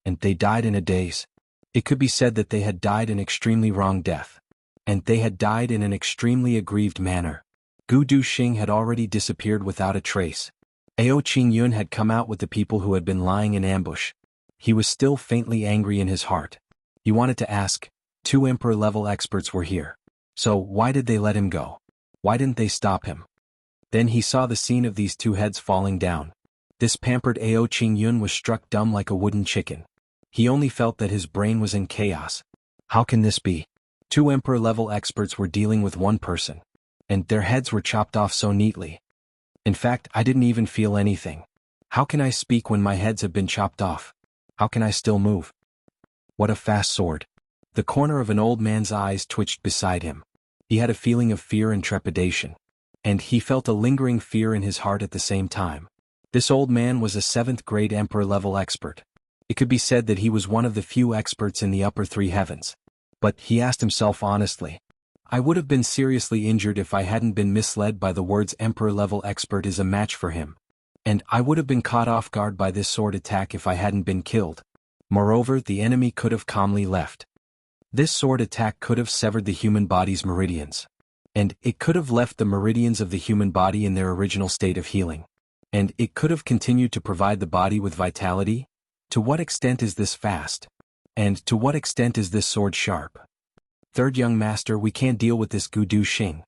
And they died in a daze. It could be said that they had died an extremely wrong death. And they had died in an extremely aggrieved manner. Gu Duxing had already disappeared without a trace. Ao Qingyun had come out with the people who had been lying in ambush. He was still faintly angry in his heart. He wanted to ask, 2 emperor-level experts were here. So why did they let him go? Why didn't they stop him? Then he saw the scene of these 2 heads falling down. This pampered Ao Qingyun was struck dumb like a wooden chicken. He only felt that his brain was in chaos. How can this be? 2 emperor-level experts were dealing with one person. And their heads were chopped off so neatly. In fact, I didn't even feel anything. How can I speak when my heads have been chopped off? How can I still move? What a fast sword. The corner of an old man's eyes twitched beside him. He had a feeling of fear and trepidation. And he felt a lingering fear in his heart at the same time. This old man was a 7th grade emperor-level expert. It could be said that he was one of the few experts in the upper three heavens. But he asked himself honestly, I would have been seriously injured if I hadn't been misled by the words Emperor-level expert is a match for him. And I would have been caught off guard by this sword attack if I hadn't been killed. Moreover, the enemy could have calmly left. This sword attack could have severed the human body's meridians. And it could have left the meridians of the human body in their original state of healing. And it could have continued to provide the body with vitality. To what extent is this fast? And to what extent is this sword sharp? Third young master, we can't deal with this Gudu Xing.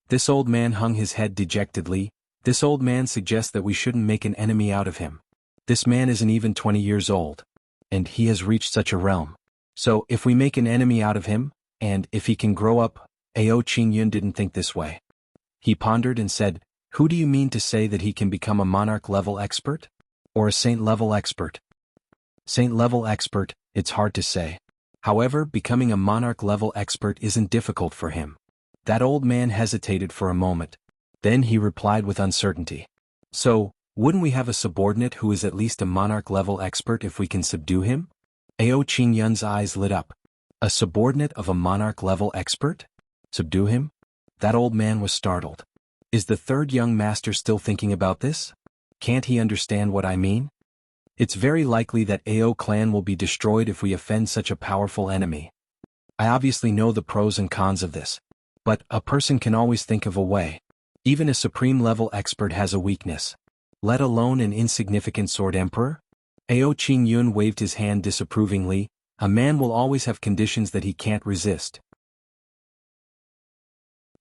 This old man hung his head dejectedly. This old man suggests that we shouldn't make an enemy out of him. This man isn't even 20 years old. And he has reached such a realm. So if we make an enemy out of him, and if he can grow up, Ao Qingyun didn't think this way. He pondered and said, who do you mean to say that he can become a monarch-level expert? Or a saint-level expert? Saint-level expert, it's hard to say. However, becoming a monarch-level expert isn't difficult for him. That old man hesitated for a moment. Then he replied with uncertainty. So, wouldn't we have a subordinate who is at least a monarch-level expert if we can subdue him? Ao Qingyun's eyes lit up. A subordinate of a monarch-level expert? Subdue him? That old man was startled. Is the third young master still thinking about this? Can't he understand what I mean? It's very likely that Ao clan will be destroyed if we offend such a powerful enemy. I obviously know the pros and cons of this. But a person can always think of a way. Even a supreme-level expert has a weakness. Let alone an insignificant sword emperor? Ao Qingyun waved his hand disapprovingly. A man will always have conditions that he can't resist.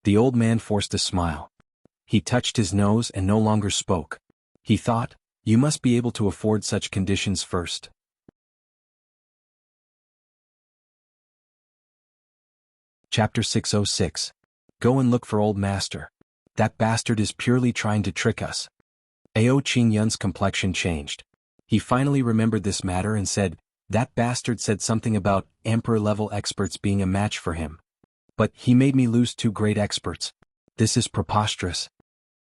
The old man forced a smile. He touched his nose and no longer spoke. He thought, you must be able to afford such conditions first. Chapter 606. Go and look for old master. That bastard is purely trying to trick us. Ao Qingyun's complexion changed. He finally remembered this matter and said, that bastard said something about emperor-level experts being a match for him. But he made me lose two great experts. This is preposterous.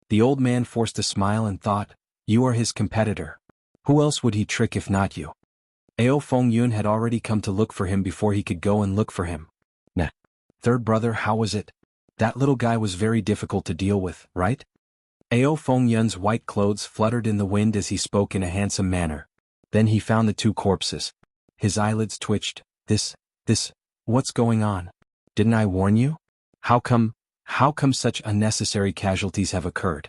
The old man forced a smile and thought, you are his competitor. Who else would he trick if not you? Ao Fengyun had already come to look for him before he could go and look for him. Nah. Third brother, how was it? That little guy was very difficult to deal with, right? Ao Fengyun's white clothes fluttered in the wind as he spoke in a handsome manner. Then he found the two corpses. His eyelids twitched. This, what's going on? Didn't I warn you? How come such unnecessary casualties have occurred?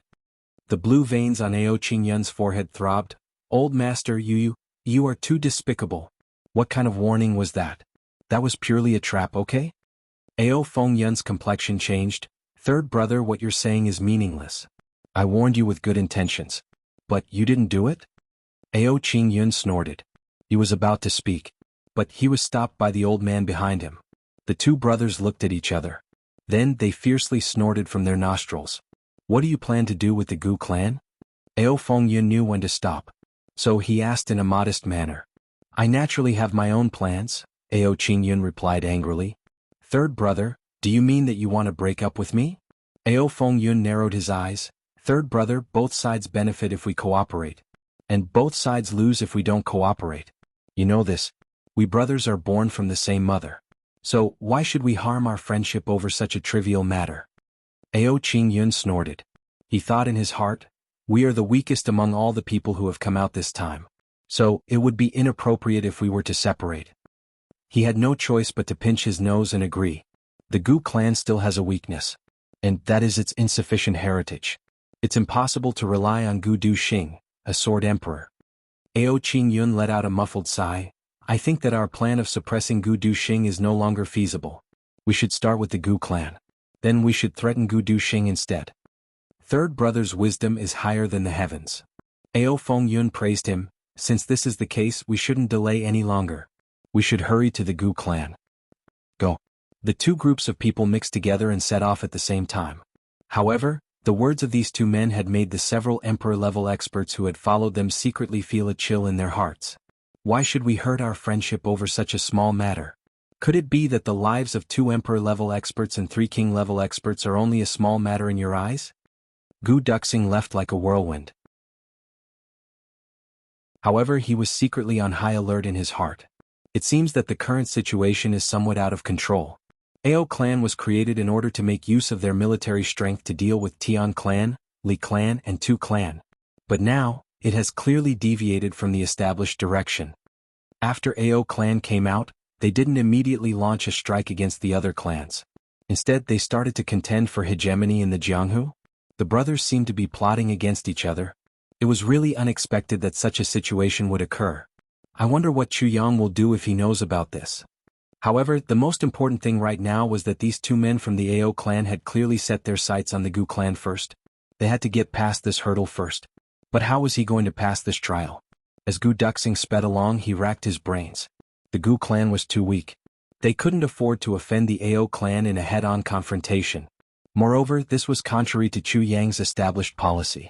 The blue veins on Ao Qingyun's forehead throbbed. Old master, you are too despicable. What kind of warning was that? That was purely a trap, okay? Ao Fengyun's complexion changed. Third brother, what you're saying is meaningless. I warned you with good intentions. But you didn't do it? Ao Qingyun snorted. He was about to speak. But he was stopped by the old man behind him. The two brothers looked at each other. Then they fiercely snorted from their nostrils. What do you plan to do with the Gu clan? Ao Fengyun knew when to stop. So he asked in a modest manner. I naturally have my own plans, Ao Qingyun replied angrily. Third brother, do you mean that you want to break up with me? Ao Fengyun narrowed his eyes. Third brother, both sides benefit if we cooperate. And both sides lose if we don't cooperate. You know this. We brothers are born from the same mother. So why should we harm our friendship over such a trivial matter? Ao Qingyun snorted. He thought in his heart, we are the weakest among all the people who have come out this time. So it would be inappropriate if we were to separate. He had no choice but to pinch his nose and agree. The Gu clan still has a weakness. And that is its insufficient heritage. It's impossible to rely on Gu Du Xing, a sword emperor. Ao Qingyun let out a muffled sigh. I think that our plan of suppressing Gu Du Xing is no longer feasible. We should start with the Gu clan. Then we should threaten Gu Du Xing instead. Third brother's wisdom is higher than the heavens. Ao Fengyun praised him. Since this is the case, we shouldn't delay any longer. We should hurry to the Gu clan. Go. The two groups of people mixed together and set off at the same time. However, the words of these two men had made the several emperor-level experts who had followed them secretly feel a chill in their hearts. Why should we hurt our friendship over such a small matter? Could it be that the lives of two emperor-level experts and three king-level experts are only a small matter in your eyes? Gu Duxing left like a whirlwind. However, he was secretly on high alert in his heart. It seems that the current situation is somewhat out of control. AO clan was created in order to make use of their military strength to deal with Tian clan, Li clan and Tu clan. But now, it has clearly deviated from the established direction. After AO clan came out, they didn't immediately launch a strike against the other clans. Instead, they started to contend for hegemony in the Jianghu. The brothers seemed to be plotting against each other. It was really unexpected that such a situation would occur. I wonder what Chu Yang will do if he knows about this. However, the most important thing right now was that these two men from the AO clan had clearly set their sights on the Gu clan first. They had to get past this hurdle first. But how was he going to pass this trial? As Gu Duxing sped along, he racked his brains. The Gu clan was too weak. They couldn't afford to offend the AO clan in a head-on confrontation. Moreover, this was contrary to Chu Yang's established policy.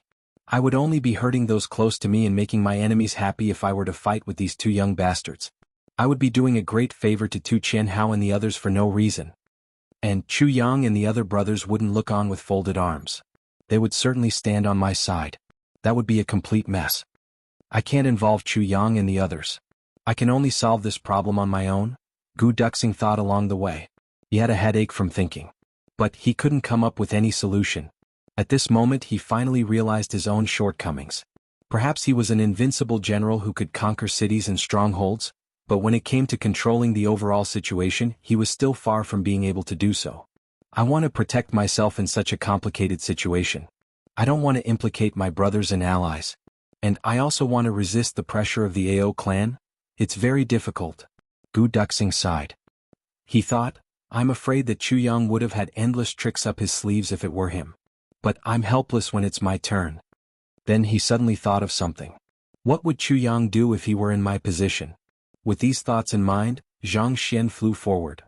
I would only be hurting those close to me and making my enemies happy if I were to fight with these two young bastards. I would be doing a great favor to Tu Qianhao and the others for no reason. And Chu Yang and the other brothers wouldn't look on with folded arms. They would certainly stand on my side. That would be a complete mess. I can't involve Chu Yang and the others. I can only solve this problem on my own, Gu Duxing thought along the way. He had a headache from thinking. But he couldn't come up with any solution. At this moment he finally realized his own shortcomings. Perhaps he was an invincible general who could conquer cities and strongholds, but when it came to controlling the overall situation, he was still far from being able to do so. I want to protect myself in such a complicated situation. I don't want to implicate my brothers and allies. And I also want to resist the pressure of the AO clan. It's very difficult. Gu Duxing sighed. He thought, I'm afraid that Chu Yang would have had endless tricks up his sleeves if it were him. But I'm helpless when it's my turn. Then he suddenly thought of something. What would Chu Yang do if he were in my position? With these thoughts in mind, Zhang Xian flew forward.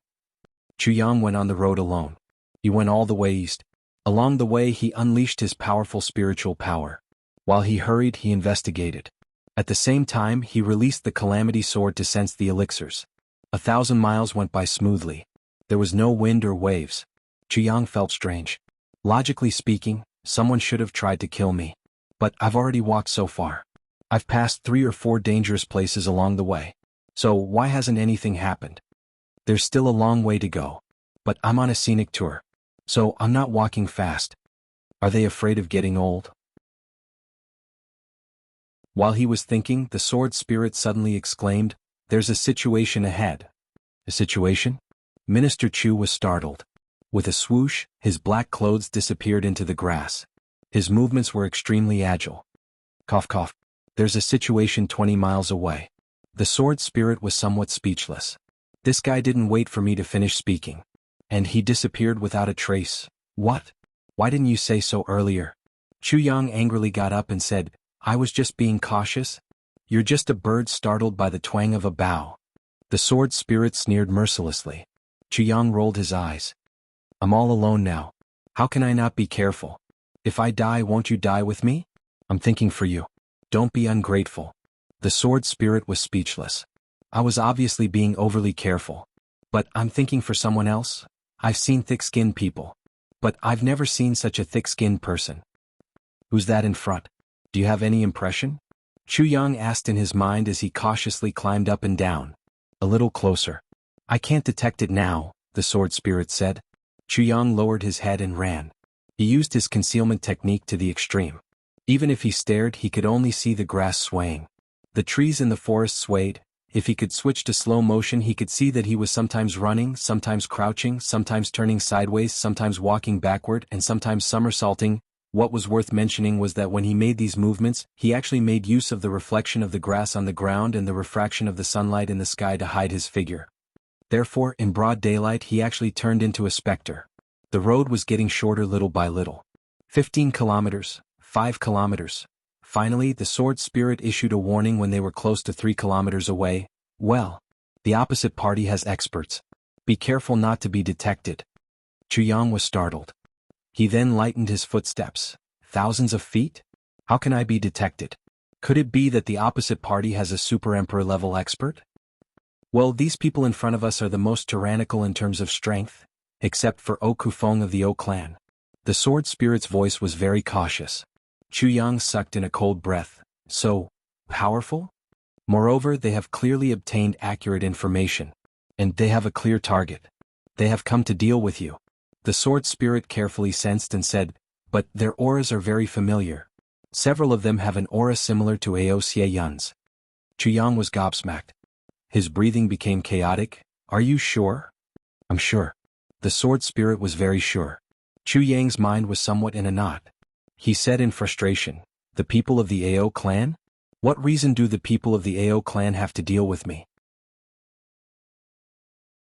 Chu Yang went on the road alone. He went all the way east. Along the way he unleashed his powerful spiritual power. While he hurried, he investigated. At the same time, he released the Calamity Sword to sense the elixirs. 1,000 miles went by smoothly. There was no wind or waves. Chu Yang felt strange. Logically speaking, someone should have tried to kill me. But I've already walked so far. I've passed 3 or 4 dangerous places along the way. So why hasn't anything happened? There's still a long way to go. But I'm on a scenic tour. So I'm not walking fast. Are they afraid of getting old? While he was thinking, the sword spirit suddenly exclaimed, There's a situation ahead. A situation? Minister Chu was startled. With a swoosh, his black clothes disappeared into the grass. His movements were extremely agile. Cough cough. There's a situation 20 miles away. The sword spirit was somewhat speechless. This guy didn't wait for me to finish speaking. And he disappeared without a trace. What? Why didn't you say so earlier? Chu Yang angrily got up and said, I was just being cautious. You're just a bird startled by the twang of a bough. The sword spirit sneered mercilessly. Chu Yang rolled his eyes. I'm all alone now. How can I not be careful? If I die, won't you die with me? I'm thinking for you. Don't be ungrateful. The sword spirit was speechless. I was obviously being overly careful. But I'm thinking for someone else. I've seen thick-skinned people. But I've never seen such a thick-skinned person. Who's that in front? Do you have any impression? Chu Yang asked in his mind as he cautiously climbed up and down. A little closer. I can't detect it now, the sword spirit said. Chu Yang lowered his head and ran. He used his concealment technique to the extreme. Even if he stared, he could only see the grass swaying. The trees in the forest swayed. If he could switch to slow motion, he could see that he was sometimes running, sometimes crouching, sometimes turning sideways, sometimes walking backward, and sometimes somersaulting. What was worth mentioning was that when he made these movements, he actually made use of the reflection of the grass on the ground and the refraction of the sunlight in the sky to hide his figure. Therefore, in broad daylight, he actually turned into a specter. The road was getting shorter little by little. 15 kilometers, 5 kilometers. Finally, the sword spirit issued a warning when they were close to 3 kilometers away. Well, the opposite party has experts. Be careful not to be detected. Chu Yang was startled. He then lightened his footsteps. Thousands of feet? How can I be detected? Could it be that the opposite party has a super emperor level expert? Well, these people in front of us are the most tyrannical in terms of strength, except for O Kufeng of the O clan. The sword spirit's voice was very cautious. Chu Yang sucked in a cold breath. So powerful? Moreover, they have clearly obtained accurate information. And they have a clear target. They have come to deal with you. The sword spirit carefully sensed and said, but their auras are very familiar. Several of them have an aura similar to Ao Xie Yun's. Chu Yang was gobsmacked. His breathing became chaotic. Are you sure? I'm sure. The sword spirit was very sure. Chu Yang's mind was somewhat in a knot. He said in frustration, the people of the Ao clan? What reason do the people of the Ao clan have to deal with me?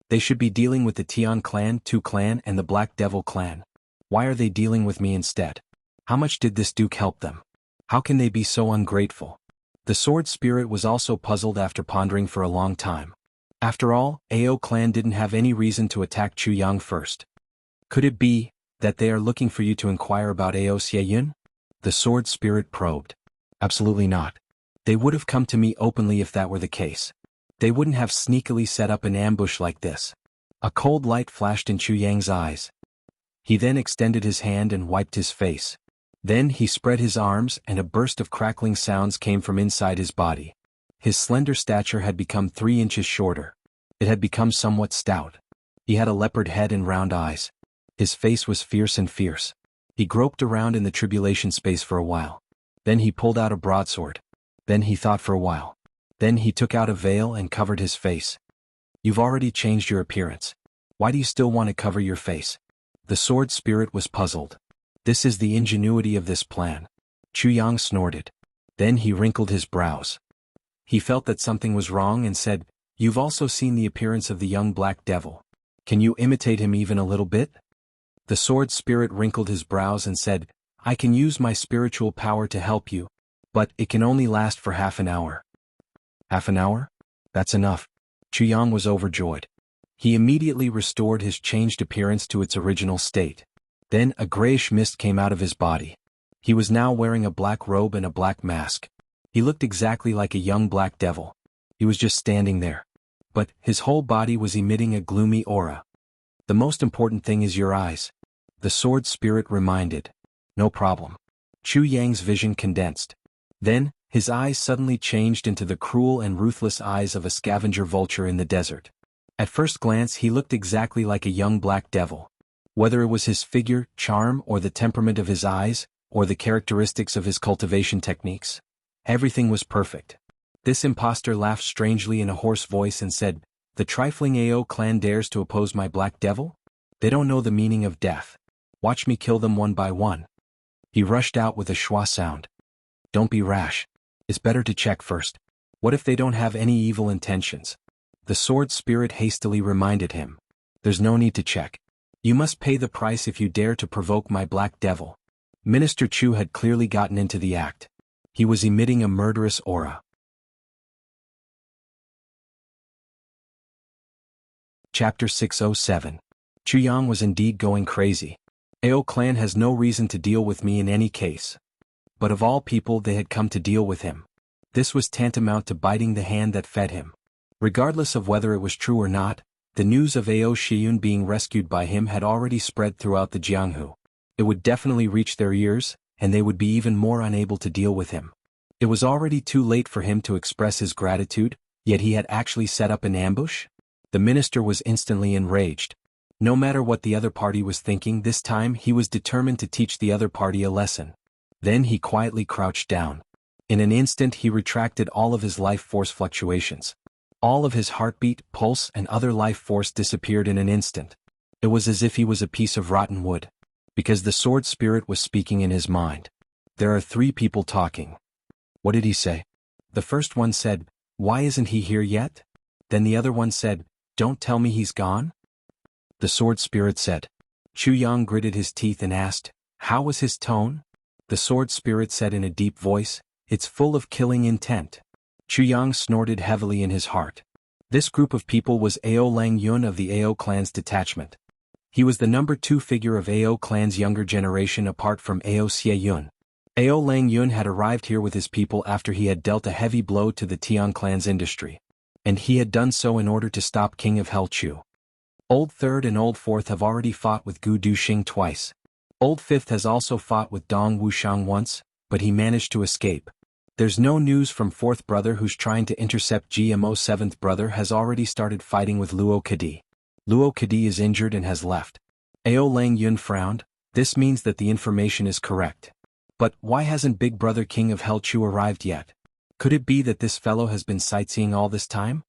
They should be dealing with the Tian clan, Tu clan, and the Black Devil clan. Why are they dealing with me instead? How much did this duke help them? How can they be so ungrateful? The sword spirit was also puzzled after pondering for a long time. After all, Ao clan didn't have any reason to attack Chu Yang first. Could it be that they are looking for you to inquire about Ao Xie Yun? The sword spirit probed. Absolutely not. They would have come to me openly if that were the case. They wouldn't have sneakily set up an ambush like this. A cold light flashed in Chu Yang's eyes. He then extended his hand and wiped his face. Then he spread his arms and a burst of crackling sounds came from inside his body. His slender stature had become 3 inches shorter. It had become somewhat stout. He had a leopard head and round eyes. His face was fierce and fierce. He groped around in the tribulation space for a while. Then he pulled out a broadsword. Then he thought for a while. Then he took out a veil and covered his face. You've already changed your appearance. Why do you still want to cover your face? The sword spirit was puzzled. This is the ingenuity of this plan. Chu Yang snorted. Then he wrinkled his brows. He felt that something was wrong and said, you've also seen the appearance of the young Black Devil. Can you imitate him even a little bit? The sword spirit wrinkled his brows and said, I can use my spiritual power to help you, but it can only last for half an hour. Half an hour? That's enough. Chu Yang was overjoyed. He immediately restored his changed appearance to its original state. Then a grayish mist came out of his body. He was now wearing a black robe and a black mask. He looked exactly like a young Black Devil. He was just standing there. But his whole body was emitting a gloomy aura. The most important thing is your eyes. The sword spirit reminded. No problem. Chu Yang's vision condensed. Then, his eyes suddenly changed into the cruel and ruthless eyes of a scavenger vulture in the desert. At first glance he looked exactly like a young Black Devil. Whether it was his figure, charm, or the temperament of his eyes, or the characteristics of his cultivation techniques, everything was perfect. This impostor laughed strangely in a hoarse voice and said, the trifling Ao clan dares to oppose my Black Devil? They don't know the meaning of death. Watch me kill them one by one. He rushed out with a schwa sound. Don't be rash. It's better to check first. What if they don't have any evil intentions? The sword spirit hastily reminded him. There's no need to check. You must pay the price if you dare to provoke my Black Devil. Minister Chu had clearly gotten into the act. He was emitting a murderous aura. Chapter 607. Chu Yang was indeed going crazy. Ao clan has no reason to deal with me in any case. But of all people they had come to deal with him. This was tantamount to biting the hand that fed him. Regardless of whether it was true or not, the news of Ao Xie Yun being rescued by him had already spread throughout the Jianghu. It would definitely reach their ears, and they would be even more unable to deal with him. It was already too late for him to express his gratitude, yet he had actually set up an ambush? The minister was instantly enraged. No matter what the other party was thinking this time he was determined to teach the other party a lesson. Then he quietly crouched down. In an instant he retracted all of his life force fluctuations. All of his heartbeat, pulse, and other life force disappeared in an instant. It was as if he was a piece of rotten wood. Because the sword spirit was speaking in his mind. There are 3 people talking. What did he say? The first one said, why isn't he here yet? Then the other one said, don't tell me he's gone? The sword spirit said. Chu Yang gritted his teeth and asked, how was his tone? The sword spirit said in a deep voice, it's full of killing intent. Chu Yang snorted heavily in his heart. This group of people was Ao Lang Yun of the Ao clan's detachment. He was the number 2 figure of Ao clan's younger generation apart from Ao Xie Yun. Ao Lang Yun had arrived here with his people after he had dealt a heavy blow to the Tian clan's industry. And he had done so in order to stop King of Hell Chu. Old Third and Old Fourth have already fought with Gu Duxing twice. Old Fifth has also fought with Dong Wuxiang once, but he managed to escape. There's no news from fourth brother who's trying to intercept GMO. Seventh brother has already started fighting with Luo Kadi. Luo Kadi is injured and has left. Ao Lang Yun frowned. This means that the information is correct. But why hasn't big brother King of Hell Chu arrived yet? Could it be that this fellow has been sightseeing all this time?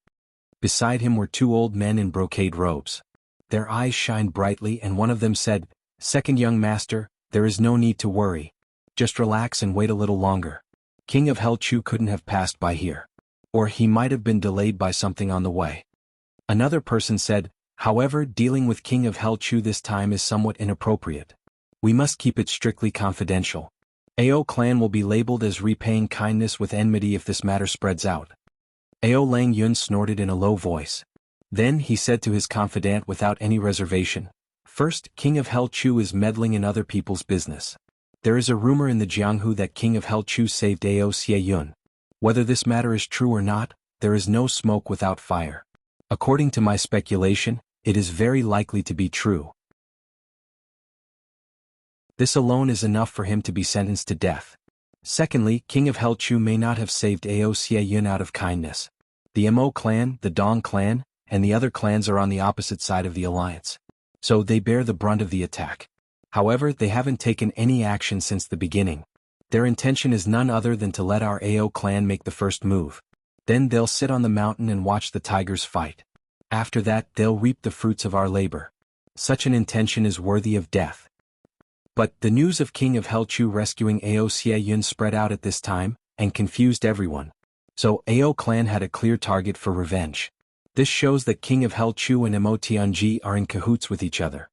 Beside him were two old men in brocade robes. Their eyes shined brightly and one of them said, "Second young master, there is no need to worry. Just relax and wait a little longer. King of Hell Chu couldn't have passed by here. Or he might have been delayed by something on the way." Another person said, "However, dealing with King of Hell Chu this time is somewhat inappropriate. We must keep it strictly confidential. Ao clan will be labeled as repaying kindness with enmity if this matter spreads out." Ao Lang Yun snorted in a low voice. Then he said to his confidant without any reservation, "First, King of Hell Chu is meddling in other people's business. There is a rumor in the Jianghu that King of Hell Chu saved Ao Xie Yun. Whether this matter is true or not, there is no smoke without fire. According to my speculation, it is very likely to be true. This alone is enough for him to be sentenced to death. Secondly, King of Hell Chu may not have saved Ao Xie Yun out of kindness. The Mo clan, the Dong clan, and the other clans are on the opposite side of the alliance. So they bear the brunt of the attack. However, they haven't taken any action since the beginning. Their intention is none other than to let our Ao clan make the first move. Then they'll sit on the mountain and watch the tigers fight. After that, they'll reap the fruits of our labor. Such an intention is worthy of death." But the news of King of Hell Chu rescuing Ao Xie Yun spread out at this time, and confused everyone. So Ao clan had a clear target for revenge. This shows that King of Hell Chu and Mo Tianji are in cahoots with each other.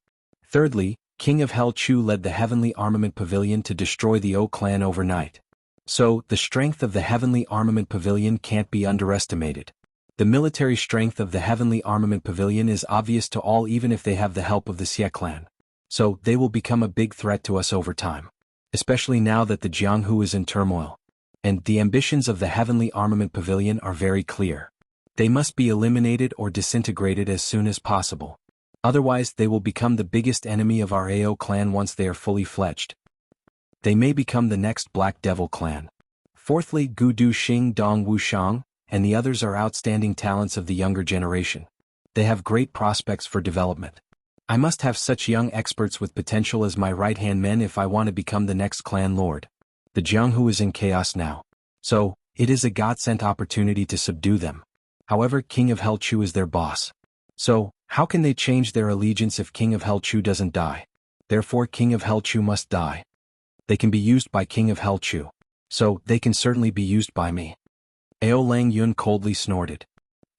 Thirdly, King of Hell Chu led the Heavenly Armament Pavilion to destroy the O clan overnight. So, the strength of the Heavenly Armament Pavilion can't be underestimated. The military strength of the Heavenly Armament Pavilion is obvious to all even if they have the help of the Xie clan. So, they will become a big threat to us over time. Especially now that the Jianghu is in turmoil. And the ambitions of the Heavenly Armament Pavilion are very clear. They must be eliminated or disintegrated as soon as possible. Otherwise they will become the biggest enemy of our Ao clan once they are fully fledged. They may become the next Black Devil clan. Fourthly, Gu Du Xing Dong Wu Shang, and the others are outstanding talents of the younger generation. They have great prospects for development. I must have such young experts with potential as my right-hand men if I want to become the next clan lord. The Jianghu is in chaos now. So, it is a God-sent opportunity to subdue them. However, King of Hell Chu is their boss. So, how can they change their allegiance if King of Hell Chu doesn't die? Therefore King of Hell Chu must die. They can be used by King of Hell Chu. So, they can certainly be used by me. Ao Lang Yun coldly snorted.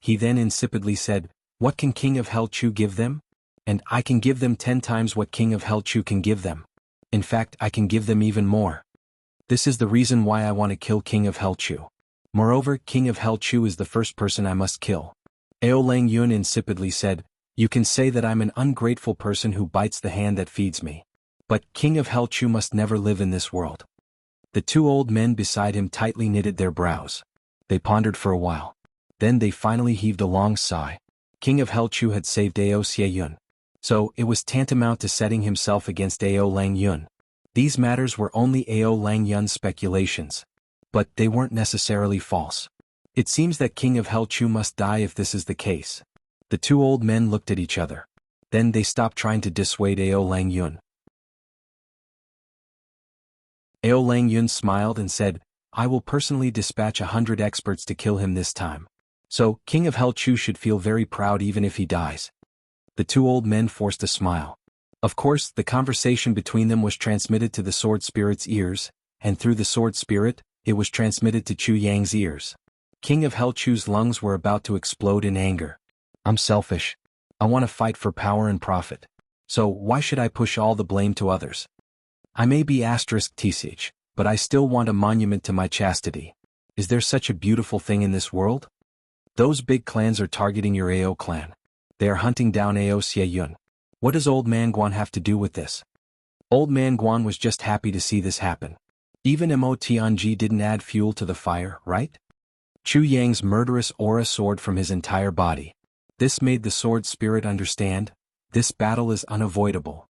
He then insipidly said, "What can King of Hell Chu give them? And I can give them 10 times what King of Hell Chu can give them. In fact, I can give them even more. This is the reason why I want to kill King of Hell Chu. Moreover, King of Hell Chu is the first person I must kill." Ao Lang Yun insipidly said, "You can say that I'm an ungrateful person who bites the hand that feeds me. But King of Hell Chu must never live in this world." The two old men beside him tightly knitted their brows. They pondered for a while. Then they finally heaved a long sigh. King of Hell Chu had saved Ao Xie Yun. So, it was tantamount to setting himself against Ao Lang Yun. These matters were only Ao Lang Yun's speculations. But they weren't necessarily false. It seems that King of Hell Chu must die if this is the case. The two old men looked at each other. Then they stopped trying to dissuade Ao Lang Yun. Ao Lang Yun smiled and said, "I will personally dispatch 100 experts to kill him this time. So, King of Hell Chu should feel very proud even if he dies." The two old men forced a smile. Of course, the conversation between them was transmitted to the sword spirit's ears, and through the sword spirit, it was transmitted to Chu Yang's ears. King of Hell Chu's lungs were about to explode in anger. "I'm selfish. I want to fight for power and profit. So why should I push all the blame to others? I may be *TCH, but I still want a monument to my chastity. Is there such a beautiful thing in this world? Those big clans are targeting your Ao clan. They are hunting down Ao Xie Yun. What does Old Man Guan have to do with this?" Old Man Guan was just happy to see this happen. Even Mo Tianji didn't add fuel to the fire, right? Chu Yang's murderous aura soared from his entire body. This made the sword spirit understand. This battle is unavoidable.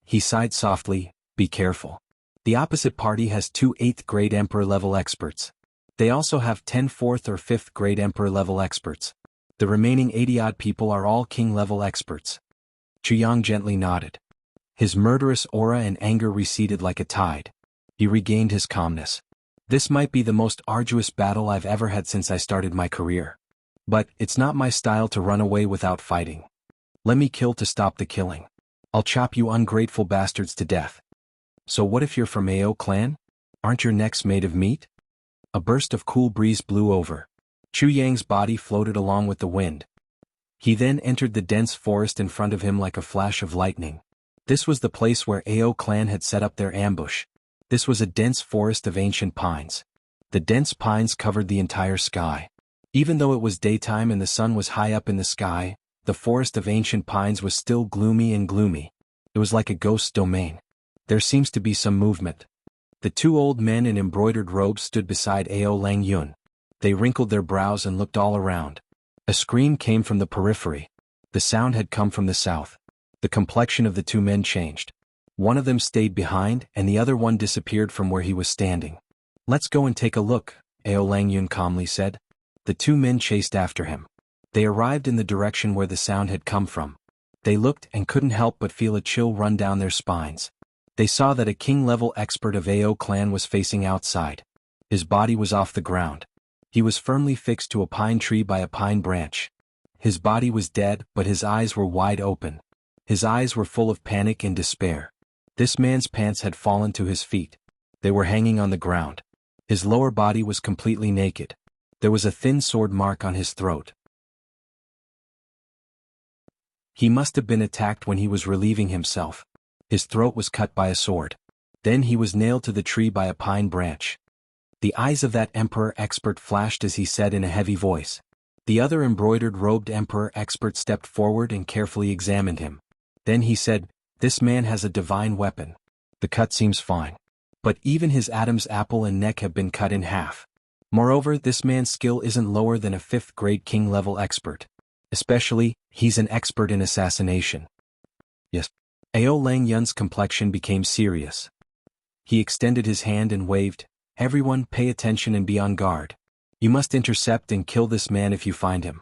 He sighed softly, "Be careful. The opposite party has two 8th grade emperor level experts. They also have 10 4th or 5th grade Emperor-level experts. The remaining 80-odd people are all King-level experts. Jianghu gently nodded. His murderous aura and anger receded like a tide. He regained his calmness. This might be the most arduous battle I've ever had since I started my career. But it's not my style to run away without fighting. Let me kill to stop the killing. I'll chop you ungrateful bastards to death. So what if you're from AO clan? Aren't your necks made of meat? A burst of cool breeze blew over. Chu Yang's body floated along with the wind. He then entered the dense forest in front of him like a flash of lightning. This was the place where AO clan had set up their ambush. This was a dense forest of ancient pines. The dense pines covered the entire sky. Even though it was daytime and the sun was high up in the sky, the forest of ancient pines was still gloomy and gloomy. It was like a ghost domain. There seems to be some movement. The two old men in embroidered robes stood beside Ao Lang Yun. They wrinkled their brows and looked all around. A scream came from the periphery. The sound had come from the south. The complexion of the two men changed. One of them stayed behind and the other one disappeared from where he was standing. Let's go and take a look, Ao Lang Yun calmly said. The two men chased after him. They arrived in the direction where the sound had come from. They looked and couldn't help but feel a chill run down their spines. They saw that a king-level expert of AO clan was facing outside. His body was off the ground. He was firmly fixed to a pine tree by a pine branch. His body was dead, but his eyes were wide open. His eyes were full of panic and despair. This man's pants had fallen to his feet. They were hanging on the ground. His lower body was completely naked. There was a thin sword mark on his throat. He must have been attacked when he was relieving himself. His throat was cut by a sword. Then he was nailed to the tree by a pine branch. The eyes of that emperor expert flashed as he said in a heavy voice. The other embroidered robed emperor expert stepped forward and carefully examined him. Then he said, "This man has a divine weapon. The cut seems fine. But even his Adam's apple and neck have been cut in half. Moreover, this man's skill isn't lower than a 5th grade king-level expert. Especially, he's an expert in assassination." Yes. Ao Lang Yun's complexion became serious. He extended his hand and waved, "Everyone pay attention and be on guard. You must intercept and kill this man if you find him."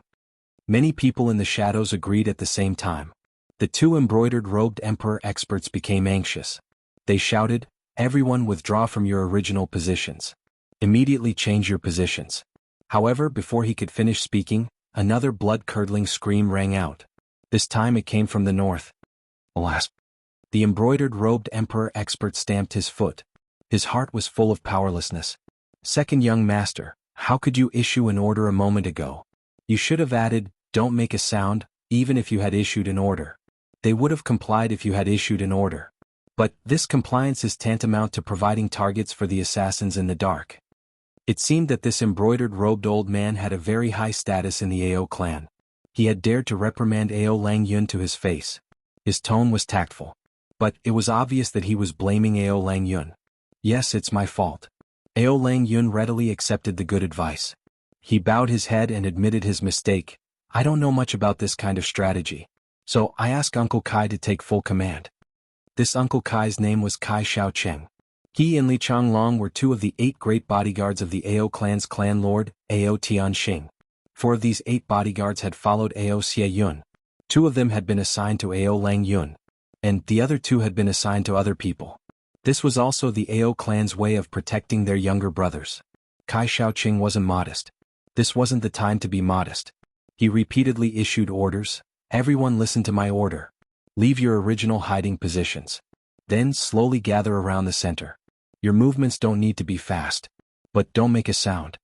Many people in the shadows agreed at the same time. The two embroidered robed emperor experts became anxious. They shouted, "Everyone withdraw from your original positions. Immediately change your positions." However, before he could finish speaking, another blood-curdling scream rang out. This time it came from the north. Alas! The embroidered robed emperor expert stamped his foot. His heart was full of powerlessness. "Second young master, how could you issue an order a moment ago? You should have added, 'Don't make a sound,' even if you had issued an order. They would have complied if you had issued an order. But this compliance is tantamount to providing targets for the assassins in the dark." It seemed that this embroidered robed old man had a very high status in the AO clan. He had dared to reprimand Ao Lang Yun to his face. His tone was tactful. But it was obvious that he was blaming Ao Lang Yun. "Yes, it's my fault." Ao Lang Yun readily accepted the good advice. He bowed his head and admitted his mistake. "I don't know much about this kind of strategy. So I asked Uncle Kai to take full command." This Uncle Kai's name was Kai Xiaocheng. He and Li Changlong were two of the 8 great bodyguards of the Ao clan's clan lord, Ao Tianxing. 4 of these 8 bodyguards had followed Ao Xie Yun. 2 of them had been assigned to Ao Lang Yun. And the other 2 had been assigned to other people. This was also the Ao clan's way of protecting their younger brothers. Kai Xiaoqing wasn't modest. This wasn't the time to be modest. He repeatedly issued orders. "Everyone listen to my order. Leave your original hiding positions. Then slowly gather around the center. Your movements don't need to be fast. But don't make a sound."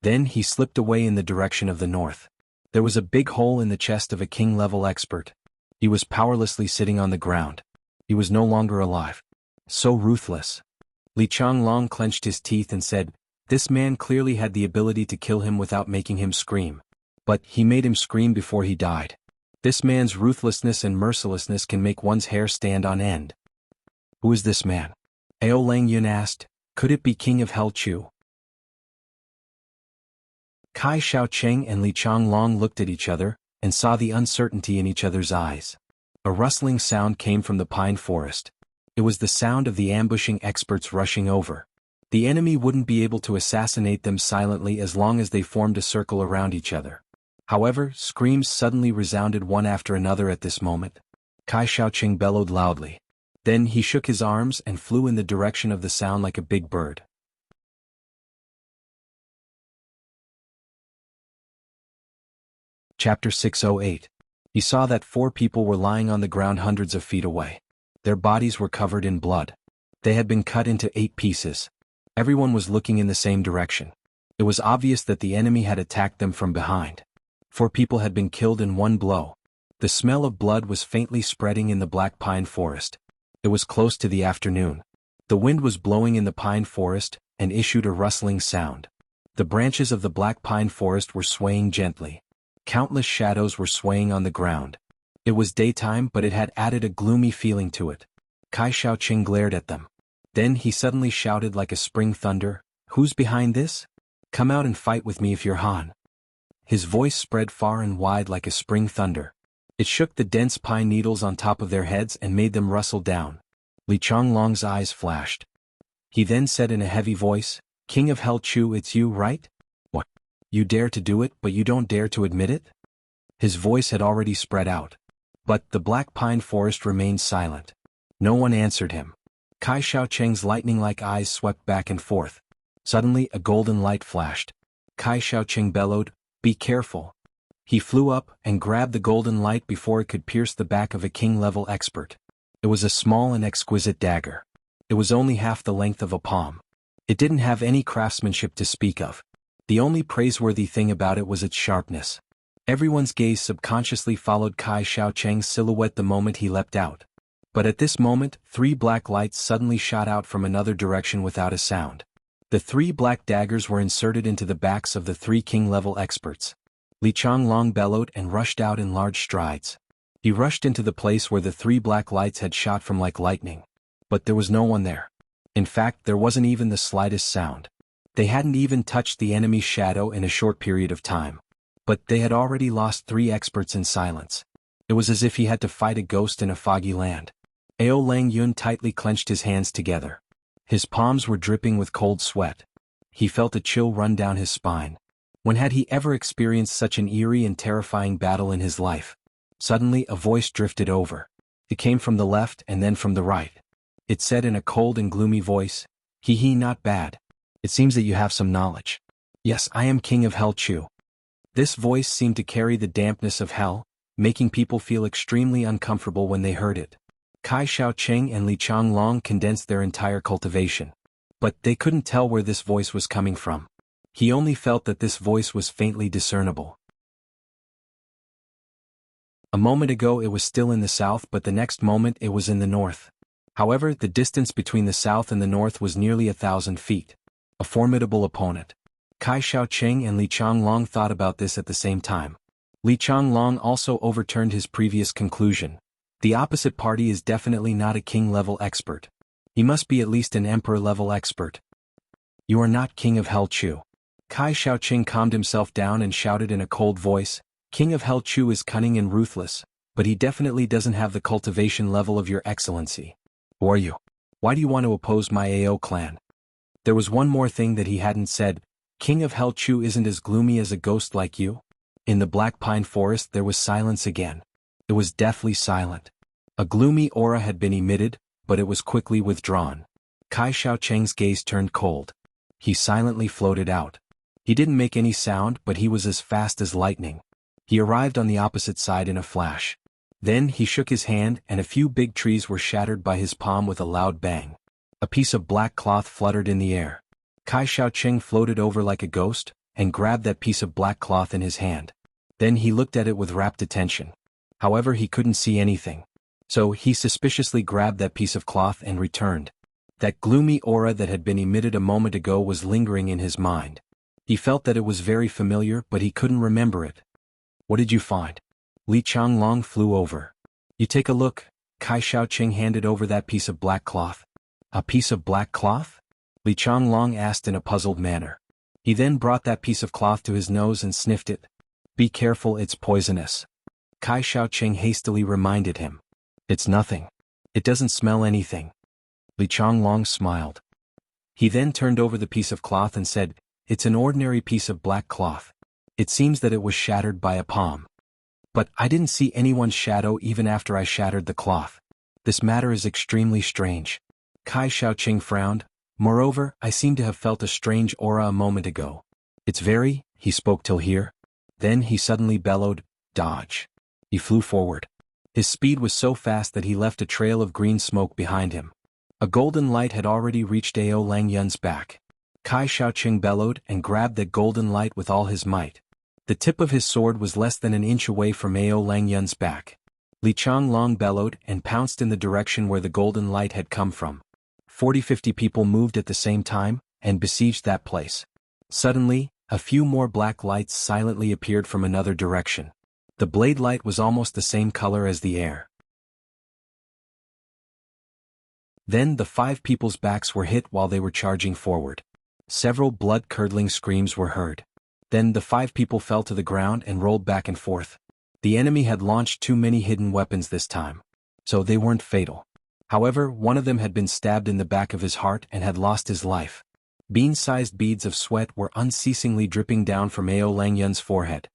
Then he slipped away in the direction of the north. There was a big hole in the chest of a king-level expert. He was powerlessly sitting on the ground. He was no longer alive. So ruthless. Li Changlong clenched his teeth and said, "This man clearly had the ability to kill him without making him scream. But he made him scream before he died. This man's ruthlessness and mercilessness can make one's hair stand on end." "Who is this man?" Ao Lang Yun asked. "Could it be King of Hell Chu?" Kai Xiaocheng and Li Changlong looked at each other, and saw the uncertainty in each other's eyes. A rustling sound came from the pine forest. It was the sound of the ambushing experts rushing over. The enemy wouldn't be able to assassinate them silently as long as they formed a circle around each other. However, screams suddenly resounded one after another at this moment. Kai Shaoqing bellowed loudly. Then he shook his arms and flew in the direction of the sound like a big bird. Chapter 608. He saw that 4 people were lying on the ground hundreds of feet away. Their bodies were covered in blood. They had been cut into 8 pieces. Everyone was looking in the same direction. It was obvious that the enemy had attacked them from behind. 4 people had been killed in one blow. The smell of blood was faintly spreading in the black pine forest. It was close to the afternoon. The wind was blowing in the pine forest and issued a rustling sound. The branches of the black pine forest were swaying gently. Countless shadows were swaying on the ground. It was daytime, but it had added a gloomy feeling to it. Kai Shaoqing glared at them. Then he suddenly shouted like a spring thunder, "Who's behind this? Come out and fight with me if you're Han." His voice spread far and wide like a spring thunder. It shook the dense pine needles on top of their heads and made them rustle down. Li Changlong's eyes flashed. He then said in a heavy voice, "King of Hell Chu, it's you, right? What? You dare to do it, but you don't dare to admit it?" His voice had already spread out. But the black pine forest remained silent. No one answered him. Kai Shaoqing's lightning-like eyes swept back and forth. Suddenly a golden light flashed. Kai Shaoqing bellowed, "Be careful." He flew up and grabbed the golden light before it could pierce the back of a king-level expert. It was a small and exquisite dagger. It was only half the length of a palm. It didn't have any craftsmanship to speak of. The only praiseworthy thing about it was its sharpness. Everyone's gaze subconsciously followed Kai Shaoqing's silhouette the moment he leapt out. But at this moment, 3 black lights suddenly shot out from another direction without a sound. The 3 black daggers were inserted into the backs of the 3 king-level experts. Li Changlong bellowed and rushed out in large strides. He rushed into the place where the 3 black lights had shot from like lightning. But there was no one there. In fact, there wasn't even the slightest sound. They hadn't even touched the enemy's shadow in a short period of time. But they had already lost 3 experts in silence. It was as if he had to fight a ghost in a foggy land. Ao Lang Yun tightly clenched his hands together. His palms were dripping with cold sweat. He felt a chill run down his spine. When had he ever experienced such an eerie and terrifying battle in his life? Suddenly a voice drifted over. It came from the left and then from the right. It said in a cold and gloomy voice, "Hee, not bad. It seems that you have some knowledge. Yes, I am King of Hell Chu." This voice seemed to carry the dampness of hell, making people feel extremely uncomfortable when they heard it. Kai Shaoqing and Li Changlong condensed their entire cultivation. But they couldn't tell where this voice was coming from. He only felt that this voice was faintly discernible. A moment ago it was still in the south, but the next moment it was in the north. However, the distance between the south and the north was nearly 1,000 feet. A formidable opponent. Kai Shaoqing and Li Changlong thought about this at the same time. Li Changlong also overturned his previous conclusion. The opposite party is definitely not a king-level expert. He must be at least an emperor-level expert. "You are not King of Hell Chu." Kai Shaoqing calmed himself down and shouted in a cold voice, "King of Hell Chu is cunning and ruthless, but he definitely doesn't have the cultivation level of your excellency. Who are you? Why do you want to oppose my AO clan?" There was one more thing that he hadn't said. King of Hell Chu isn't as gloomy as a ghost like you? In the black pine forest there was silence again. It was deathly silent. A gloomy aura had been emitted, but it was quickly withdrawn. Kai Shaoqing's gaze turned cold. He silently floated out. He didn't make any sound, but he was as fast as lightning. He arrived on the opposite side in a flash. Then he shook his hand and a few big trees were shattered by his palm with a loud bang. A piece of black cloth fluttered in the air. Kai Shaoqing floated over like a ghost, and grabbed that piece of black cloth in his hand. Then he looked at it with rapt attention. However, he couldn't see anything. So he suspiciously grabbed that piece of cloth and returned. That gloomy aura that had been emitted a moment ago was lingering in his mind. He felt that it was very familiar, but he couldn't remember it. "What did you find?" Li Changlong flew over. "You take a look." Kai Shaoqing handed over that piece of black cloth. "A piece of black cloth?" Li Changlong asked in a puzzled manner. He then brought that piece of cloth to his nose and sniffed it. "Be careful, it's poisonous." Kai Shaoqing hastily reminded him. "It's nothing. It doesn't smell anything." Li Changlong smiled. He then turned over the piece of cloth and said, "It's an ordinary piece of black cloth. It seems that it was shattered by a palm. But I didn't see anyone's shadow even after I shattered the cloth. This matter is extremely strange." Kai Shaoqing frowned. "Moreover, I seem to have felt a strange aura a moment ago. It's very," he spoke till here. Then he suddenly bellowed, "Dodge." He flew forward. His speed was so fast that he left a trail of green smoke behind him. A golden light had already reached Ao Lang Yun's back. Kai Shaoqing bellowed and grabbed that golden light with all his might. The tip of his sword was less than an inch away from Ao Lang Yun's back. Li Changlong bellowed and pounced in the direction where the golden light had come from. 40-50 people moved at the same time and besieged that place. Suddenly, a few more black lights silently appeared from another direction. The blade light was almost the same color as the air. Then the 5 people's backs were hit while they were charging forward. Several blood-curdling screams were heard. Then the 5 people fell to the ground and rolled back and forth. The enemy had launched too many hidden weapons this time. So they weren't fatal. However, one of them had been stabbed in the back of his heart and had lost his life. Bean-sized beads of sweat were unceasingly dripping down from Ao Lang Yun's forehead.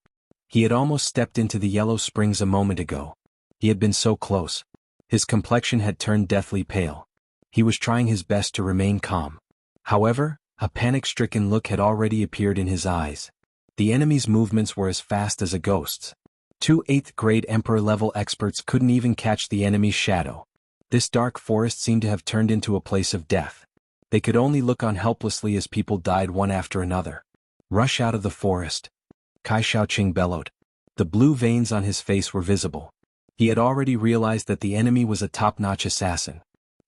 He had almost stepped into the yellow springs a moment ago. He had been so close. His complexion had turned deathly pale. He was trying his best to remain calm. However, a panic-stricken look had already appeared in his eyes. The enemy's movements were as fast as a ghost's. 2 8th-grade Emperor-level experts couldn't even catch the enemy's shadow. This dark forest seemed to have turned into a place of death. They could only look on helplessly as people died one after another. "Rush out of the forest," Kai Shaoqing bellowed. The blue veins on his face were visible. He had already realized that the enemy was a top-notch assassin.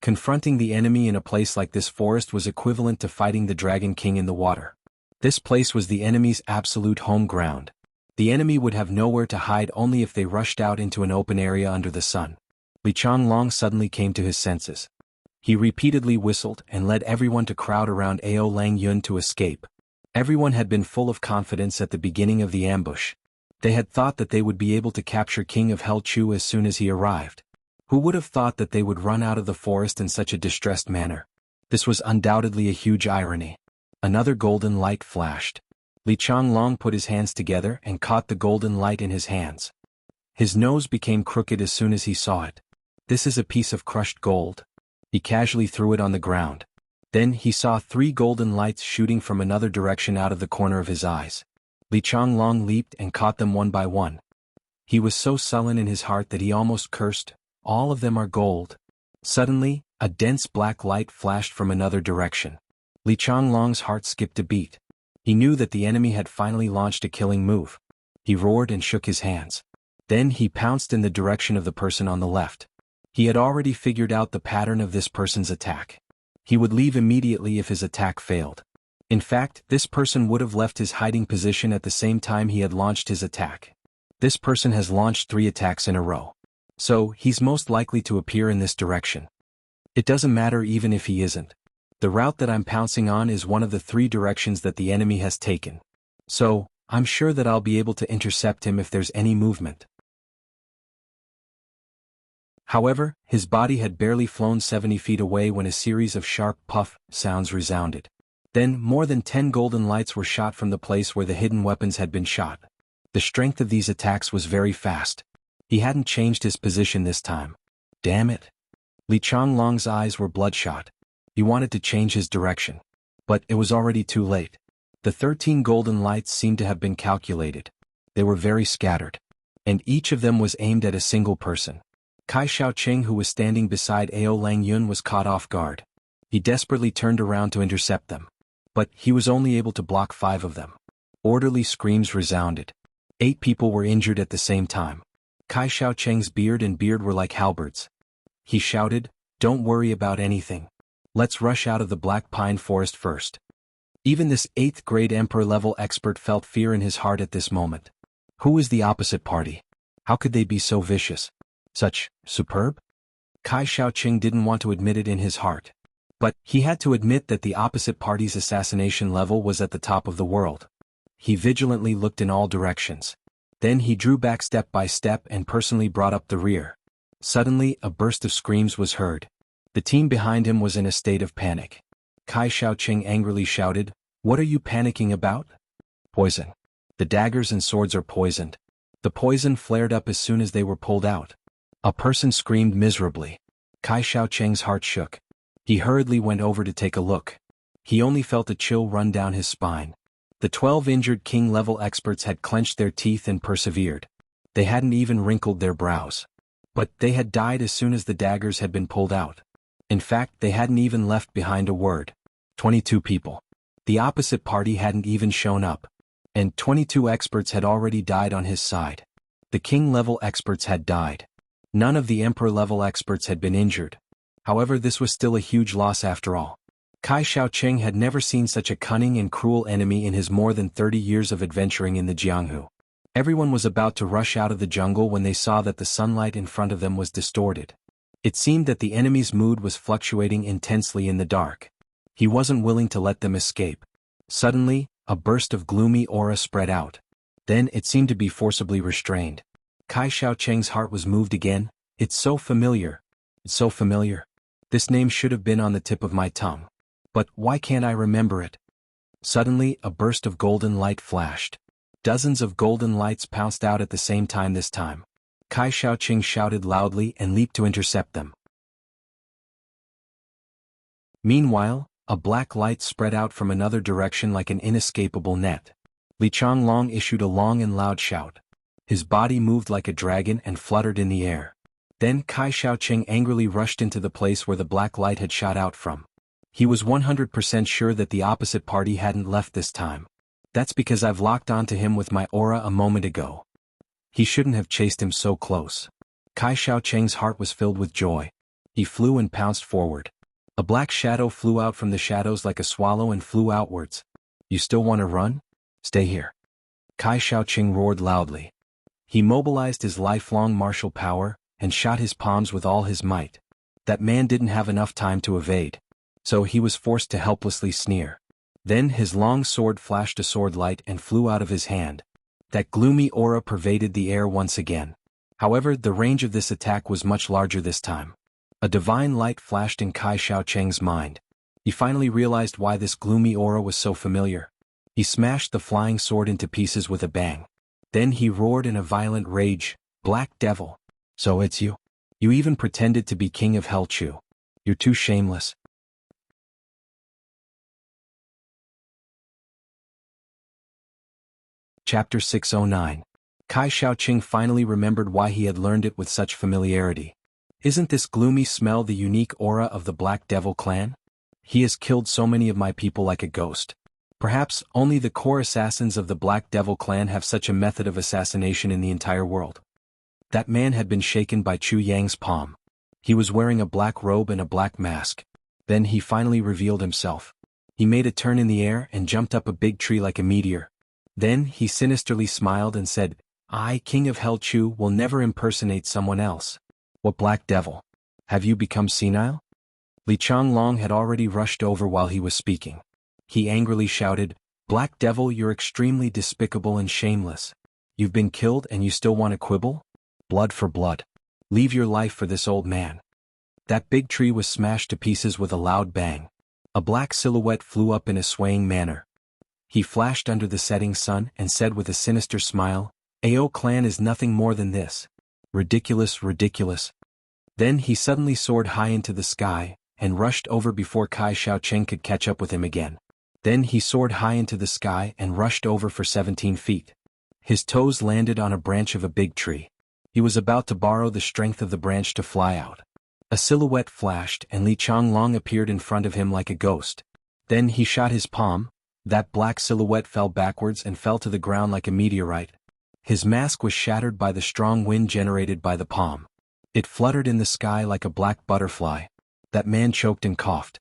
Confronting the enemy in a place like this forest was equivalent to fighting the Dragon King in the water. This place was the enemy's absolute home ground. The enemy would have nowhere to hide only if they rushed out into an open area under the sun. Li Changlong suddenly came to his senses. He repeatedly whistled and led everyone to crowd around Ao Lang Yun to escape. Everyone had been full of confidence at the beginning of the ambush. They had thought that they would be able to capture King of Hell Chu as soon as he arrived. Who would have thought that they would run out of the forest in such a distressed manner? This was undoubtedly a huge irony. Another golden light flashed. Li Changlong put his hands together and caught the golden light in his hands. His nose became crooked as soon as he saw it. "This is a piece of crushed gold." He casually threw it on the ground. Then he saw 3 golden lights shooting from another direction out of the corner of his eyes. Li Changlong leaped and caught them one by one. He was so sullen in his heart that he almost cursed, "All of them are gold." Suddenly, a dense black light flashed from another direction. Li Changlong's heart skipped a beat. He knew that the enemy had finally launched a killing move. He roared and shook his hands. Then he pounced in the direction of the person on the left. He had already figured out the pattern of this person's attack. He would leave immediately if his attack failed. In fact, this person would have left his hiding position at the same time he had launched his attack. This person has launched 3 attacks in a row. So, he's most likely to appear in this direction. It doesn't matter even if he isn't. The route that I'm pouncing on is one of the 3 directions that the enemy has taken. So, I'm sure that I'll be able to intercept him if there's any movement. However, his body had barely flown 70 feet away when a series of sharp puff sounds resounded. Then, more than 10 golden lights were shot from the place where the hidden weapons had been shot. The strength of these attacks was very fast. He hadn't changed his position this time. Damn it. Li Changlong's eyes were bloodshot. He wanted to change his direction. But it was already too late. The 13 golden lights seemed to have been calculated. They were very scattered. And each of them was aimed at a single person. Kai Shaoqing, who was standing beside Ao Lang Yun, was caught off guard. He desperately turned around to intercept them. But he was only able to block 5 of them. Orderly screams resounded. 8 people were injured at the same time. Kai Shaoqing's beard were like halberds. He shouted, "Don't worry about anything. Let's rush out of the Black Pine Forest first." Even this 8th-grade Emperor-level expert felt fear in his heart at this moment. Who is the opposite party? How could they be so vicious? Such superb? Kai Shaoqing didn't want to admit it in his heart. But he had to admit that the opposite party's assassination level was at the top of the world. He vigilantly looked in all directions. Then he drew back step by step and personally brought up the rear. Suddenly, a burst of screams was heard. The team behind him was in a state of panic. Kai Shaoqing angrily shouted, "What are you panicking about?" "Poison. The daggers and swords are poisoned." The poison flared up as soon as they were pulled out. A person screamed miserably. Kai Shaoqing's heart shook. He hurriedly went over to take a look. He only felt a chill run down his spine. The 12 injured king-level experts had clenched their teeth and persevered. They hadn't even wrinkled their brows. But they had died as soon as the daggers had been pulled out. In fact, they hadn't even left behind a word. 22 people. The opposite party hadn't even shown up. And 22 experts had already died on his side. The king-level experts had died. None of the emperor-level experts had been injured. However, this was still a huge loss after all. Kai Shaoqing had never seen such a cunning and cruel enemy in his more than 30 years of adventuring in the Jianghu. Everyone was about to rush out of the jungle when they saw that the sunlight in front of them was distorted. It seemed that the enemy's mood was fluctuating intensely in the dark. He wasn't willing to let them escape. Suddenly, a burst of gloomy aura spread out. Then it seemed to be forcibly restrained. Kai Shaoqing's heart was moved again. It's so familiar. It's so familiar. This name should have been on the tip of my tongue. But why can't I remember it? Suddenly, a burst of golden light flashed. Dozens of golden lights pounced out at the same time this time. Kai Shaoqing shouted loudly and leaped to intercept them. Meanwhile, a black light spread out from another direction like an inescapable net. Li Changlong issued a long and loud shout. His body moved like a dragon and fluttered in the air. Then Kai Shaoqing angrily rushed into the place where the black light had shot out from. He was 100% sure that the opposite party hadn't left this time. That's because I've locked onto him with my aura a moment ago. He shouldn't have chased him so close. Kai Shaoqing's heart was filled with joy. He flew and pounced forward. A black shadow flew out from the shadows like a swallow and flew outwards. "You still want to run? Stay here." Kai Shaoqing roared loudly. He mobilized his lifelong martial power and shot his palms with all his might. That man didn't have enough time to evade. So he was forced to helplessly sneer. Then his long sword flashed a sword light and flew out of his hand. That gloomy aura pervaded the air once again. However, the range of this attack was much larger this time. A divine light flashed in Kai Shaoqing's mind. He finally realized why this gloomy aura was so familiar. He smashed the flying sword into pieces with a bang. Then he roared in a violent rage, "Black Devil! So it's you? You even pretended to be king of Hell Chu. You're too shameless." Chapter 609. Kai Shaoqing finally remembered why he had learned it with such familiarity. Isn't this gloomy smell the unique aura of the Black Devil clan? He has killed so many of my people like a ghost. Perhaps only the core assassins of the Black Devil clan have such a method of assassination in the entire world. That man had been shaken by Chu Yang's palm. He was wearing a black robe and a black mask. Then he finally revealed himself. He made a turn in the air and jumped up a big tree like a meteor. Then he sinisterly smiled and said, "I, King of Hell Chu, will never impersonate someone else." "What Black Devil? Have you become senile?" Li Changlong had already rushed over while he was speaking. He angrily shouted, "Black Devil, you're extremely despicable and shameless. You've been killed and you still want to quibble? Blood for blood. Leave your life for this old man." That big tree was smashed to pieces with a loud bang. A black silhouette flew up in a swaying manner. He flashed under the setting sun and said with a sinister smile, "AO clan is nothing more than this. Ridiculous, ridiculous." Then he suddenly soared high into the sky and rushed over before Kai Shaoqing could catch up with him again. Then he soared high into the sky and rushed over for 17 feet. His toes landed on a branch of a big tree. He was about to borrow the strength of the branch to fly out. A silhouette flashed and Li Changlong appeared in front of him like a ghost. Then he shot his palm. That black silhouette fell backwards and fell to the ground like a meteorite. His mask was shattered by the strong wind generated by the palm. It fluttered in the sky like a black butterfly. That man choked and coughed.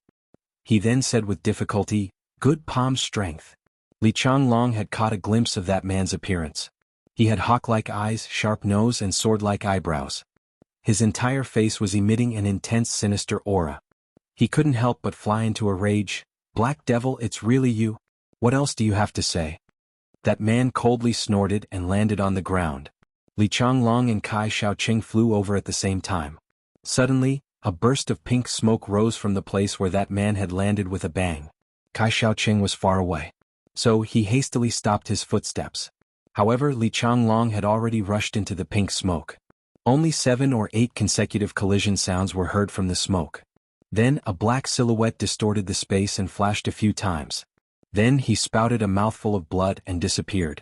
He then said with difficulty, "Good palm strength." Li Changlong had caught a glimpse of that man's appearance. He had hawk-like eyes, sharp nose and sword-like eyebrows. His entire face was emitting an intense sinister aura. He couldn't help but fly into a rage. "Black Devil, it's really you? What else do you have to say?" That man coldly snorted and landed on the ground. Li Changlong and Kai Shaoqing flew over at the same time. Suddenly, A burst of pink smoke rose from the place where that man had landed with a bang. Kai Shaoqing was far away, so he hastily stopped his footsteps. However, Li Changlong had already rushed into the pink smoke. Only 7 or 8 consecutive collision sounds were heard from the smoke. Then a black silhouette distorted the space and flashed a few times. Then he spouted a mouthful of blood and disappeared.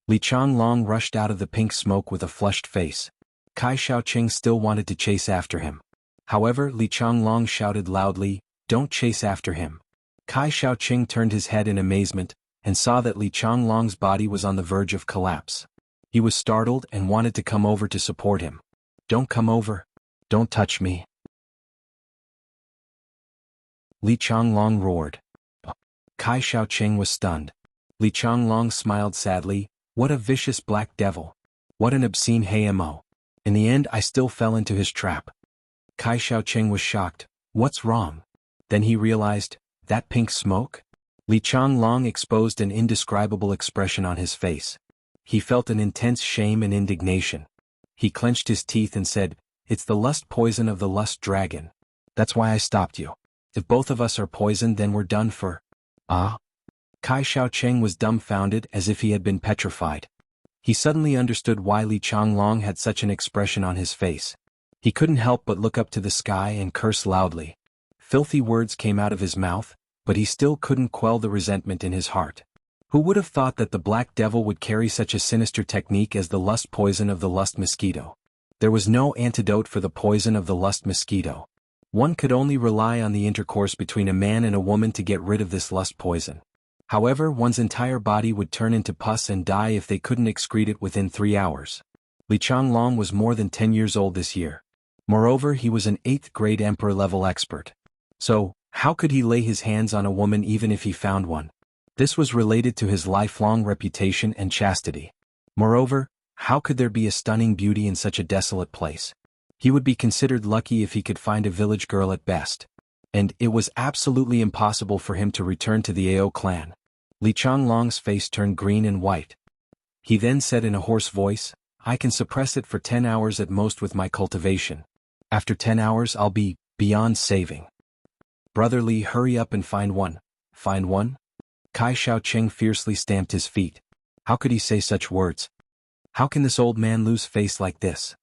Li Changlong rushed out of the pink smoke with a flushed face. Kai Shaoqing still wanted to chase after him. However, Li Changlong shouted loudly, "Don't chase after him." Kai Shaoqing turned his head in amazement, and saw that Li Changlong's body was on the verge of collapse. He was startled and wanted to come over to support him. "Don't come over. Don't touch me," Li Changlong roared. Kai Shaoqing was stunned. Li Changlong smiled sadly. "What a vicious black devil. What an obscene HMO. In the end I still fell into his trap." Kai Shaoqing was shocked. "What's wrong?" Then he realized, that pink smoke? Li Changlong exposed an indescribable expression on his face. He felt an intense shame and indignation. He clenched his teeth and said, "It's the lust poison of the lust dragon. That's why I stopped you. If both of us are poisoned, then we're done for." Ah? Kai Shaoqing was dumbfounded, as if he had been petrified. He suddenly understood why Li Changlong had such an expression on his face. He couldn't help but look up to the sky and curse loudly. Filthy words came out of his mouth, but he still couldn't quell the resentment in his heart. Who would have thought that the Black Devil would carry such a sinister technique as the lust poison of the lust mosquito? There was no antidote for the poison of the lust mosquito. One could only rely on the intercourse between a man and a woman to get rid of this lust poison. However, one's entire body would turn into pus and die if they couldn't excrete it within 3 hours. Li Changlong was more than 10 years old this year. Moreover, he was an 8th grade emperor-level expert. So, how could he lay his hands on a woman even if he found one? This was related to his lifelong reputation and chastity. Moreover, how could there be a stunning beauty in such a desolate place? He would be considered lucky if he could find a village girl at best. And it was absolutely impossible for him to return to the Ao clan. Li Changlong's face turned green and white. He then said in a hoarse voice, "I can suppress it for 10 hours at most with my cultivation. After 10 hours I'll be beyond saving. Brother Li, hurry up and find one." "Find one?" Kai Shaoqing fiercely stamped his feet. How could he say such words? How can this old man lose face like this?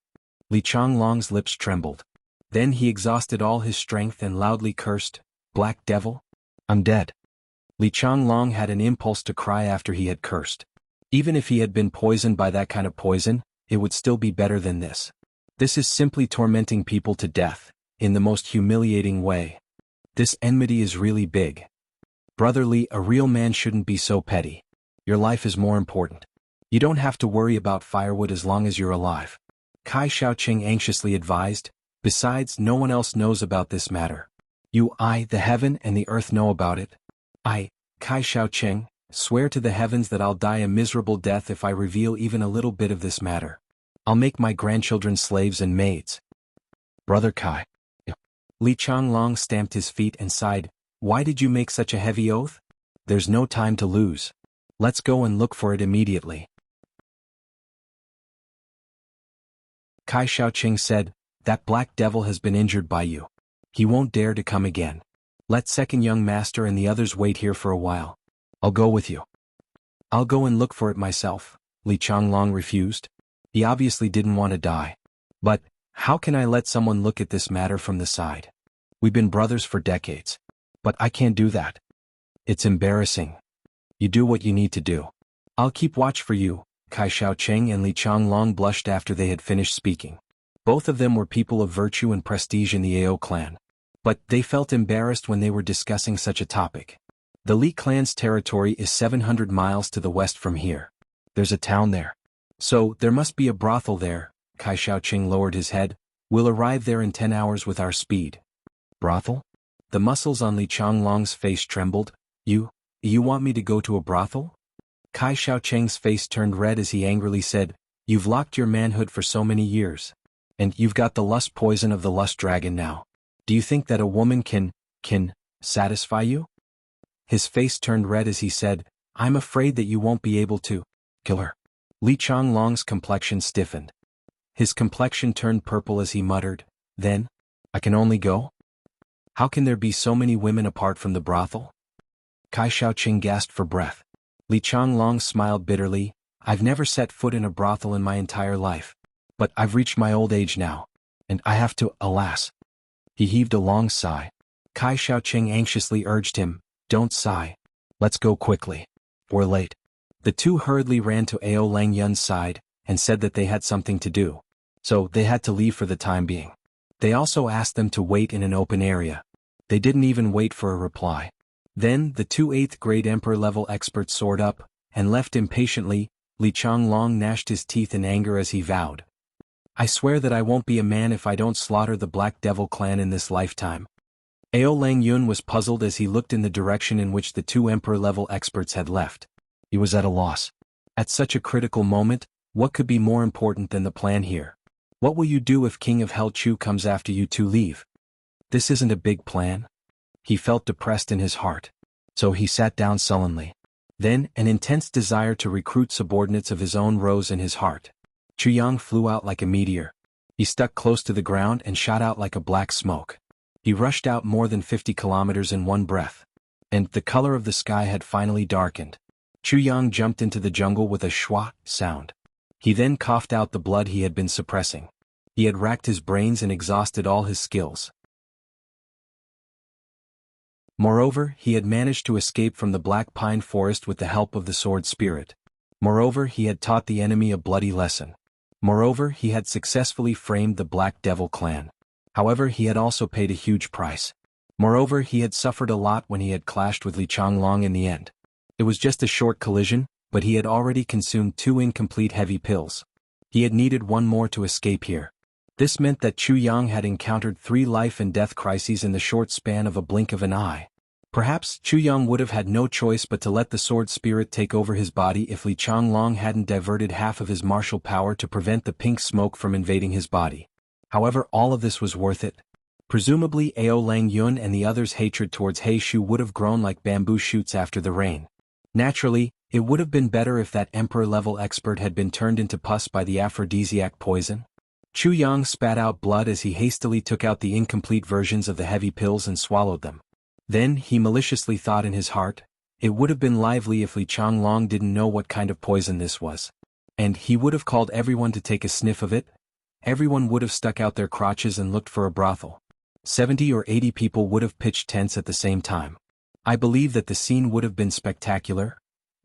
Li Changlong's lips trembled. Then he exhausted all his strength and loudly cursed, "Black Devil? I'm dead." Li Changlong had an impulse to cry after he had cursed. Even if he had been poisoned by that kind of poison, it would still be better than this. This is simply tormenting people to death, in the most humiliating way. This enmity is really big. Brother Li, a real man shouldn't be so petty. Your life is more important. You don't have to worry about firewood as long as you're alive. Kai Shaoqing anxiously advised. Besides, no one else knows about this matter. The heaven and the earth know about it. I, Kai Shaoqing, swear to the heavens that I'll die a miserable death if I reveal even a little bit of this matter. I'll make my grandchildren slaves and maids. Brother Kai. Li Changlong stamped his feet and sighed. Why did you make such a heavy oath? There's no time to lose. Let's go and look for it immediately. Kai Shaoqing said, "That black devil has been injured by you. He won't dare to come again. Let second young master and the others wait here for a while. I'll go with you." "I'll go and look for it myself," Li Changlong refused. He obviously didn't want to die. "But, how can I let someone look at this matter from the side? We've been brothers for decades. But I can't do that. It's embarrassing. You do what you need to do. I'll keep watch for you." Kai Shaoqing and Li Changlong blushed after they had finished speaking. Both of them were people of virtue and prestige in the Ao clan. But they felt embarrassed when they were discussing such a topic. The Li clan's territory is 700 miles to the west from here. There's a town there. So, there must be a brothel there. Kai Shaoqing lowered his head. "We'll arrive there in 10 hours with our speed." Brothel? The muscles on Li Changlong's face trembled. You want me to go to a brothel?" Kai Shaoqing's face turned red as he angrily said, "You've locked your manhood for so many years. And you've got the lust poison of the lust dragon now. Do you think that a woman can satisfy you?" His face turned red as he said, "I'm afraid that you won't be able to kill her." Li Changlong's complexion stiffened. His complexion turned purple as he muttered, "Then I can only go? How can there be so many women apart from the brothel? Kai Shaoqing gasped for breath. Li Changlong smiled bitterly. I've never set foot in a brothel in my entire life. But I've reached my old age now. And I have to, alas. He heaved a long sigh. Kai Shaoqing anxiously urged him, don't sigh. Let's go quickly. We're late. The two hurriedly ran to Ao Lang Yun's side, and said that they had something to do. So they had to leave for the time being. They also asked them to wait in an open area. They didn't even wait for a reply. Then the two 8th grade Emperor-level experts soared up, and left impatiently. Li Changlong gnashed his teeth in anger as he vowed. I swear that I won't be a man if I don't slaughter the Black Devil clan in this lifetime. Ao Lang Yun was puzzled as he looked in the direction in which the two Emperor-level experts had left. He was at a loss. At such a critical moment, what could be more important than the plan here? What will you do if King of Hell Chu comes after you two leave? This isn't a big plan. He felt depressed in his heart. So he sat down sullenly. Then, an intense desire to recruit subordinates of his own rose in his heart. Chu Yang flew out like a meteor. He stuck close to the ground and shot out like a black smoke. He rushed out more than 50 kilometers in one breath. And the color of the sky had finally darkened. Chu Yang jumped into the jungle with a schwa sound. He then coughed out the blood he had been suppressing. He had racked his brains and exhausted all his skills. Moreover, he had managed to escape from the Black Pine Forest with the help of the Sword Spirit. Moreover, he had taught the enemy a bloody lesson. Moreover, he had successfully framed the Black Devil clan. However, he had also paid a huge price. Moreover, he had suffered a lot when he had clashed with Li Changlong in the end. It was just a short collision, but he had already consumed 2 incomplete heavy pills. He had needed one more to escape here. This meant that Chu Yang had encountered 3 life and death crises in the short span of a blink of an eye. Perhaps Chu Yang would have had no choice but to let the sword spirit take over his body if Li Changlong hadn't diverted half of his martial power to prevent the pink smoke from invading his body. However, all of this was worth it. Presumably Ao Lang Yun and the others' hatred towards He Shu would have grown like bamboo shoots after the rain. Naturally, it would have been better if that Emperor-level expert had been turned into pus by the aphrodisiac poison. Chu Yang spat out blood as he hastily took out the incomplete versions of the heavy pills and swallowed them. Then he maliciously thought in his heart, it would have been lively if Li Changlong didn't know what kind of poison this was. And he would have called everyone to take a sniff of it. Everyone would have stuck out their crotches and looked for a brothel. 70 or 80 people would have pitched tents at the same time. I believe that the scene would have been spectacular.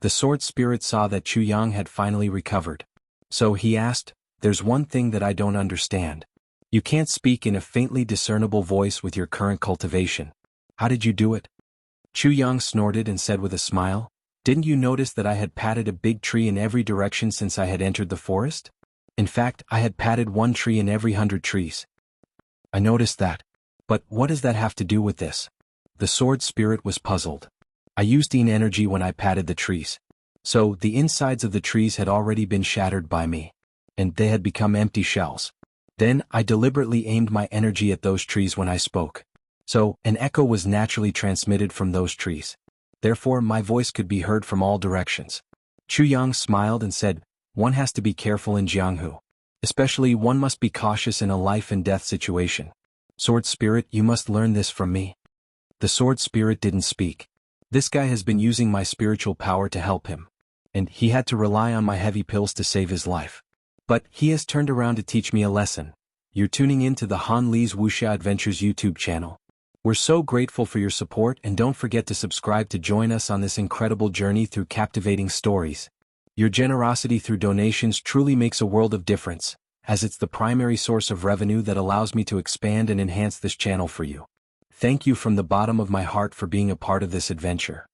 The sword spirit saw that Chu Yang had finally recovered. So he asked, there's one thing that I don't understand. You can't speak in a faintly discernible voice with your current cultivation. How did you do it? Chu Yang snorted and said with a smile, didn't you notice that I had patted a big tree in every direction since I had entered the forest? In fact, I had patted 1 tree in every 100 trees. I noticed that. But what does that have to do with this? The sword spirit was puzzled. I used Yin energy when I patted the trees. So the insides of the trees had already been shattered by me. And they had become empty shells. Then I deliberately aimed my energy at those trees when I spoke. So an echo was naturally transmitted from those trees. Therefore my voice could be heard from all directions. Chu Yang smiled and said, one has to be careful in Jianghu. Especially one must be cautious in a life and death situation. Sword spirit, you must learn this from me. The sword spirit didn't speak. This guy has been using my spiritual power to help him. And he had to rely on my heavy pills to save his life. But he has turned around to teach me a lesson. You're tuning in to the Han Li's Wuxia Adventures YouTube channel. We're so grateful for your support, and don't forget to subscribe to join us on this incredible journey through captivating stories. Your generosity through donations truly makes a world of difference, as it's the primary source of revenue that allows me to expand and enhance this channel for you. Thank you from the bottom of my heart for being a part of this adventure.